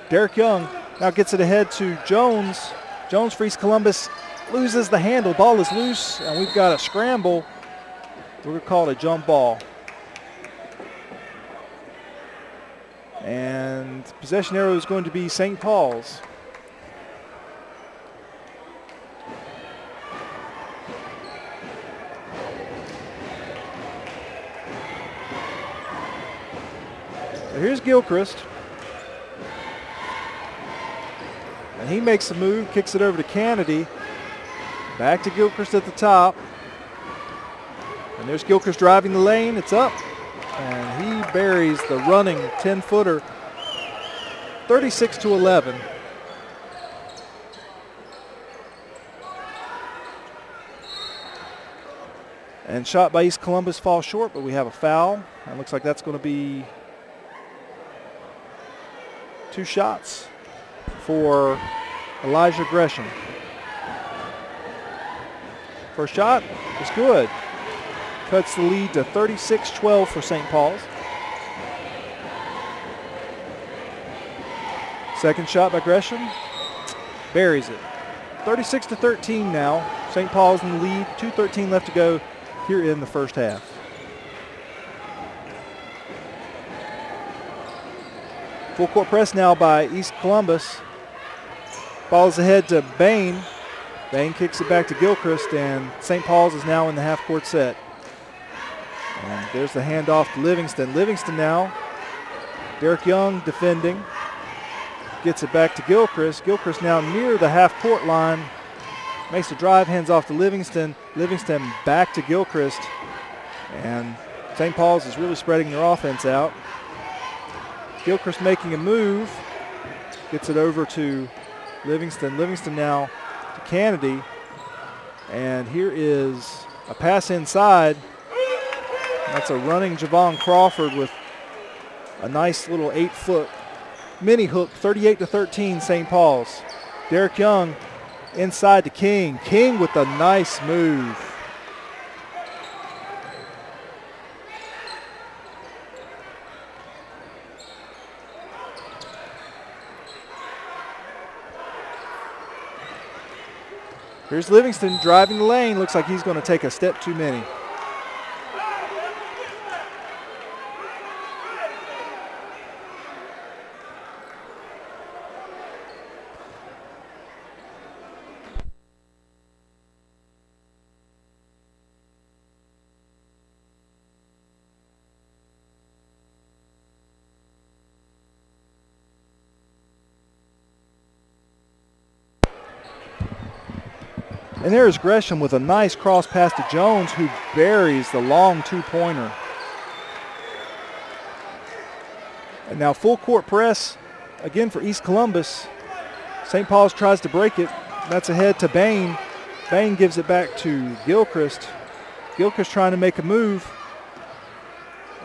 Derek Young now gets it ahead to Jones. Jones for East Columbus loses the handle. Ball is loose, and we've got a scramble. We're going to call it a jump ball. And possession arrow is going to be St. Paul's. So here's Gilchrist. And he makes a move, kicks it over to Kennedy. Back to Gilchrist at the top. And there's Gilchrist driving the lane. It's up. And he buries the running 10-footer. 36-11. And shot by East Columbus falls short, but we have a foul. And it looks like that's going to be 2 shots for Elijah Gresham. First shot is good. cuts the lead to 36-12 for St. Paul's. Second shot by Gresham. Buries it. 36-13 now. St. Paul's in the lead. 2:13 left to go here in the first half. Full court press now by East Columbus. Ball is ahead to Bain. Bain kicks it back to Gilchrist, and St. Paul's is now in the half-court set. And there's the handoff to Livingston. Livingston now. Derek Young defending. Gets it back to Gilchrist. Gilchrist now near the half-court line. Makes the drive, hands off to Livingston. Livingston back to Gilchrist. And St. Paul's is really spreading their offense out. Gilchrist making a move. Gets it over to Livingston. Livingston now to Kennedy. And here is a pass inside. That's a running Javon Crawford with a nice little 8-foot mini hook. 38-13 St. Paul's. Derek Young inside to King. King with a nice move. Here's Livingston driving the lane. Looks like he's going to take a step too many. And there's Gresham with a nice cross pass to Jones, who buries the long two-pointer. And now full court press again for East Columbus. St. Paul's tries to break it. That's ahead to Bain. Bain gives it back to Gilchrist. Gilchrist trying to make a move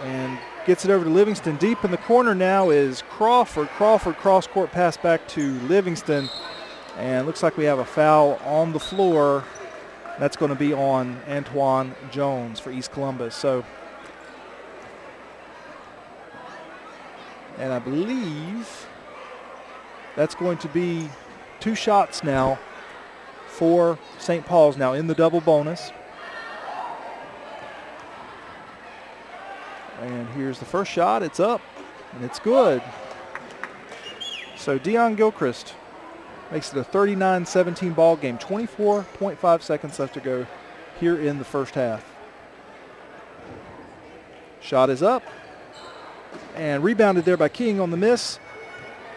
and gets it over to Livingston. Deep in the corner now is Crawford. Crawford cross-court pass back to Livingston. And looks like we have a foul on the floor. That's going to be on Antoine Jones for East Columbus. So, and I believe that's going to be 2 shots now for St. Paul's now in the double bonus. And here's the first shot. It's up, and it's good. So Deion Gilchrist makes it a 39-17 ball game. 24.5 seconds left to go here in the first half. Shot is up and rebounded there by King on the miss.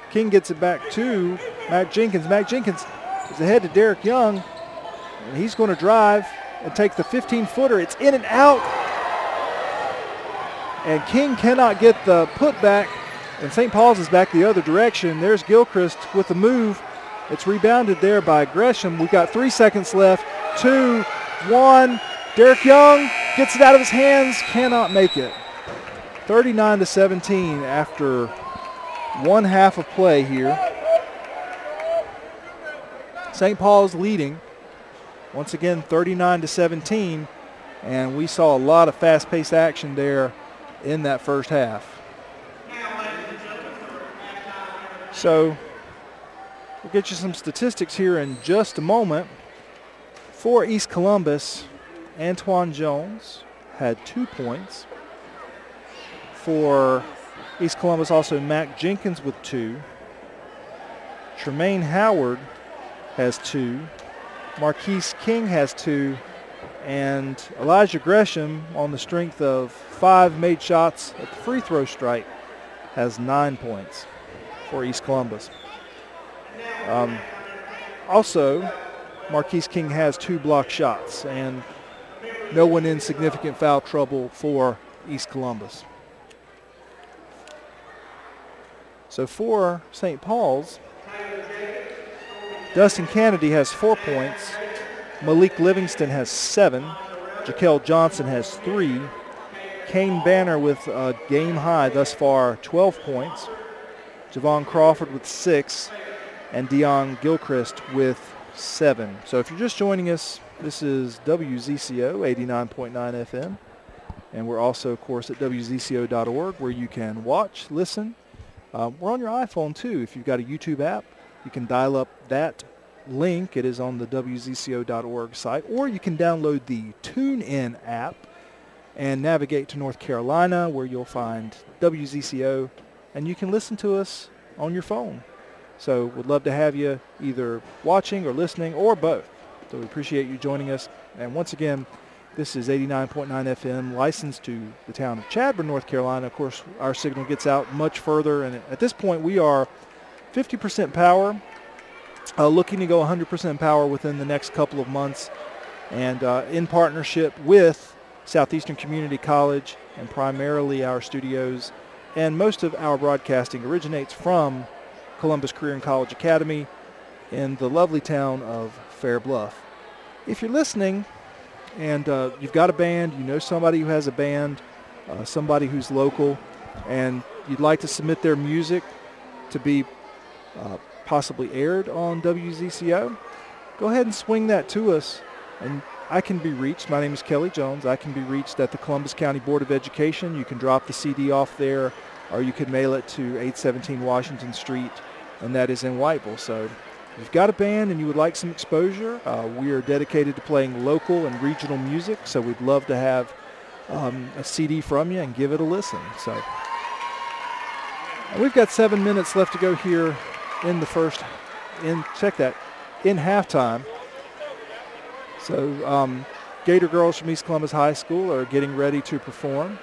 King gets it back to Mac Jenkins. Mac Jenkins is ahead to Derek Young, and he's going to drive and take the 15-footer. It's in and out, and King cannot get the putback, and St. Paul's is back the other direction. There's Gilchrist with the move. It's rebounded there by Gresham. We've got 3 seconds left. 2, 1. Derek Young gets it out of his hands, cannot make it. 39-17 after 1 half of play here. St. Paul's leading. Once again, 39-17. And we saw a lot of fast-paced action there in that first half. So we'll get you some statistics here in just a moment. For East Columbus, Antoine Jones had 2 points. For East Columbus, also Mac Jenkins with 2. Tremaine Howard has 2. Marquise King has 2. And Elijah Gresham, on the strength of 5 made shots at the free throw strike, has 9 points for East Columbus. Also, Marquise King has 2 block shots, and no one in significant foul trouble for East Columbus. So for St. Paul's, Dustin Kennedy has 4 points. Malik Livingston has 7. Jaquel Johnson has 3. Kane Banner with a game high thus far, 12 points. Javon Crawford with 6. And Deion Gilchrist with 7. So if you're just joining us, this is WZCO 89.9 FM, And we're also, of course, at WZCO.org where you can watch, listen. We're on your iPhone, too. If you've got a YouTube app, you can dial up that link. It is on the WZCO.org site. Or you can download the TuneIn app and navigate to North Carolina where you'll find WZCO, and you can listen to us on your phone. So we'd love to have you either watching or listening or both. So we appreciate you joining us. And once again, this is 89.9 FM, licensed to the town of Chadbourne, North Carolina. Of course, our signal gets out much further, and at this point we are 50% power, looking to go 100% power within the next couple of months, and in partnership with Southeastern Community College and primarily our studios. And most of our broadcasting originates from Columbus Career and College Academy in the lovely town of Fair Bluff. If you're listening and you've got a band, you know somebody who has a band, somebody who's local, and you'd like to submit their music to be possibly aired on WZCO, go ahead and swing that to us, and I can be reached. My name is Kelly Jones. I can be reached at the Columbus County Board of Education. You can drop the CD off there, or you can mail it to 817 Washington Street, and that is in Whiteville. So if you've got a band and you would like some exposure, we are dedicated to playing local and regional music, so we'd love to have a CD from you and give it a listen. So and we've got 7 minutes left to go here in the first, in halftime. So Gator girls from East Columbus High School are getting ready to perform,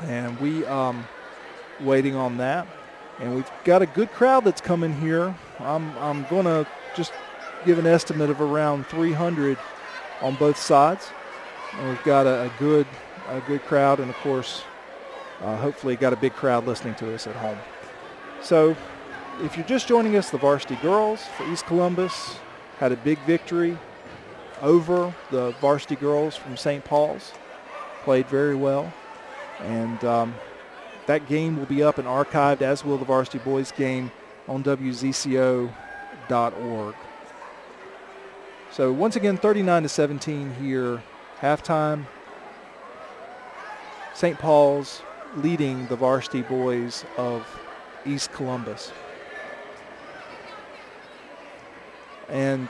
and we waiting on that. And we've got a good crowd that's coming here. I'm going to just give an estimate of around 300 on both sides. And we've got a good crowd, and of course, hopefully got a big crowd listening to us at home. So if you're just joining us, the varsity girls for East Columbus had a big victory over the varsity girls from St. Paul's. Played very well. And that game will be up and archived, as will the varsity boys game, on WZCO.org. So once again, 39-17 here, halftime. St. Paul's leading the varsity boys of East Columbus. And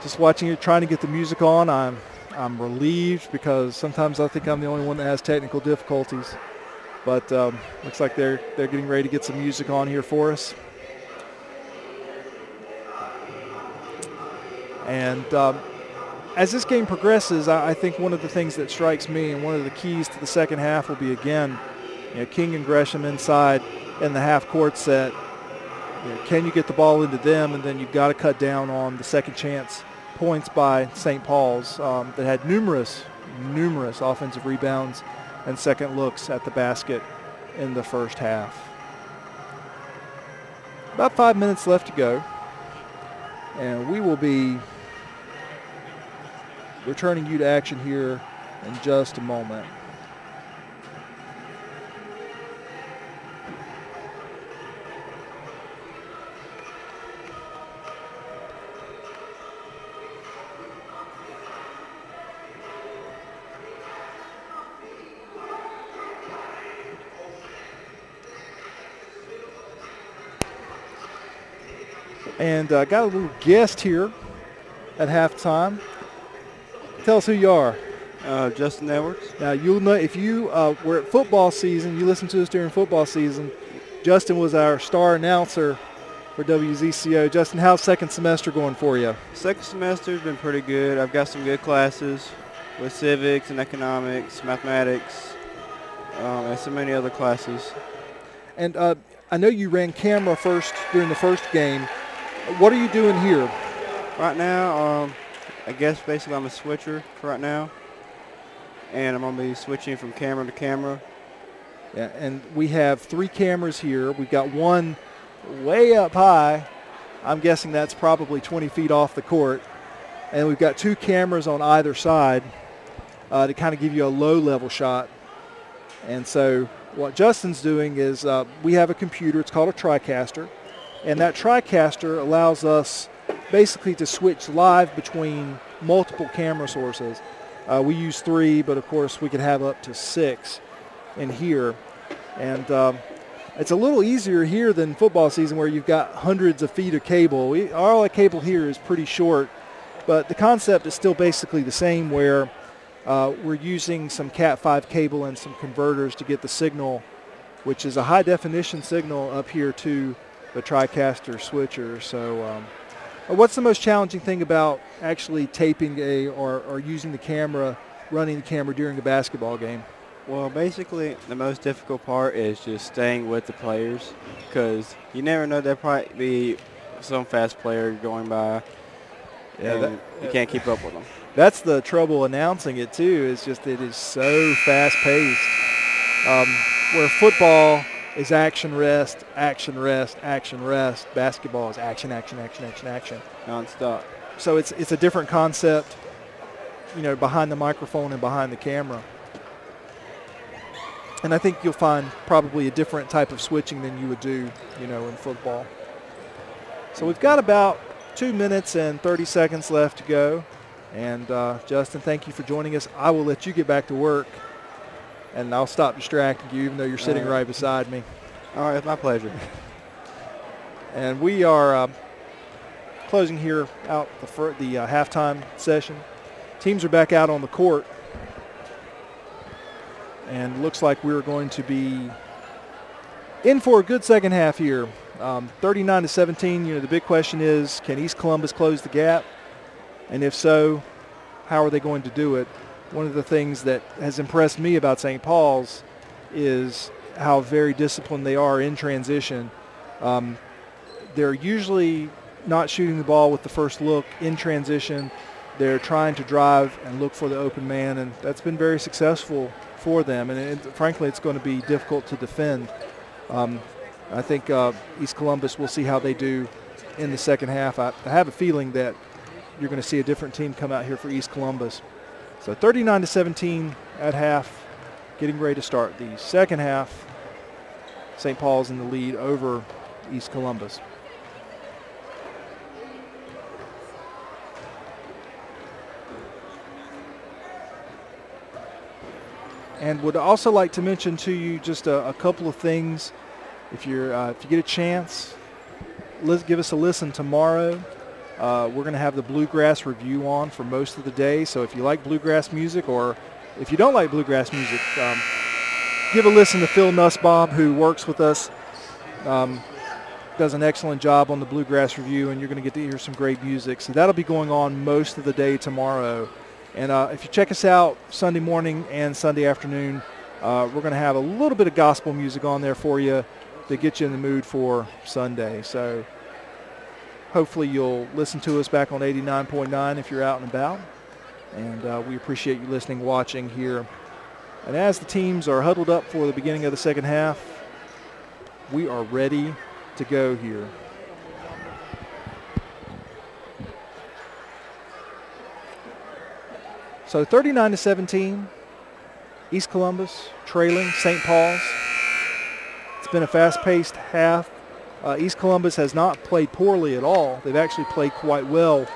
just watching it, trying to get the music on, I'm relieved because sometimes I think I'm the only one that has technical difficulties. But looks like they're getting ready to get some music on here for us. And as this game progresses, I think one of the things that strikes me and one of the keys to the second half will be, again, King and Gresham inside in the half-court set. Can you get the ball into them? And then you've got to cut down on the second chance points by St. Paul's that had numerous offensive rebounds and second looks at the basket in the first half. About 5 minutes left to go, and we will be returning you to action here in just a moment. And got a little guest here at halftime. Tell us who you are. Justin Edwards. Now, you'll know if you were at football season, you listened to us during football season, Justin was our star announcer for WZCO. Justin, how's second semester going for you? Second semester's been pretty good. I've got some good classes with civics and economics, mathematics, and so many other classes. And I know you ran camera first during the first game. What are you doing here? Right now, I guess basically I'm a switcher for right now, and I'm going to be switching from camera to camera. Yeah, and we have 3 cameras here. We've got one way up high. I'm guessing that's probably 20 feet off the court. And we've got 2 cameras on either side to kind of give you a low-level shot. And so what Justin's doing is we have a computer. It's called a TriCaster. And that TriCaster allows us basically to switch live between multiple camera sources. We use 3, but of course we could have up to 6 in here. And it's a little easier here than football season where you've got hundreds of feet of cable. All our cable here is pretty short, but the concept is still basically the same, where we're using some Cat 5 cable and some converters to get the signal, which is a high definition signal, up here to the TriCaster switcher. So what's the most challenging thing about actually taping or using the camera, running the camera during a basketball game? Well, basically, the most difficult part is just staying with the players, because you never know, there'll probably be some fast player going by, and you can't keep up with them. That's the trouble announcing it, too. It's just it is so fast-paced. Where football is action, rest, action, rest, action, rest, basketball is action, action, action, action, action. Nonstop. So it's a different concept, behind the microphone and behind the camera. And I think you'll find probably a different type of switching than you would do, in football. So we've got about 2 minutes and 30 seconds left to go. And Justin, thank you for joining us. I will let you get back to work, and I'll stop distracting you, even though you're sitting right beside me. All right, it's my pleasure. And we are closing here out the halftime session. Teams are back out on the court. And looks like we're going to be in for a good second half here. 39-17, the big question is, can East Columbus close the gap? And if so, how are they going to do it? One of the things that has impressed me about St. Paul's is how very disciplined they are in transition. They're usually not shooting the ball with the first look in transition. They're trying to drive and look for the open man, and that's been very successful for them, and frankly, it's going to be difficult to defend. I think East Columbus, we'll see how they do in the second half. I have a feeling that you're going to see a different team come out here for East Columbus. So 39-17 at half, getting ready to start the second half. St. Paul's in the lead over East Columbus. And would also like to mention to you just a couple of things. If you get a chance, give us a listen tomorrow. We're going to have the Bluegrass Review on for most of the day. So if you like bluegrass music, or if you don't like bluegrass music, give a listen to Phil Nussbaum, who works with us. Does an excellent job on the Bluegrass Review, and you're going to get to hear some great music. So that'll be going on most of the day tomorrow. And if you check us out Sunday morning and Sunday afternoon, we're going to have a little bit of gospel music on there for you to get you in the mood for Sunday. So hopefully you'll listen to us back on 89.9 if you're out and about. And we appreciate you listening, watching here. And as the teams are huddled up for the beginning of the second half, we are ready to go here. So 39-17, East Columbus trailing St. Paul's. It's been a fast-paced half. East Columbus has not played poorly at all. They've actually played quite well.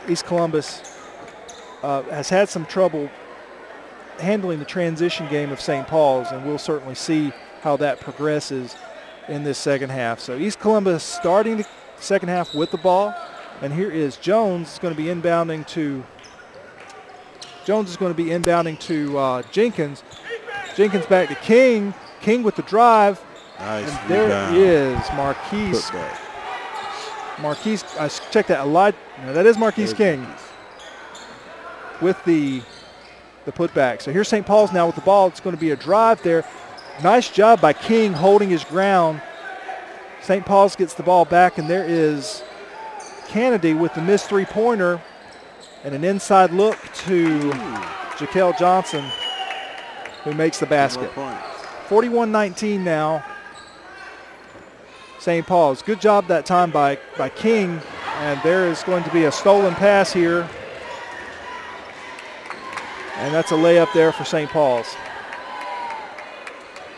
East Columbus has had some trouble handling the transition game of St. Paul's, and we'll certainly see how that progresses in this second half. So East Columbus starting the second half with the ball, and here is Jones. Is going to be inbounding to Jenkins. Jenkins back to King. King with the drive. Nice. And there is Marquise. Marquise, I checked that. No, that is Marquise King with the putback. So here's St. Paul's now with the ball. It's going to be a drive there. Nice job by King holding his ground. St. Paul's gets the ball back, and there is Kennedy with the missed three-pointer and an inside look to Jaquel Johnson, who makes the basket. 41-19 now. St. Paul's. Good job that time by King, and there is going to be a stolen pass here. And that's a layup there for St. Paul's.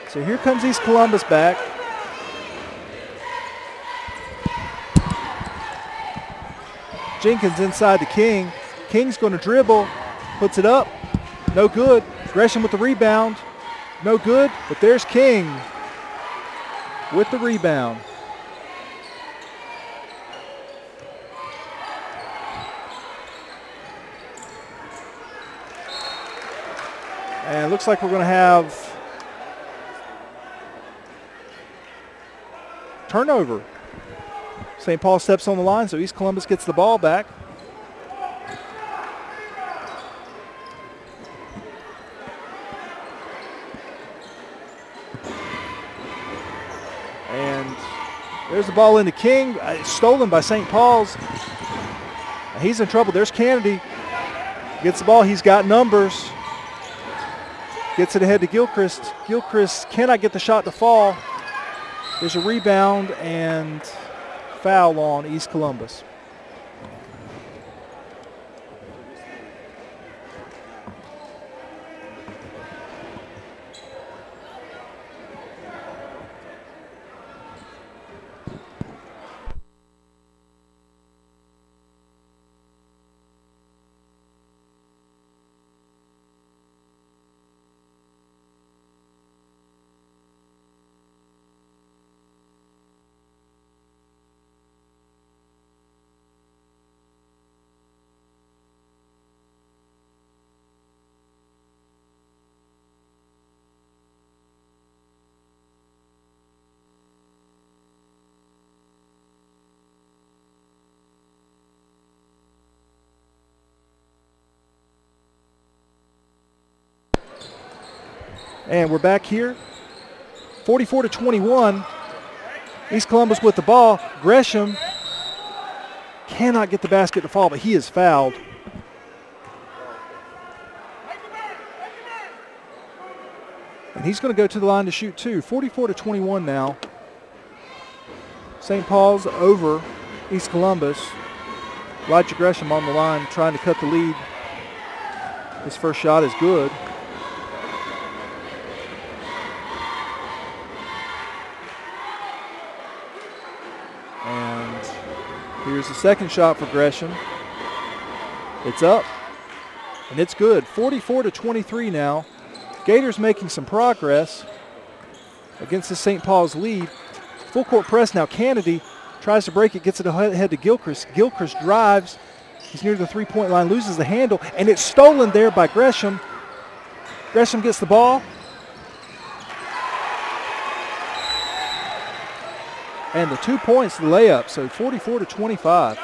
So here comes East Columbus back. Jenkins inside to King. King's going to dribble, puts it up. No good. Gresham with the rebound. No good, but there's King with the rebound. And it looks like we're going to have turnover. St. Paul steps on the line, so East Columbus gets the ball back. And there's the ball into King. It's stolen by St. Paul's. He's in trouble. There's Kennedy. Gets the ball. He's got numbers. Gets it ahead to Gilchrist. Gilchrist cannot get the shot to fall. There's a rebound and foul on East Columbus. And we're back here. 44-21. East Columbus with the ball. Gresham cannot get the basket to fall, but he is fouled. And he's going to go to the line to shoot two. 44-21 now. St. Paul's over East Columbus. Elijah Gresham on the line trying to cut the lead. His first shot is good. And here's the second shot for Gresham. It's up, and it's good. 44-23 now. Gators making some progress against the St. Paul's lead. Full court press now. Kennedy tries to break it, gets it ahead to Gilchrist. Gilchrist drives. He's near the three-point line, loses the handle, and it's stolen there by Gresham. Gresham gets the ball. And the 2 points, the layup, so 44-25.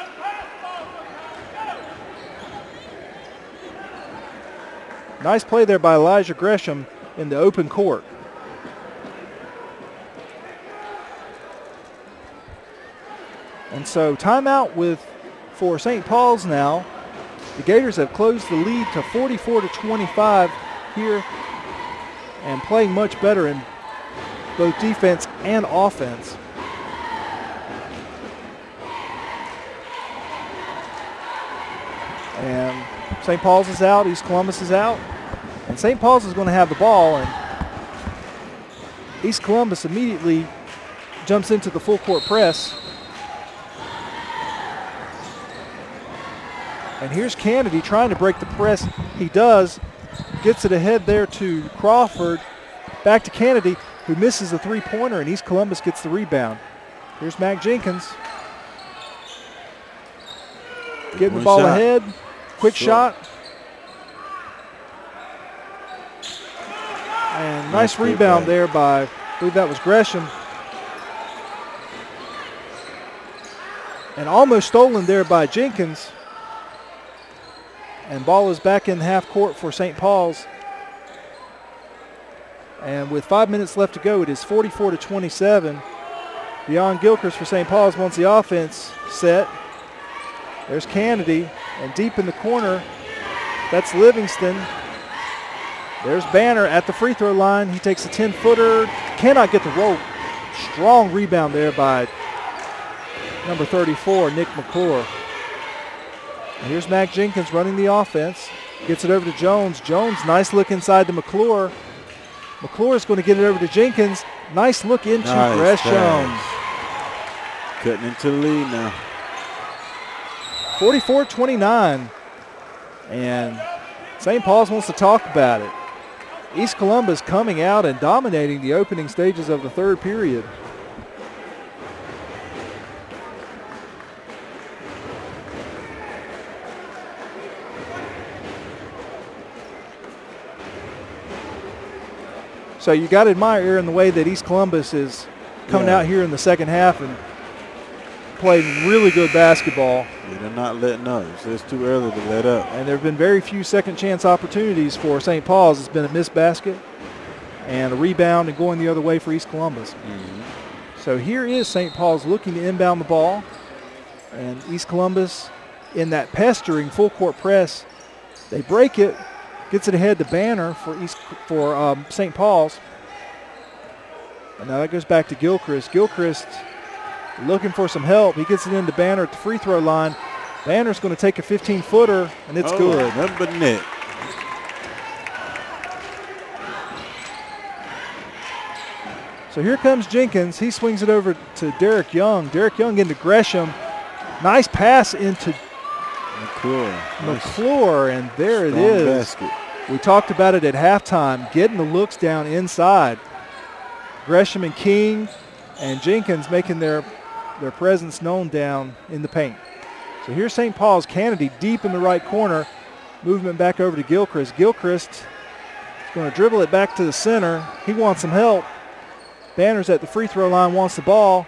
Nice play there by Elijah Gresham in the open court. And so timeout for St. Paul's now. The Gators have closed the lead to 44-25 here and playing much better in both defense and offense. And St. Paul's is out, East Columbus is out, and St. Paul's is going to have the ball, and East Columbus immediately jumps into the full court press. And here's Kennedy trying to break the press. He does, gets it ahead there to Crawford, back to Kennedy, who misses a three-pointer, and East Columbus gets the rebound. Here's Mac Jenkins. Getting the ball ahead. Quick shot. And nice rebound there by, I believe that was Gresham. And almost stolen there by Jenkins. And ball is back in half court for St. Paul's. And with 5 minutes left to go, it is 44-27. Beyond Gilchrist for St. Paul's wants the offense set. There's Kennedy, and deep in the corner, that's Livingston. There's Banner at the free throw line. He takes a 10-footer, cannot get the roll. Strong rebound there by number 34, Nick McClure. And here's Mac Jenkins running the offense. Gets it over to Jones. Jones, nice look inside to McClure. McClure is going to get it over to Jenkins. Nice look into Gresham. Cutting into the lead now. 44-29. And St. Paul's wants to talk about it. East Columbus coming out and dominating the opening stages of the third period. So you got to admire, Aaron, the way that East Columbus is coming out here in the second half and playing really good basketball. Yeah, they're not letting up. So it's too early to let up. And there have been very few second chance opportunities for St. Paul's. It's been a missed basket and a rebound and going the other way for East Columbus. So here is St. Paul's looking to inbound the ball. And East Columbus in that pestering full court press. They break it. Gets it ahead to Banner for St. Paul's. And now that goes back to Gilchrist. Gilchrist looking for some help. He gets it into Banner at the free throw line. Banner's going to take a 15-footer, and it's good. Nothing but net. So here comes Jenkins. He swings it over to Derek Young. Derek Young into Gresham. Nice pass into McClure, and there it is. Basket. We talked about it at halftime, getting the looks down inside. Gresham and King and Jenkins making their presence known down in the paint. So here's St. Paul's. Kennedy deep in the right corner. Movement back over to Gilchrist. Gilchrist is going to dribble it back to the center. He wants some help. Banner's at the free throw line, wants the ball.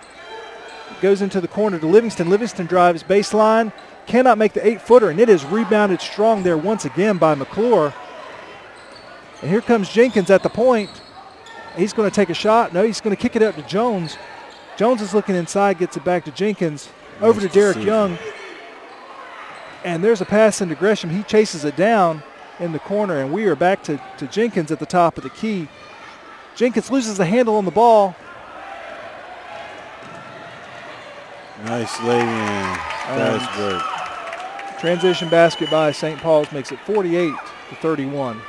Goes into the corner to Livingston. Livingston drives baseline. Cannot make the 8-footer, and it is rebounded strong there once again by McClure. And here comes Jenkins at the point. He's going to take a shot. No, he's going to kick it out to Jones. Jones is looking inside, gets it back to Jenkins. Over to Derek Young. And there's a pass into Gresham. He chases it down in the corner, and we are back to Jenkins at the top of the key. Jenkins loses the handle on the ball. Nice lay-in. Fast break. Transition basket by St. Paul's makes it 48-31.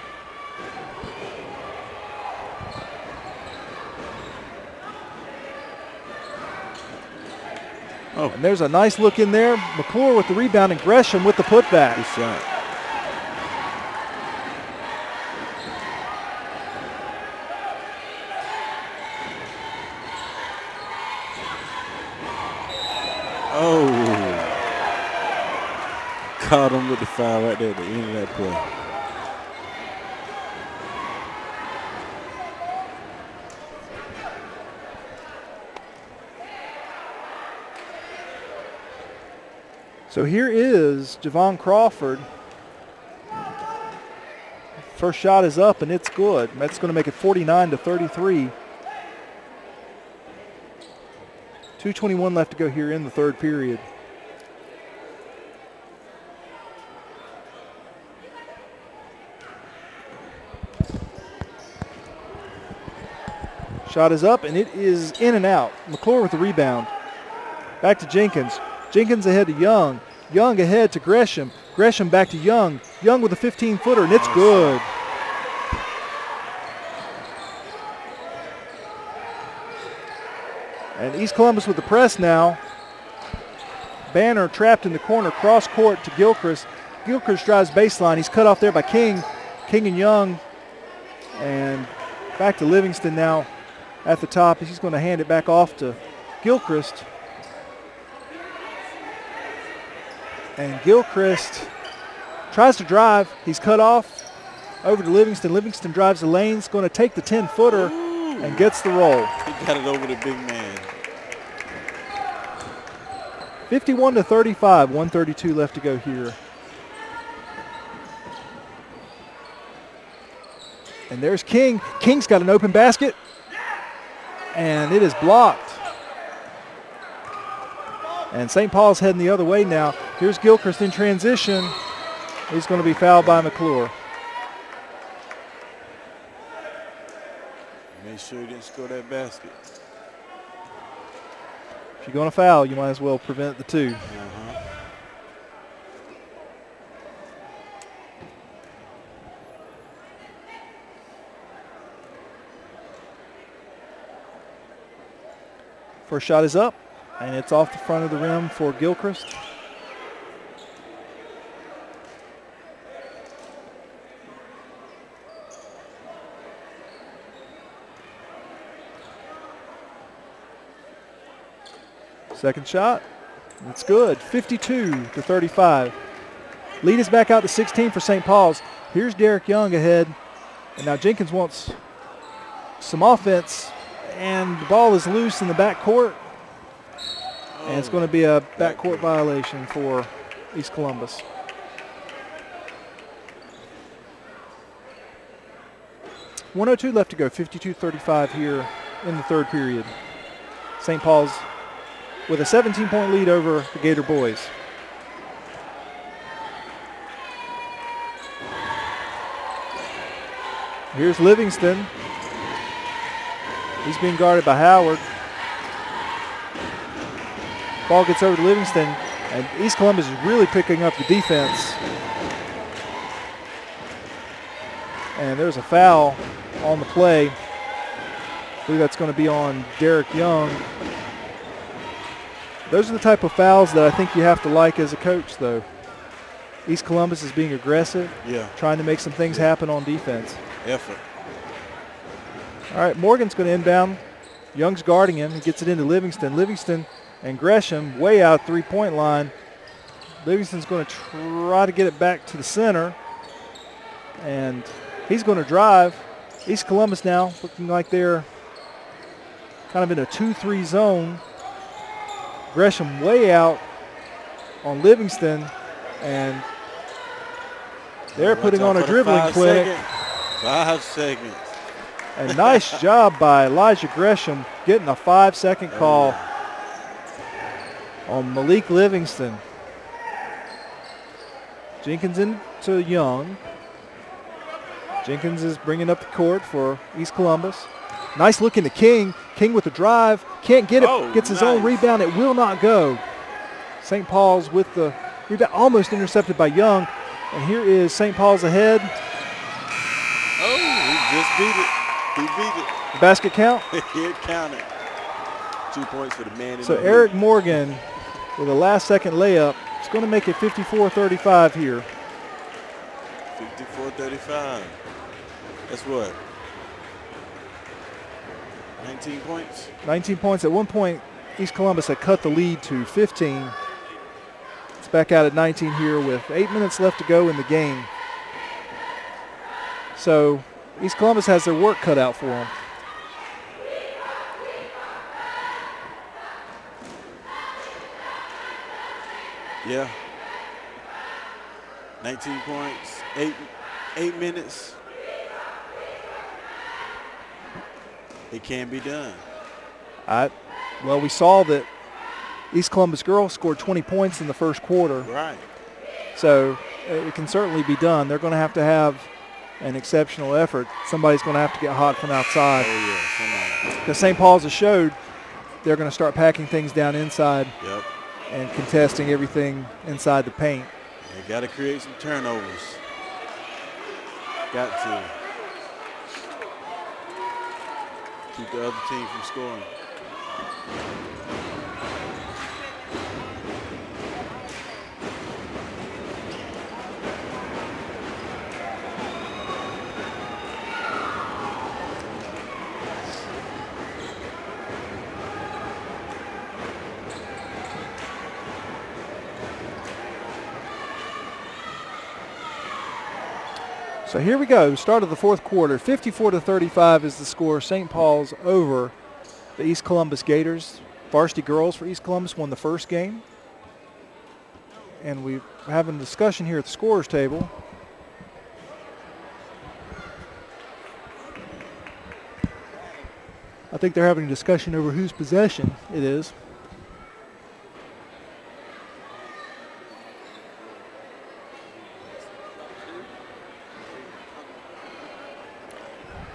And there's a nice look in there. McClure with the rebound and Gresham with the putback. Good shot. Caught him with the foul right there at the end of that play. So here is Javon Crawford. First shot is up and it's good. That's going to make it 49-33. 2:21 left to go here in the third period. Shot is up, and it is in and out. McClure with the rebound. Back to Jenkins. Jenkins ahead to Young. Young ahead to Gresham. Gresham back to Young. Young with a 15-footer, and it's good. And East Columbus with the press now. Banner trapped in the corner, cross court to Gilchrist. Gilchrist drives baseline. He's cut off there by King. King and Young. And back to Livingston now at the top. He's going to hand it back off to Gilchrist. And Gilchrist tries to drive. He's cut off over to Livingston. Livingston drives the lanes, going to take the 10-footer and gets the roll. He got it over the big man. 51-35, 1:32 left to go here. And there's King. King's got an open basket, and it is blocked. And St. Paul's heading the other way now. Here's Gilchrist in transition. He's going to be fouled by McClure. Make sure he didn't score that basket. If you're going to foul, you might as well prevent the two. First shot is up, and it's off the front of the rim for Gilchrist. Second shot. It's good. 52-35. Lead is back out to 16 for St. Paul's. Here's Derek Young ahead. And now Jenkins wants some offense. And the ball is loose in the backcourt. And it's going to be a backcourt violation for East Columbus. .102 left to go. 52-35 here in the third period. St. Paul's with a 17-point lead over the Gator boys. Here's Livingston. He's being guarded by Howard. Ball gets over to Livingston, and East Columbus is really picking up the defense. And there's a foul on the play. I believe that's going to be on Derek Young. Those are the type of fouls that I think you have to like as a coach, though. East Columbus is being aggressive, trying to make some things happen on defense. Effort. All right, Morgan's going to inbound. Young's guarding him. He gets it into Livingston. Livingston and Gresham way out three-point line. Livingston's going to try to get it back to the center. And he's going to drive. East Columbus now looking like they're kind of in a 2-3 zone. Gresham way out on Livingston, and they're putting on a dribbling clinic. 5 seconds. A nice job by Elijah Gresham getting a 5-second call on Malik Livingston. Jenkins into Young. Jenkins is bringing up the court for East Columbus. Nice look into King. King with the drive. Can't get it. Gets his own rebound. It will not go. St. Paul's with the rebound. Almost intercepted by Young. And here is St. Paul's ahead. Oh, he just beat it. He beat it. The basket count? It counted. 2 points for the man. So Eric Morgan with a last-second layup. It's going to make it 54-35 here. 54-35. That's what? 19 points? 19 points. At one point, East Columbus had cut the lead to 15. It's back out at 19 here with 8 minutes left to go in the game. So East Columbus has their work cut out for them. Yeah. 19 points, 8 minutes. It can be done. Well, we saw that East Columbus girls scored 20 points in the first quarter. Right. So it can certainly be done. They're going to have an exceptional effort. Somebody's going to have to get hot from outside. Oh, yeah, somebody. Because St. Paul's has showed they're going to start packing things down inside and contesting everything inside the paint. They got to create some turnovers. Got to. Keep the other team from scoring. So here we go, start of the fourth quarter. 54-35 is the score. St. Paul's over the East Columbus Gators. Varsity girls for East Columbus won the first game. And we're having a discussion here at the scorers table. I think they're having a discussion over whose possession it is.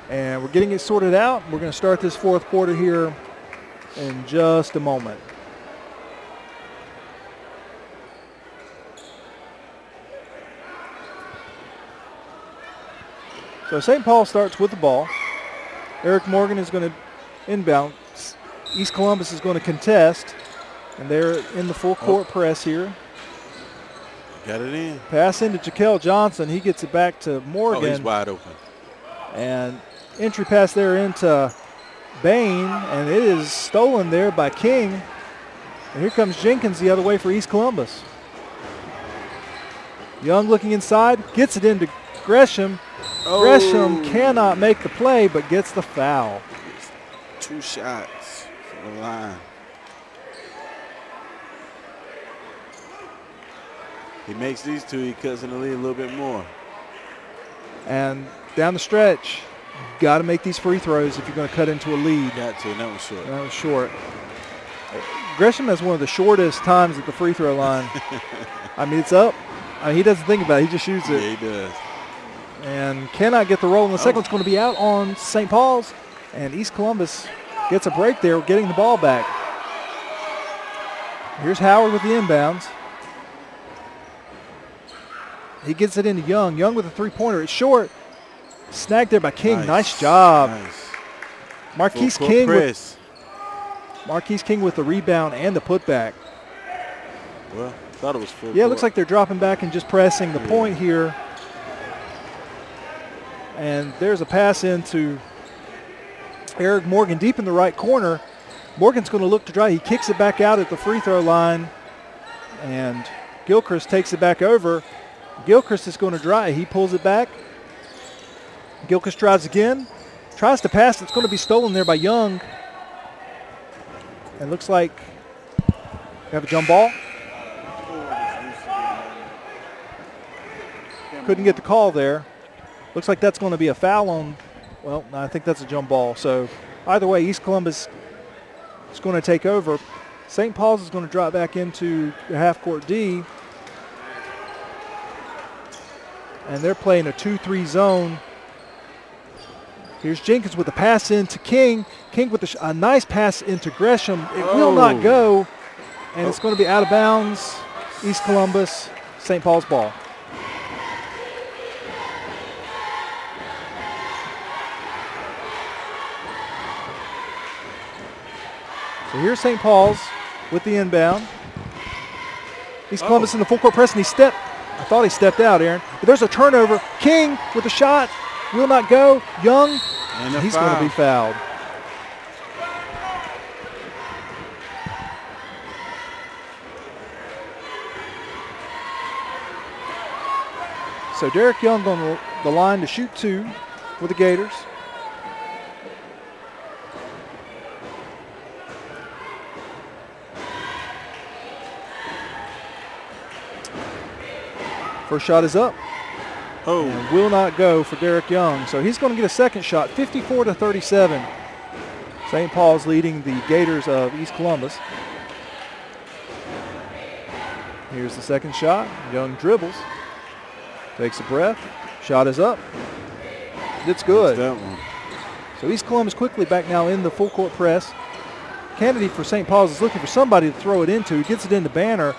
And we're getting it sorted out. We're going to start this fourth quarter here in just a moment. So St. Paul starts with the ball. Eric Morgan is going to inbound. East Columbus is going to contest. And they're in the full court press here. Got it in. Pass into Jaquel Johnson. He gets it back to Morgan. Oh, he's wide open. And entry pass there into Bain, and it is stolen there by King. And here comes Jenkins the other way for East Columbus. Young looking inside, gets it into Gresham. Oh. Gresham cannot make the play, but gets the foul. 2 shots from the line. He makes these 2, he cuts in the lead a little bit more. And down the stretch, got to make these free throws if you're going to cut into a lead. Got to, and that was short. That was short. Gresham has one of the shortest times at the free throw line. I mean, it's up. I mean, he doesn't think about it. He just shoots it. Yeah, he does. And cannot get the roll. And the second one's going to be out on St. Paul's. And East Columbus gets a break there, getting the ball back. Here's Howard with the inbounds. He gets it into Young. Young with a three-pointer. It's short. Snagged there by King. Nice job. Nice. Marquise King with the rebound and the putback. Well, thought it was full. Yeah, it looks like they're dropping back and just pressing the point here. And there's a pass into Eric Morgan deep in the right corner. Morgan's going to look to drive. He kicks it back out at the free throw line. And Gilchrist takes it back over. Gilchrist is going to drive. He pulls it back. Gilchrist drives again. Tries to pass. It's going to be stolen there by Young. And looks like we have a jump ball. Couldn't get the call there. Looks like that's going to be a foul on, well, I think that's a jump ball. So either way, East Columbus is going to take over. St. Paul's is going to drop back into the half-court D. And they're playing a 2-3 zone. Here's Jenkins with a pass into King. King with a nice pass into Gresham. It will not go. And it's going to be out of bounds. East Columbus, St. Paul's ball. So here's St. Paul's with the inbound. East Columbus in the full court press, and he stepped. I thought he stepped out, Aaron. But there's a turnover. King with a shot. Will not go. Young. And he's going to be fouled. So Derek Young on the line to shoot 2 for the Gators. First shot is up. And will not go for Derek Young. So he's going to get a second shot, 54-37. St. Paul's leading the Gators of East Columbus. Here's the second shot. Young dribbles. Takes a breath. Shot is up. It's good. That one. So East Columbus quickly back now in the full court press. Kennedy for St. Paul's is looking for somebody to throw it into. He gets it into Banner.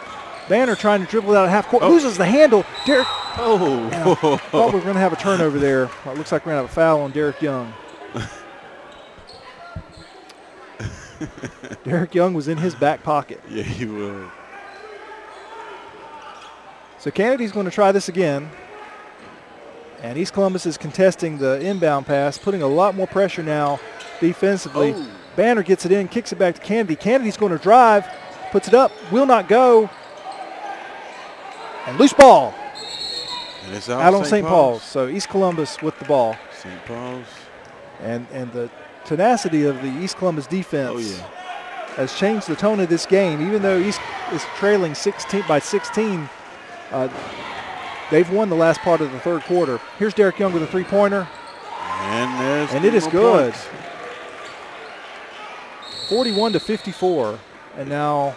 Banner trying to dribble it out of half court. Loses the handle. Derek. I thought we were going to have a turnover there. Well, it looks like we're going to have a foul on Derek Young. Derek Young was in his back pocket. Yeah, he was. So Kennedy's going to try this again. And East Columbus is contesting the inbound pass, putting a lot more pressure now defensively. Banner gets it in, kicks it back to Kennedy. Kennedy's going to drive, puts it up, will not go. And loose ball. And it's out on St. Paul's. So East Columbus with the ball. St. Paul's. And the tenacity of the East Columbus defense has changed the tone of this game. Even though East is trailing 16 by 16, they've won the last part of the third quarter. Here's Derek Young with a three-pointer. And it is good. Points. 41-54. And now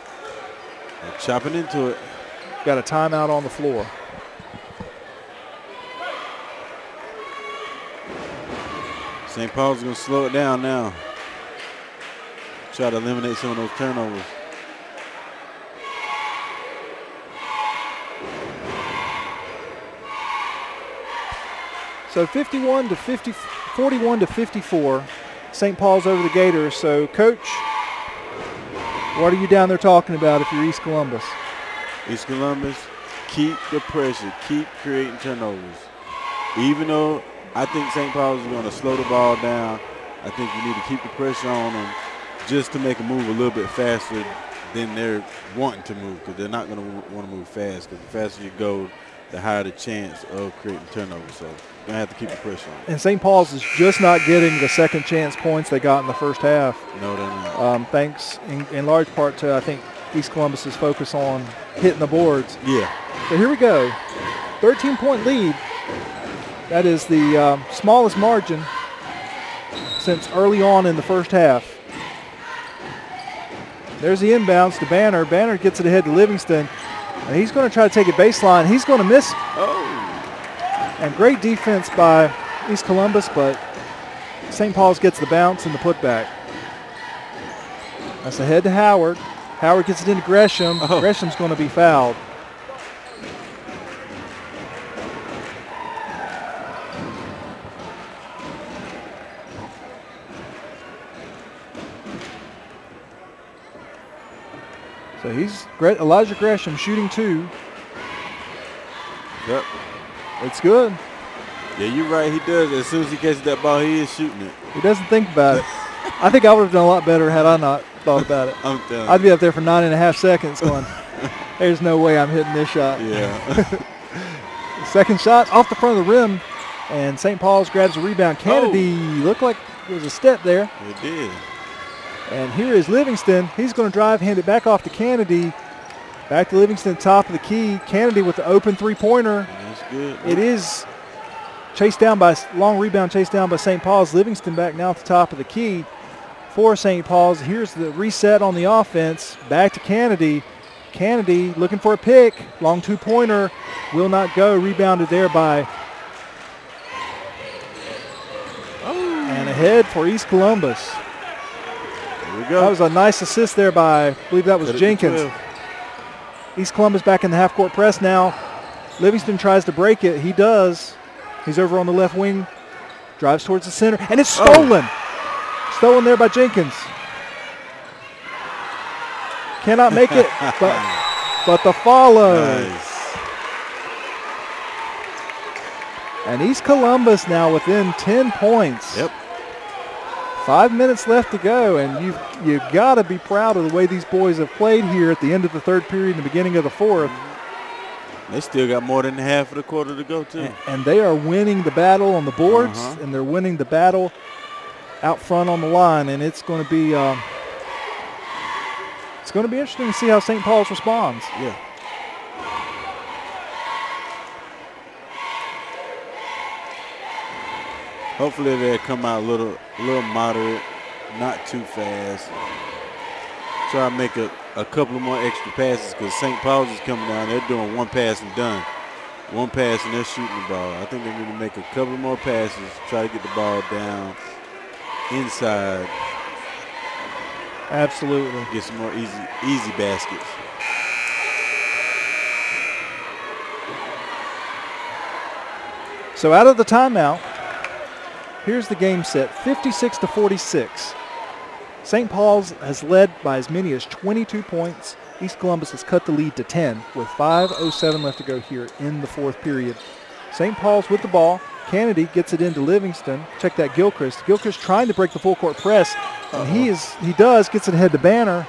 they're chopping into it. Got a timeout on the floor. St. Paul's going to slow it down now. Try to eliminate some of those turnovers. So 41-54. St. Paul's over the Gators. So, Coach, what are you down there talking about if you're East Columbus? East Columbus, keep the pressure. Keep creating turnovers. Even though I think St. Paul's is going to slow the ball down, I think you need to keep the pressure on them just to make a move a little bit faster then they're wanting to move because they're not going to want to move fast because the faster you go, the higher the chance of creating turnovers. So you're going to have to keep the pressure on. And St. Paul's is just not getting the second chance points they got in the first half. No, they're not. Thanks in large part to, I think, East Columbus's focus on hitting the boards. Yeah. So here we go. 13-point lead. That is the smallest margin since early on in the first half. There's the inbounds to Banner. Banner gets it ahead to Livingston. And he's going to try to take it baseline. He's going to miss. Oh. And great defense by East Columbus, but St. Paul's gets the bounce and the putback. That's ahead to Howard. Howard gets it into Gresham. Oh. Gresham's going to be fouled. So Elijah Gresham shooting 2. Yep. It's good. Yeah, you're right. He does. As soon as he catches that ball, he is shooting it. He doesn't think about it. I think I would have done a lot better had I not thought about it. I'm telling I'd be up there for 9.5 seconds going, there's no way I'm hitting this shot. Yeah. Second shot off the front of the rim, and St. Paul's grabs a rebound. Kennedy looked like there was a step there. It did. And here is Livingston. He's going to drive, hand it back off to Kennedy. Back to Livingston, top of the key. Kennedy with the open three-pointer. That's good. It is chased down by, long rebound chased down by St. Paul's. Livingston back now at the top of the key for St. Paul's. Here's the reset on the offense. Back to Kennedy. Kennedy looking for a pick. Long two-pointer. Will not go. Rebounded there by. And ahead for East Columbus. There we go. That was a nice assist there by, I believe that was Jenkins. East Columbus back in the half-court press now. Livingston tries to break it. He does. He's over on the left wing. Drives towards the center. And it's stolen. Stolen there by Jenkins. Cannot make it, but the follow. Nice. And East Columbus now within 10 points. Yep. 5 minutes left to go, and you've got to be proud of the way these boys have played here at the end of the third period and the beginning of the fourth. They still got more than half of the quarter to go, too. And they are winning the battle on the boards, and they're winning the battle out front on the line, and it's going to be interesting to see how St. Paul's responds. Yeah. Hopefully they'll come out a little moderate, not too fast. Try to make a couple of more extra passes because St. Paul's is coming down. They're doing one pass and done. One pass and they're shooting the ball. I think they need to make a couple more passes, try to get the ball down inside. Absolutely. Get some more easy baskets. So out of the timeout, here's the game set, 56-46. St. Paul's has led by as many as 22 points. East Columbus has cut the lead to 10 with 5:07 left to go here in the fourth period. St. Paul's with the ball. Kennedy gets it into Livingston. Check that Gilchrist. Gilchrist trying to break the full court press. And he gets it ahead to Banner.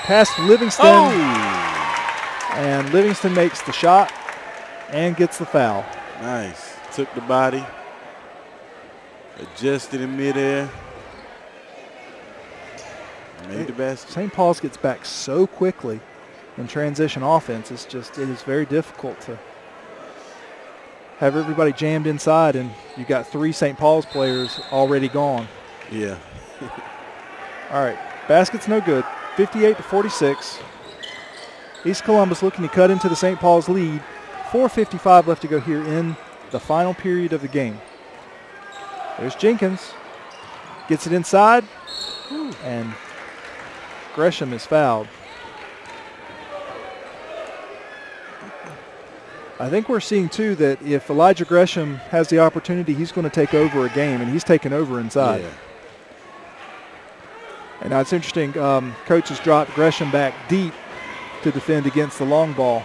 Pass to Livingston. And Livingston makes the shot and gets the foul. Nice. Took the body. Adjusted in midair. Made the basket. St. Paul's gets back so quickly in transition offense. It is very difficult to have everybody jammed inside, and you got 3 St. Paul's players already gone. Yeah. All right, basket's no good. 58-46. East Columbus looking to cut into the St. Paul's lead. 4:55 left to go here in the final period of the game. There's Jenkins. Gets it inside, and Gresham is fouled. I think we're seeing, too, that if Elijah Gresham has the opportunity, he's going to take over a game, and he's taken over inside. Yeah. And now it's interesting, Coach has dropped Gresham back deep to defend against the long ball.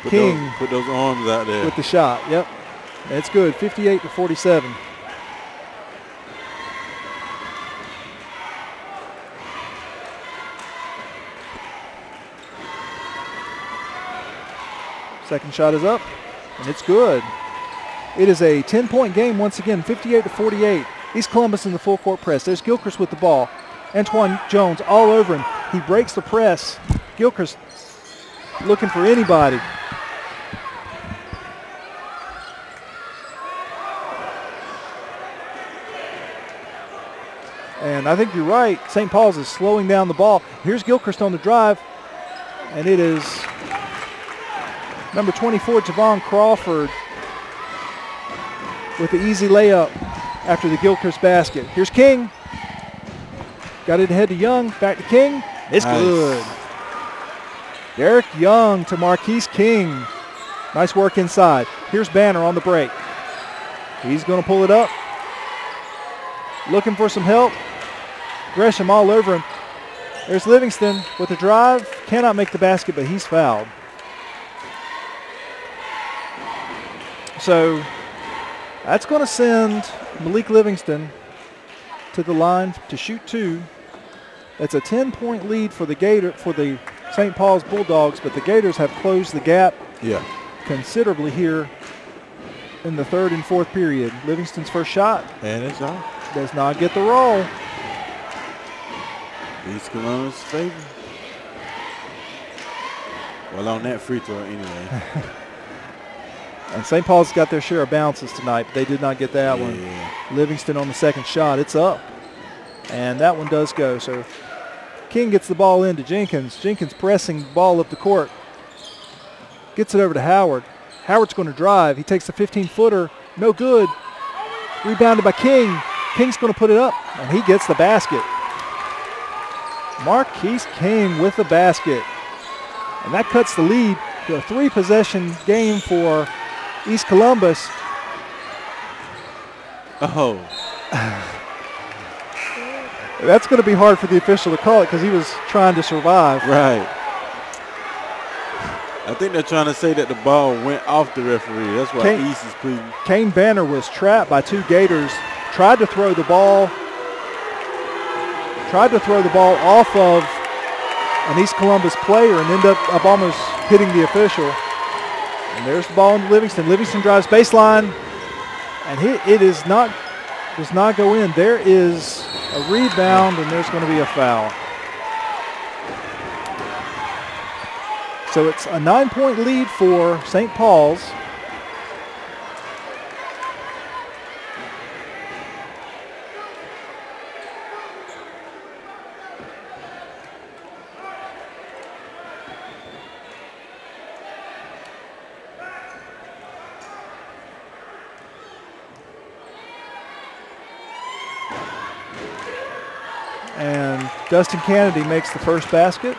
King put those arms out there. with the shot. Yep. It's good, 58-47. Second shot is up, and it's good. It is a 10-point game once again, 58-48. East Columbus in the full court press. There's Gilchrist with the ball. Antoine Jones all over him. He breaks the press. Gilchrist looking for anybody. And I think you're right. St. Paul's is slowing down the ball. Here's Gilchrist on the drive. And it is number 24, Javon Crawford, with the easy layup after the Gilchrist basket. Here's King. Got it ahead to Young. Back to King. It's nice. Good. Derek Young to Marquise King. Nice work inside. Here's Banner on the break. He's going to pull it up. Looking for some help. Gresham all over him. There's Livingston with the drive. Cannot make the basket, but he's fouled. So that's going to send Malik Livingston to the line to shoot 2. That's a 10-point lead for the St. Paul's Bulldogs, but the Gators have closed the gap considerably here in the third and fourth period. Livingston's first shot. And it's off. Does not get the roll. East Columbus favor. Well, on that free throw anyway. And St. Paul's got their share of bounces tonight, but they did not get that one. Livingston on the second shot. It's up. And that one does go. So King gets the ball into Jenkins. Jenkins pressing the ball up the court. Gets it over to Howard. Howard's going to drive. He takes the 15-footer. No good. Rebounded by King. King's going to put it up, and he gets the basket. Marquise King with the basket. And that cuts the lead to a 3-possession game for East Columbus. Oh. That's going to be hard for the official to call it because he was trying to survive. Right. I think they're trying to say that the ball went off the referee. That's why East is pleading. Kane Banner was trapped by 2 Gators. Tried to throw the ball off of an East Columbus player and ended up almost hitting the official. And there's the ball into Livingston. Livingston drives baseline, and it does not go in. There is a rebound, and there's going to be a foul. So it's a 9-point lead for St. Paul's. And Dustin Kennedy makes the first basket.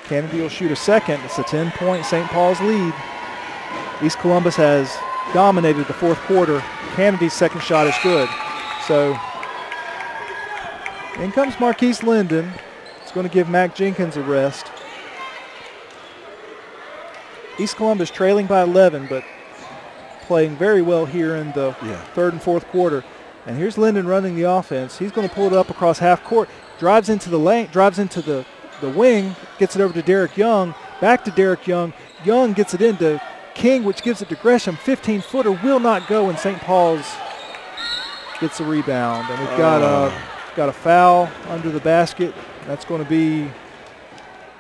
Kennedy will shoot a second. It's a 10-point St. Paul's lead. East Columbus has dominated the fourth quarter. Kennedy's second shot is good. So in comes Marquise Linden. It's going to give Mac Jenkins a rest. East Columbus trailing by 11, but playing very well here in the third and fourth quarter. And here's Linden running the offense. He's going to pull it up across half court. Drives into the lane, drives into the wing, gets it over to Derek Young, back to Derek Young. Young gets it into King, which gives it to Gresham. 15-footer will not go, and St. Paul's gets a rebound. And we've got a foul under the basket. That's going to be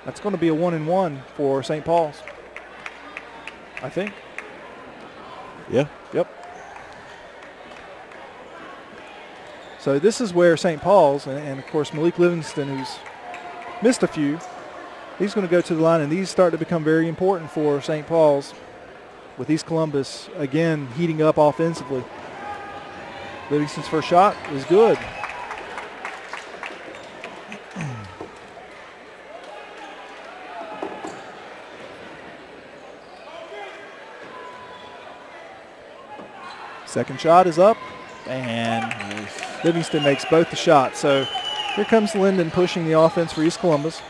a 1-and-1 for St. Paul's, I think. Yeah. Yep. So this is where St. Paul's, and of course Malik Livingston, who's missed a few, he's going to go to the line, and these start to become very important for St. Paul's, with East Columbus again heating up offensively. Livingston's first shot is good. Second shot is up, and Livingston makes both the shots. So here comes Linden pushing the offense for East Columbus.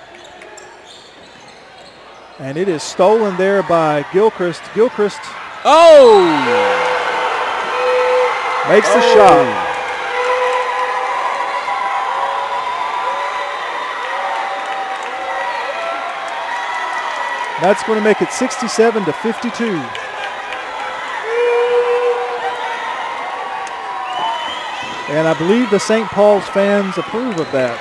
And it is stolen there by Gilchrist. Gilchrist makes the shot. That's going to make it 67-52. And I believe the St. Paul's fans approve of that,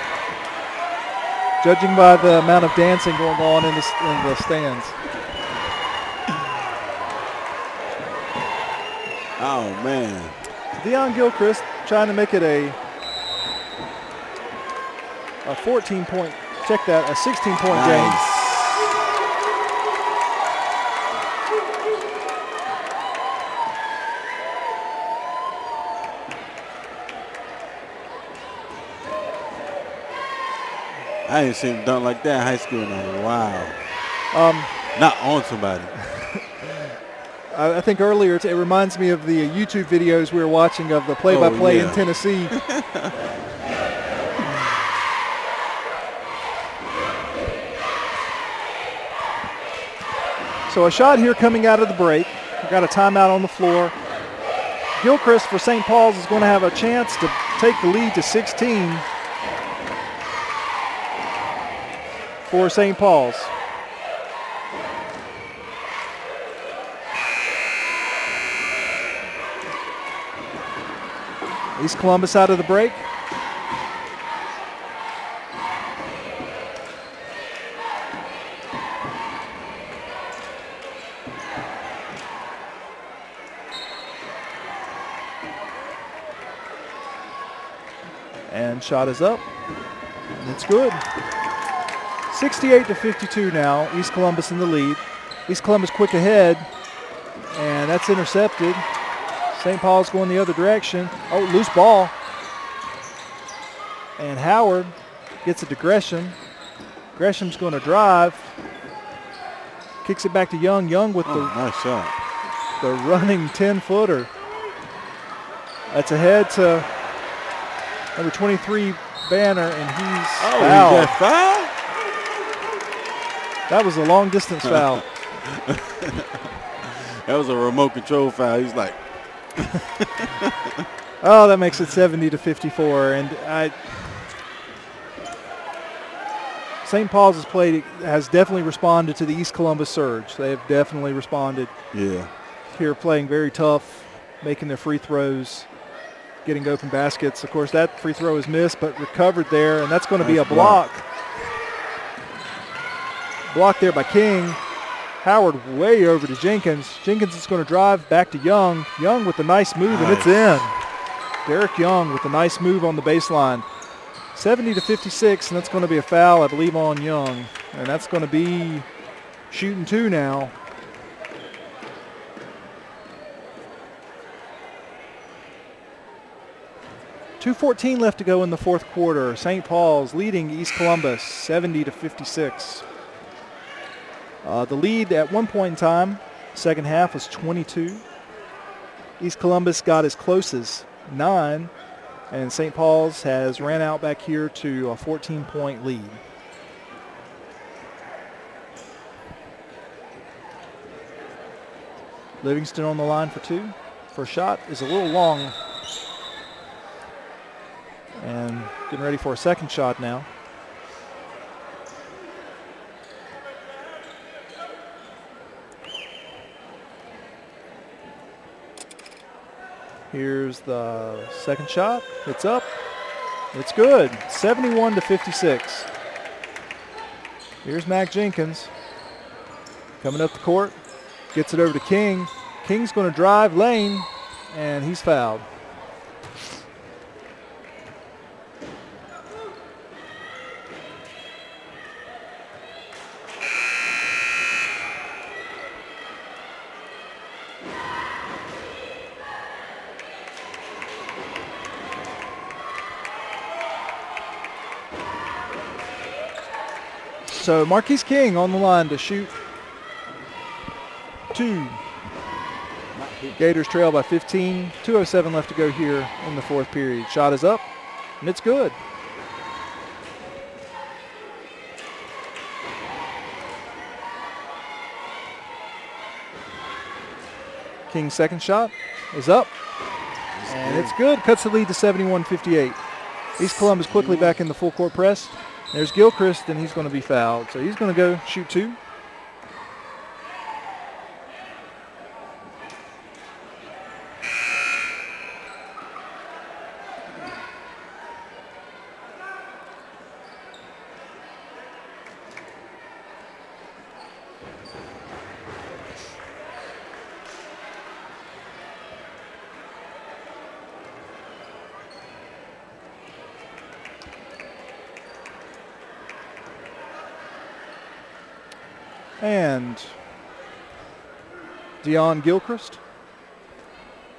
judging by the amount of dancing going on in the stands. Oh, man. Deion Gilchrist trying to make it a 14-point, check that, a 16-point game. I ain't seen him dunk like that in high school in a while. Not on somebody. I think earlier it reminds me of the YouTube videos we were watching of the play-by-play in Tennessee. So a shot here coming out of the break. We've got a timeout on the floor. Gilchrist for St. Paul's is going to have a chance to take the lead to 16 for St. Paul's. East Columbus out of the break. And shot is up. And it's good. 68-52 now. East Columbus in the lead. East Columbus quick ahead. And that's intercepted. St. Paul's going the other direction. Oh, loose ball. And Howard gets it to Gresham. Gresham's going to drive. Kicks it back to Young. Young with nice shot. The running 10-footer. That's ahead to number 23, Banner, and he's fouled. He got fouled? That was a long-distance foul. That was a remote control foul. He's like, Oh, that makes it 70-54. And St. Paul's has definitely responded to the East Columbus surge. They have definitely responded. Yeah. Here playing very tough, making their free throws, getting open baskets. Of course, that free throw is missed, but recovered there, and that's going to be a block. Blocked there by King. Howard way over to Jenkins. Jenkins is going to drive back to Young. Young with a nice move, and it's in. Derek Young with a nice move on the baseline. 70-56, and that's going to be a foul, I believe, on Young. And that's going to be shooting two now. .2:14 left to go in the fourth quarter. St. Paul's leading East Columbus 70-56. The lead at one point in time, second half, was 22. East Columbus got as close as 9, and St. Paul's has ran out back here to a 14-point lead. Livingston on the line for two. First shot is a little long. And getting ready for a second shot now. Here's the second shot. It's up. It's good. 71-56. Here's Mac Jenkins coming up the court. Gets it over to King. King's going to drive lane, and he's fouled. So Marquise King on the line to shoot two. Gators trail by 15. 2:07 left to go here in the fourth period. Shot is up, and it's good. King's second shot is up, and it's good. Cuts the lead to 71-58. East Columbus quickly back in the full court press. There's Gilchrist, and he's going to be fouled. So he's going to go shoot two. And Dion Gilchrist.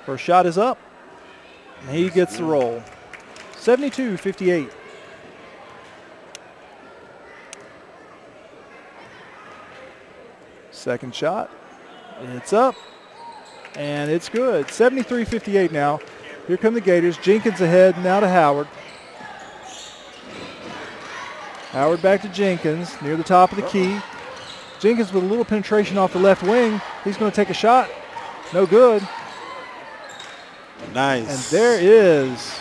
First shot is up. And he gets the roll. 72-58. Second shot. It's up. And it's good. 73-58 now. Here come the Gators. Jenkins ahead now to Howard. Howard back to Jenkins near the top of the key. Jenkins with a little penetration off the left wing. He's going to take a shot. No good. Nice. And there is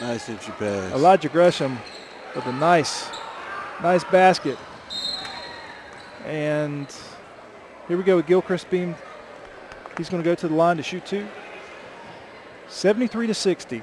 nice entry pass. Elijah Gresham with a nice basket. And here we go with Gilchrist being, he's going to go to the line to shoot two. 73-60.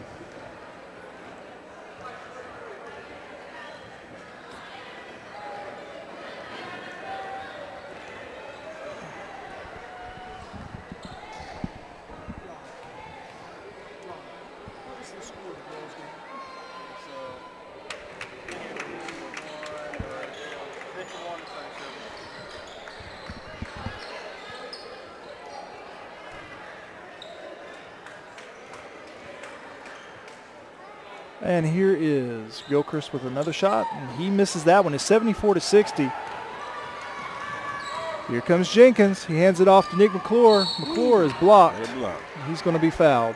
And here is Gilchrist with another shot, and he misses that one. It's 74-60. Here comes Jenkins. He hands it off to Nick McClure. McClure is blocked. He's going to be fouled.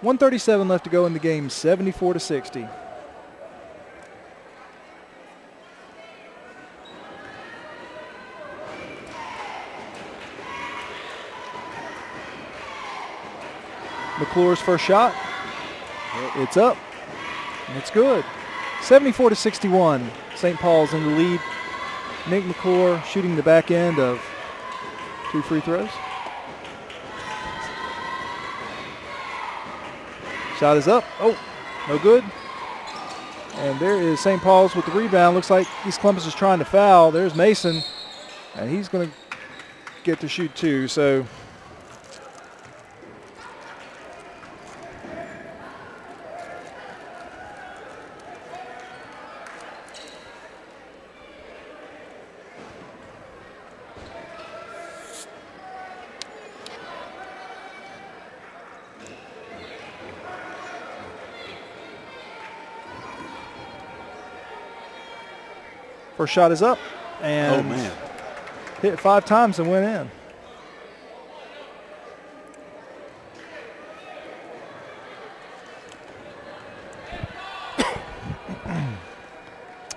1:37 left to go in the game, 74-60. McClure's first shot. It's up. And it's good. 74-61. St. Paul's in the lead. Nick McClure shooting the back end of two free throws. Shot is up. Oh, no good. And there is St. Paul's with the rebound. Looks like East Columbus is trying to foul. There's Mason. And he's going to get to shoot two. So first shot is up, and hit 5 times and went in.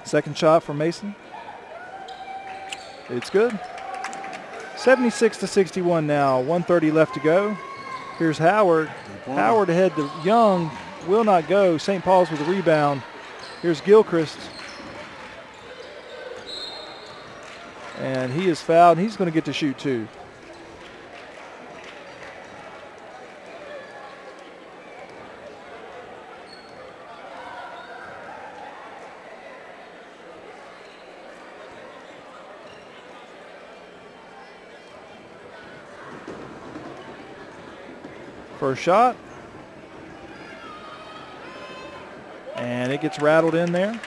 Second shot for Mason. It's good. 76-61 now. 1:30 left to go. Here's Howard. Howard ahead to Young. Will not go. St. Paul's with the rebound. Here's Gilchrist. And he is fouled. He's going to get to shoot two. First shot. And it gets rattled in there.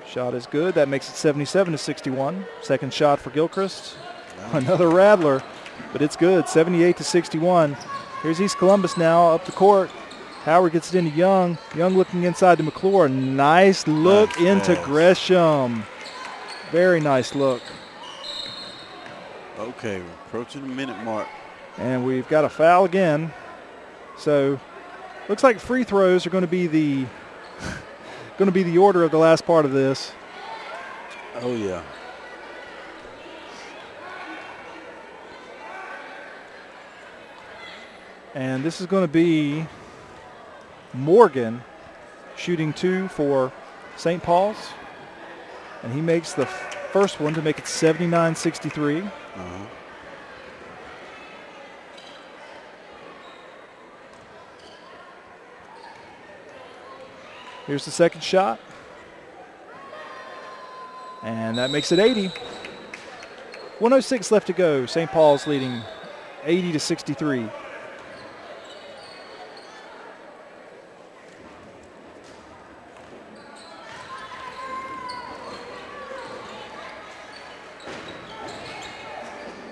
Shot is good. That makes it 77-61. Second shot for Gilchrist. Another rattler, but it's good. 78-61. Here's East Columbus now up the court. Howard gets it into Young. Young looking inside to McClure. Nice look into Gresham. Very nice look. Okay, we're approaching the minute mark. And we've got a foul again. So looks like free throws are going to be the order of the last part of this. Oh, yeah. And this is going to be Morgan shooting two for St. Paul's. And he makes the first one to make it 79-63. Here's the second shot. And that makes it 80. 1:06 left to go. St. Paul's leading 80-63.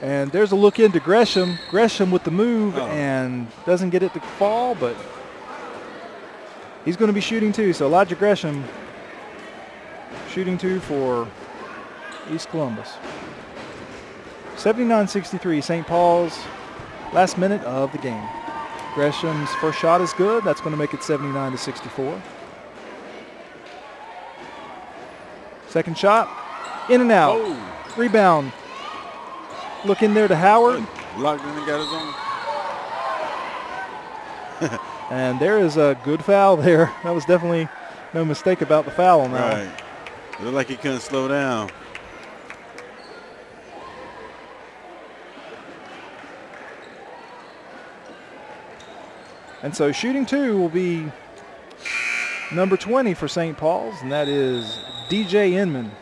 And there's a look into Gresham. Gresham with the move and doesn't get it to fall, but he's going to be shooting two. So Elijah Gresham shooting two for East Columbus. 79-63, St. Paul's, last minute of the game. Gresham's first shot is good. That's going to make it 79-64. Second shot, in and out. Oh. Rebound. Look in there to Howard. Locked in and got his own. And there is a good foul there. That was definitely no mistake about the foul on that. Right. It looked like he couldn't slow down. And so shooting two will be number 20 for St. Paul's, and that is DJ Inman.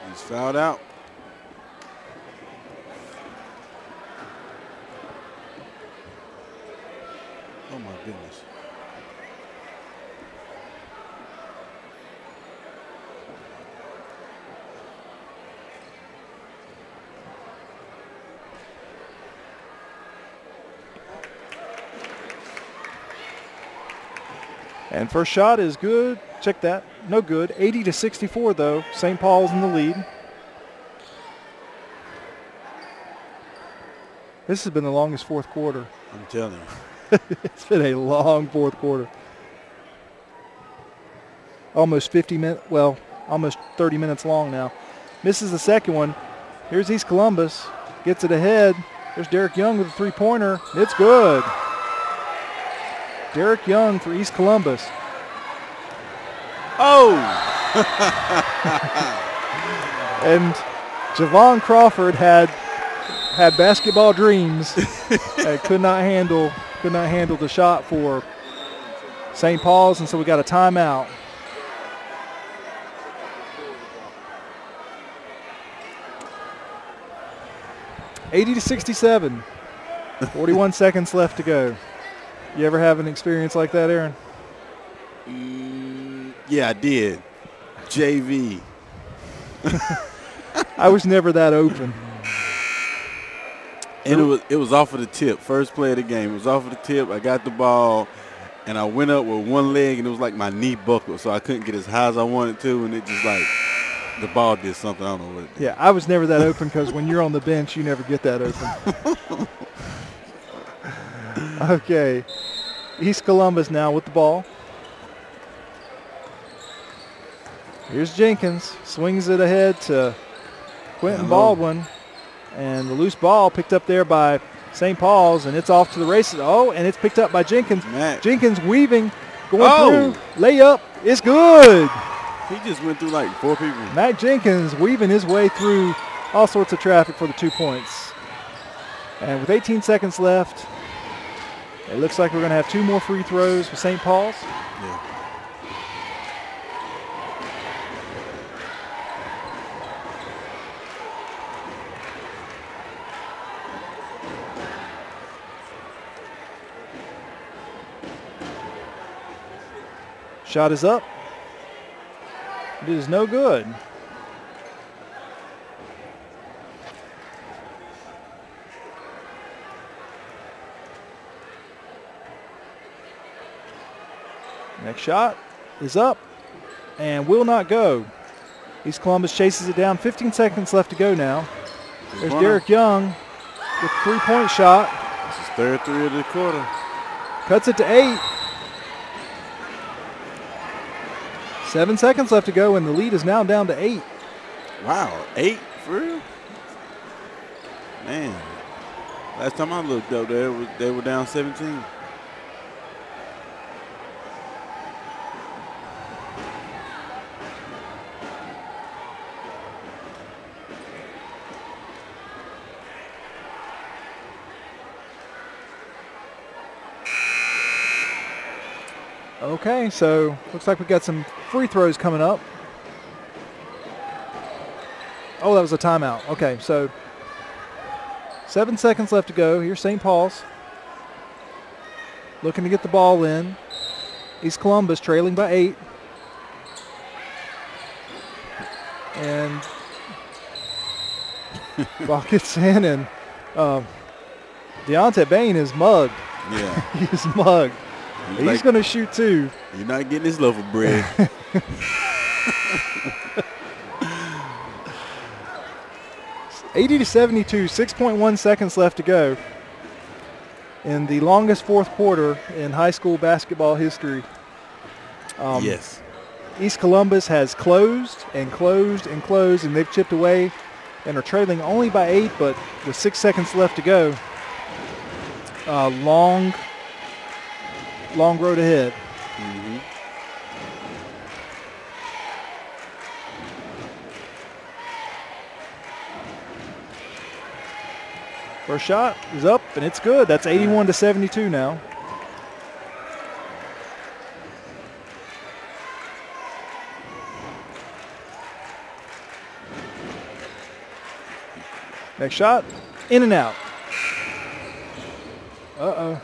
He's fouled out. Oh my goodness. And first shot is good. Check that. No good. 80-64 though. St. Paul's in the lead. This has been the longest fourth quarter. I'm telling you. It's been a long fourth quarter. Almost 50 minutes, well, almost 30 minutes long now. Misses the second one. Here's East Columbus. Gets it ahead. There's Derek Young with a three-pointer. It's good. Derek Young for East Columbus. Oh! And Javon Crawford had basketball dreams. Could not handle the shot for St. Paul's, and so we got a timeout. (80-67). 41 seconds left to go. You ever have an experience like that, Aaron? Yeah, I did. JV. I was never that open. And it was off of the tip. First play of the game. It was off of the tip. I got the ball, and I went up with one leg, and it was like my knee buckled, so I couldn't get as high as I wanted to, and it just like the ball did something. I don't know what it did. Yeah, I was never that open because when you're on the bench, you never get that open. Okay. East Columbus now with the ball. Here's Jenkins. Swings it ahead to Quentin Baldwin. And the loose ball picked up there by St. Paul's, and it's off to the races. Oh, and it's picked up by Jenkins. Matt. Jenkins weaving, going through. Layup. It's good. He just went through like four people. Matt Jenkins weaving his way through all sorts of traffic for the 2 points. And with 18 seconds left, it looks like we're going to have two more free throws for St. Paul's. Yeah. Shot is up. It is no good. Next shot is up and will not go. East Columbus chases it down. 15 seconds left to go now. There's Derek Young with a three-point shot. This is third three of the quarter. Cuts it to 8. 7 seconds left to go, and the lead is now down to 8. Wow, 8 for real? Man, last time I looked up there, they were down 17. Okay, so looks like we got some free throws coming up. Oh, that was a timeout. Okay, so 7 seconds left to go. Here's St. Paul's. Looking to get the ball in. East Columbus trailing by 8. And ball gets in, and Deontay Bain is mugged. Yeah. He's mugged. He's going to shoot 2. You're not getting this loaf of bread. 80-72, 6.1 seconds left to go in the longest fourth quarter in high school basketball history. Yes. East Columbus has closed and closed and closed, and they've chipped away and are trailing only by 8, but with 6 seconds left to go. Long road ahead. Mm-hmm. First shot is up, and it's good. That's 81-72 now. Next shot, in and out. Uh-oh.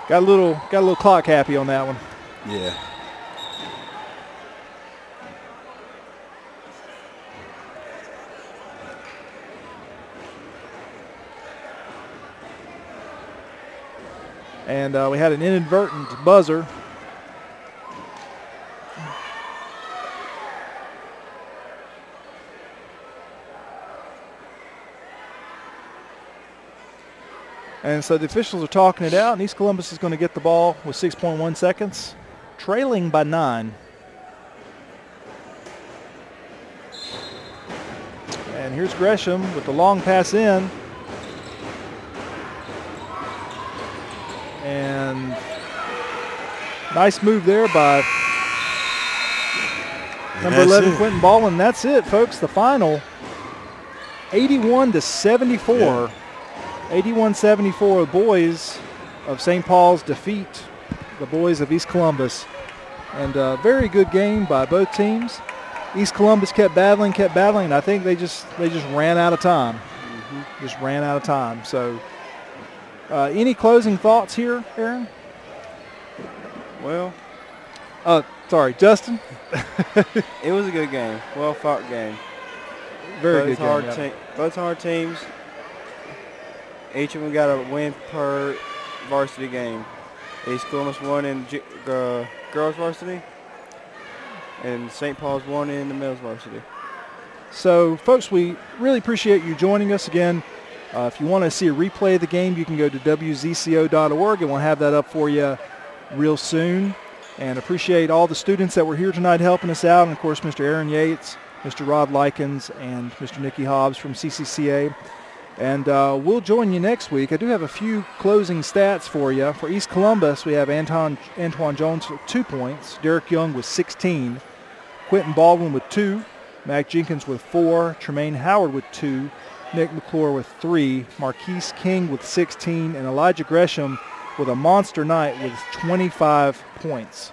Got a little clock happy on that one. Yeah. And we had an inadvertent buzzer. And so the officials are talking it out, and East Columbus is going to get the ball with 6.1 seconds, trailing by 9. And here's Gresham with the long pass in. And nice move there by number 11, Quentin Baldwin. That's it, folks. The final, 81-74. Yeah. 81-74, the boys of St. Paul's defeat the boys of East Columbus. And a very good game by both teams. East Columbus kept battling, and I think they just ran out of time. Mm-hmm. Just ran out of time. So any closing thoughts here, Aaron? Well, sorry, Justin? it was a good game. Well-fought game. Very good game. Both hard teams. Each of them got a win per varsity game. East Columbus won in girls varsity, and St. Paul's won in the males varsity. So, folks, we really appreciate you joining us again. If you want to see a replay of the game, you can go to wzco.org, and we'll have that up for you real soon. And appreciate all the students that were here tonight helping us out, and, of course, Mr. Aaron Yates, Mr. Rod Likens, and Mr. Nicky Hobbs from CCCA. And we'll join you next week. I do have a few closing stats for you. For East Columbus, we have Antoine Jones with 2 points, Derek Young with 16, Quentin Baldwin with 2, Mac Jenkins with 4, Tremaine Howard with 2, Nick McClure with 3, Marquise King with 16, and Elijah Gresham with a monster night with 25 points.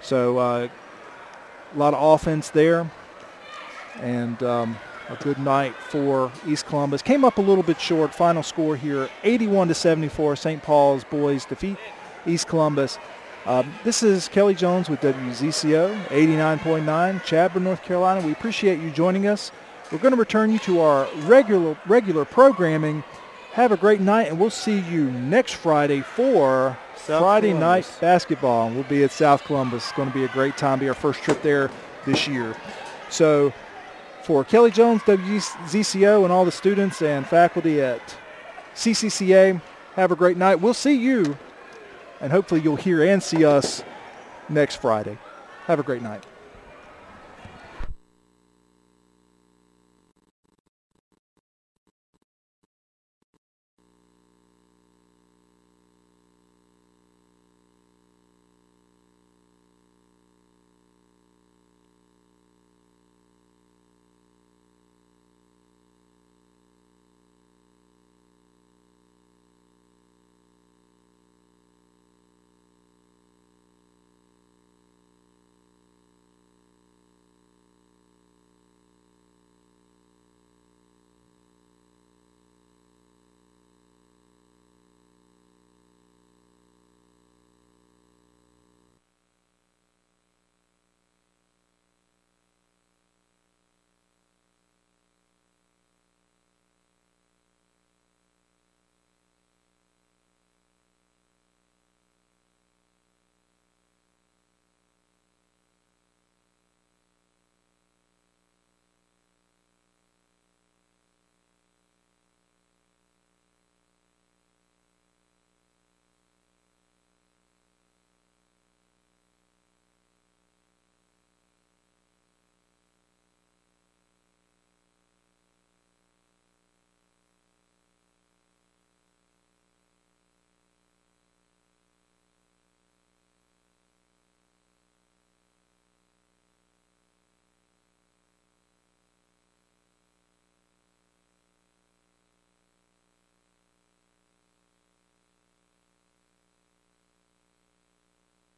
So a lot of offense there. And a good night for East Columbus. Came up a little bit short. Final score here, 81-74. St. Paul's boys defeat East Columbus. This is Kelly Jones with WZCO 89.9, Chadbourne, North Carolina. We appreciate you joining us. We're going to return you to our regular programming. Have a great night, and we'll see you next Friday for Friday night basketball. We'll be at South Columbus. It's going to be a great time. Be our first trip there this year. So for Kelly Jones, WZCO, and all the students and faculty at CCCA, have a great night. We'll see you, and hopefully you'll hear and see us next Friday. Have a great night.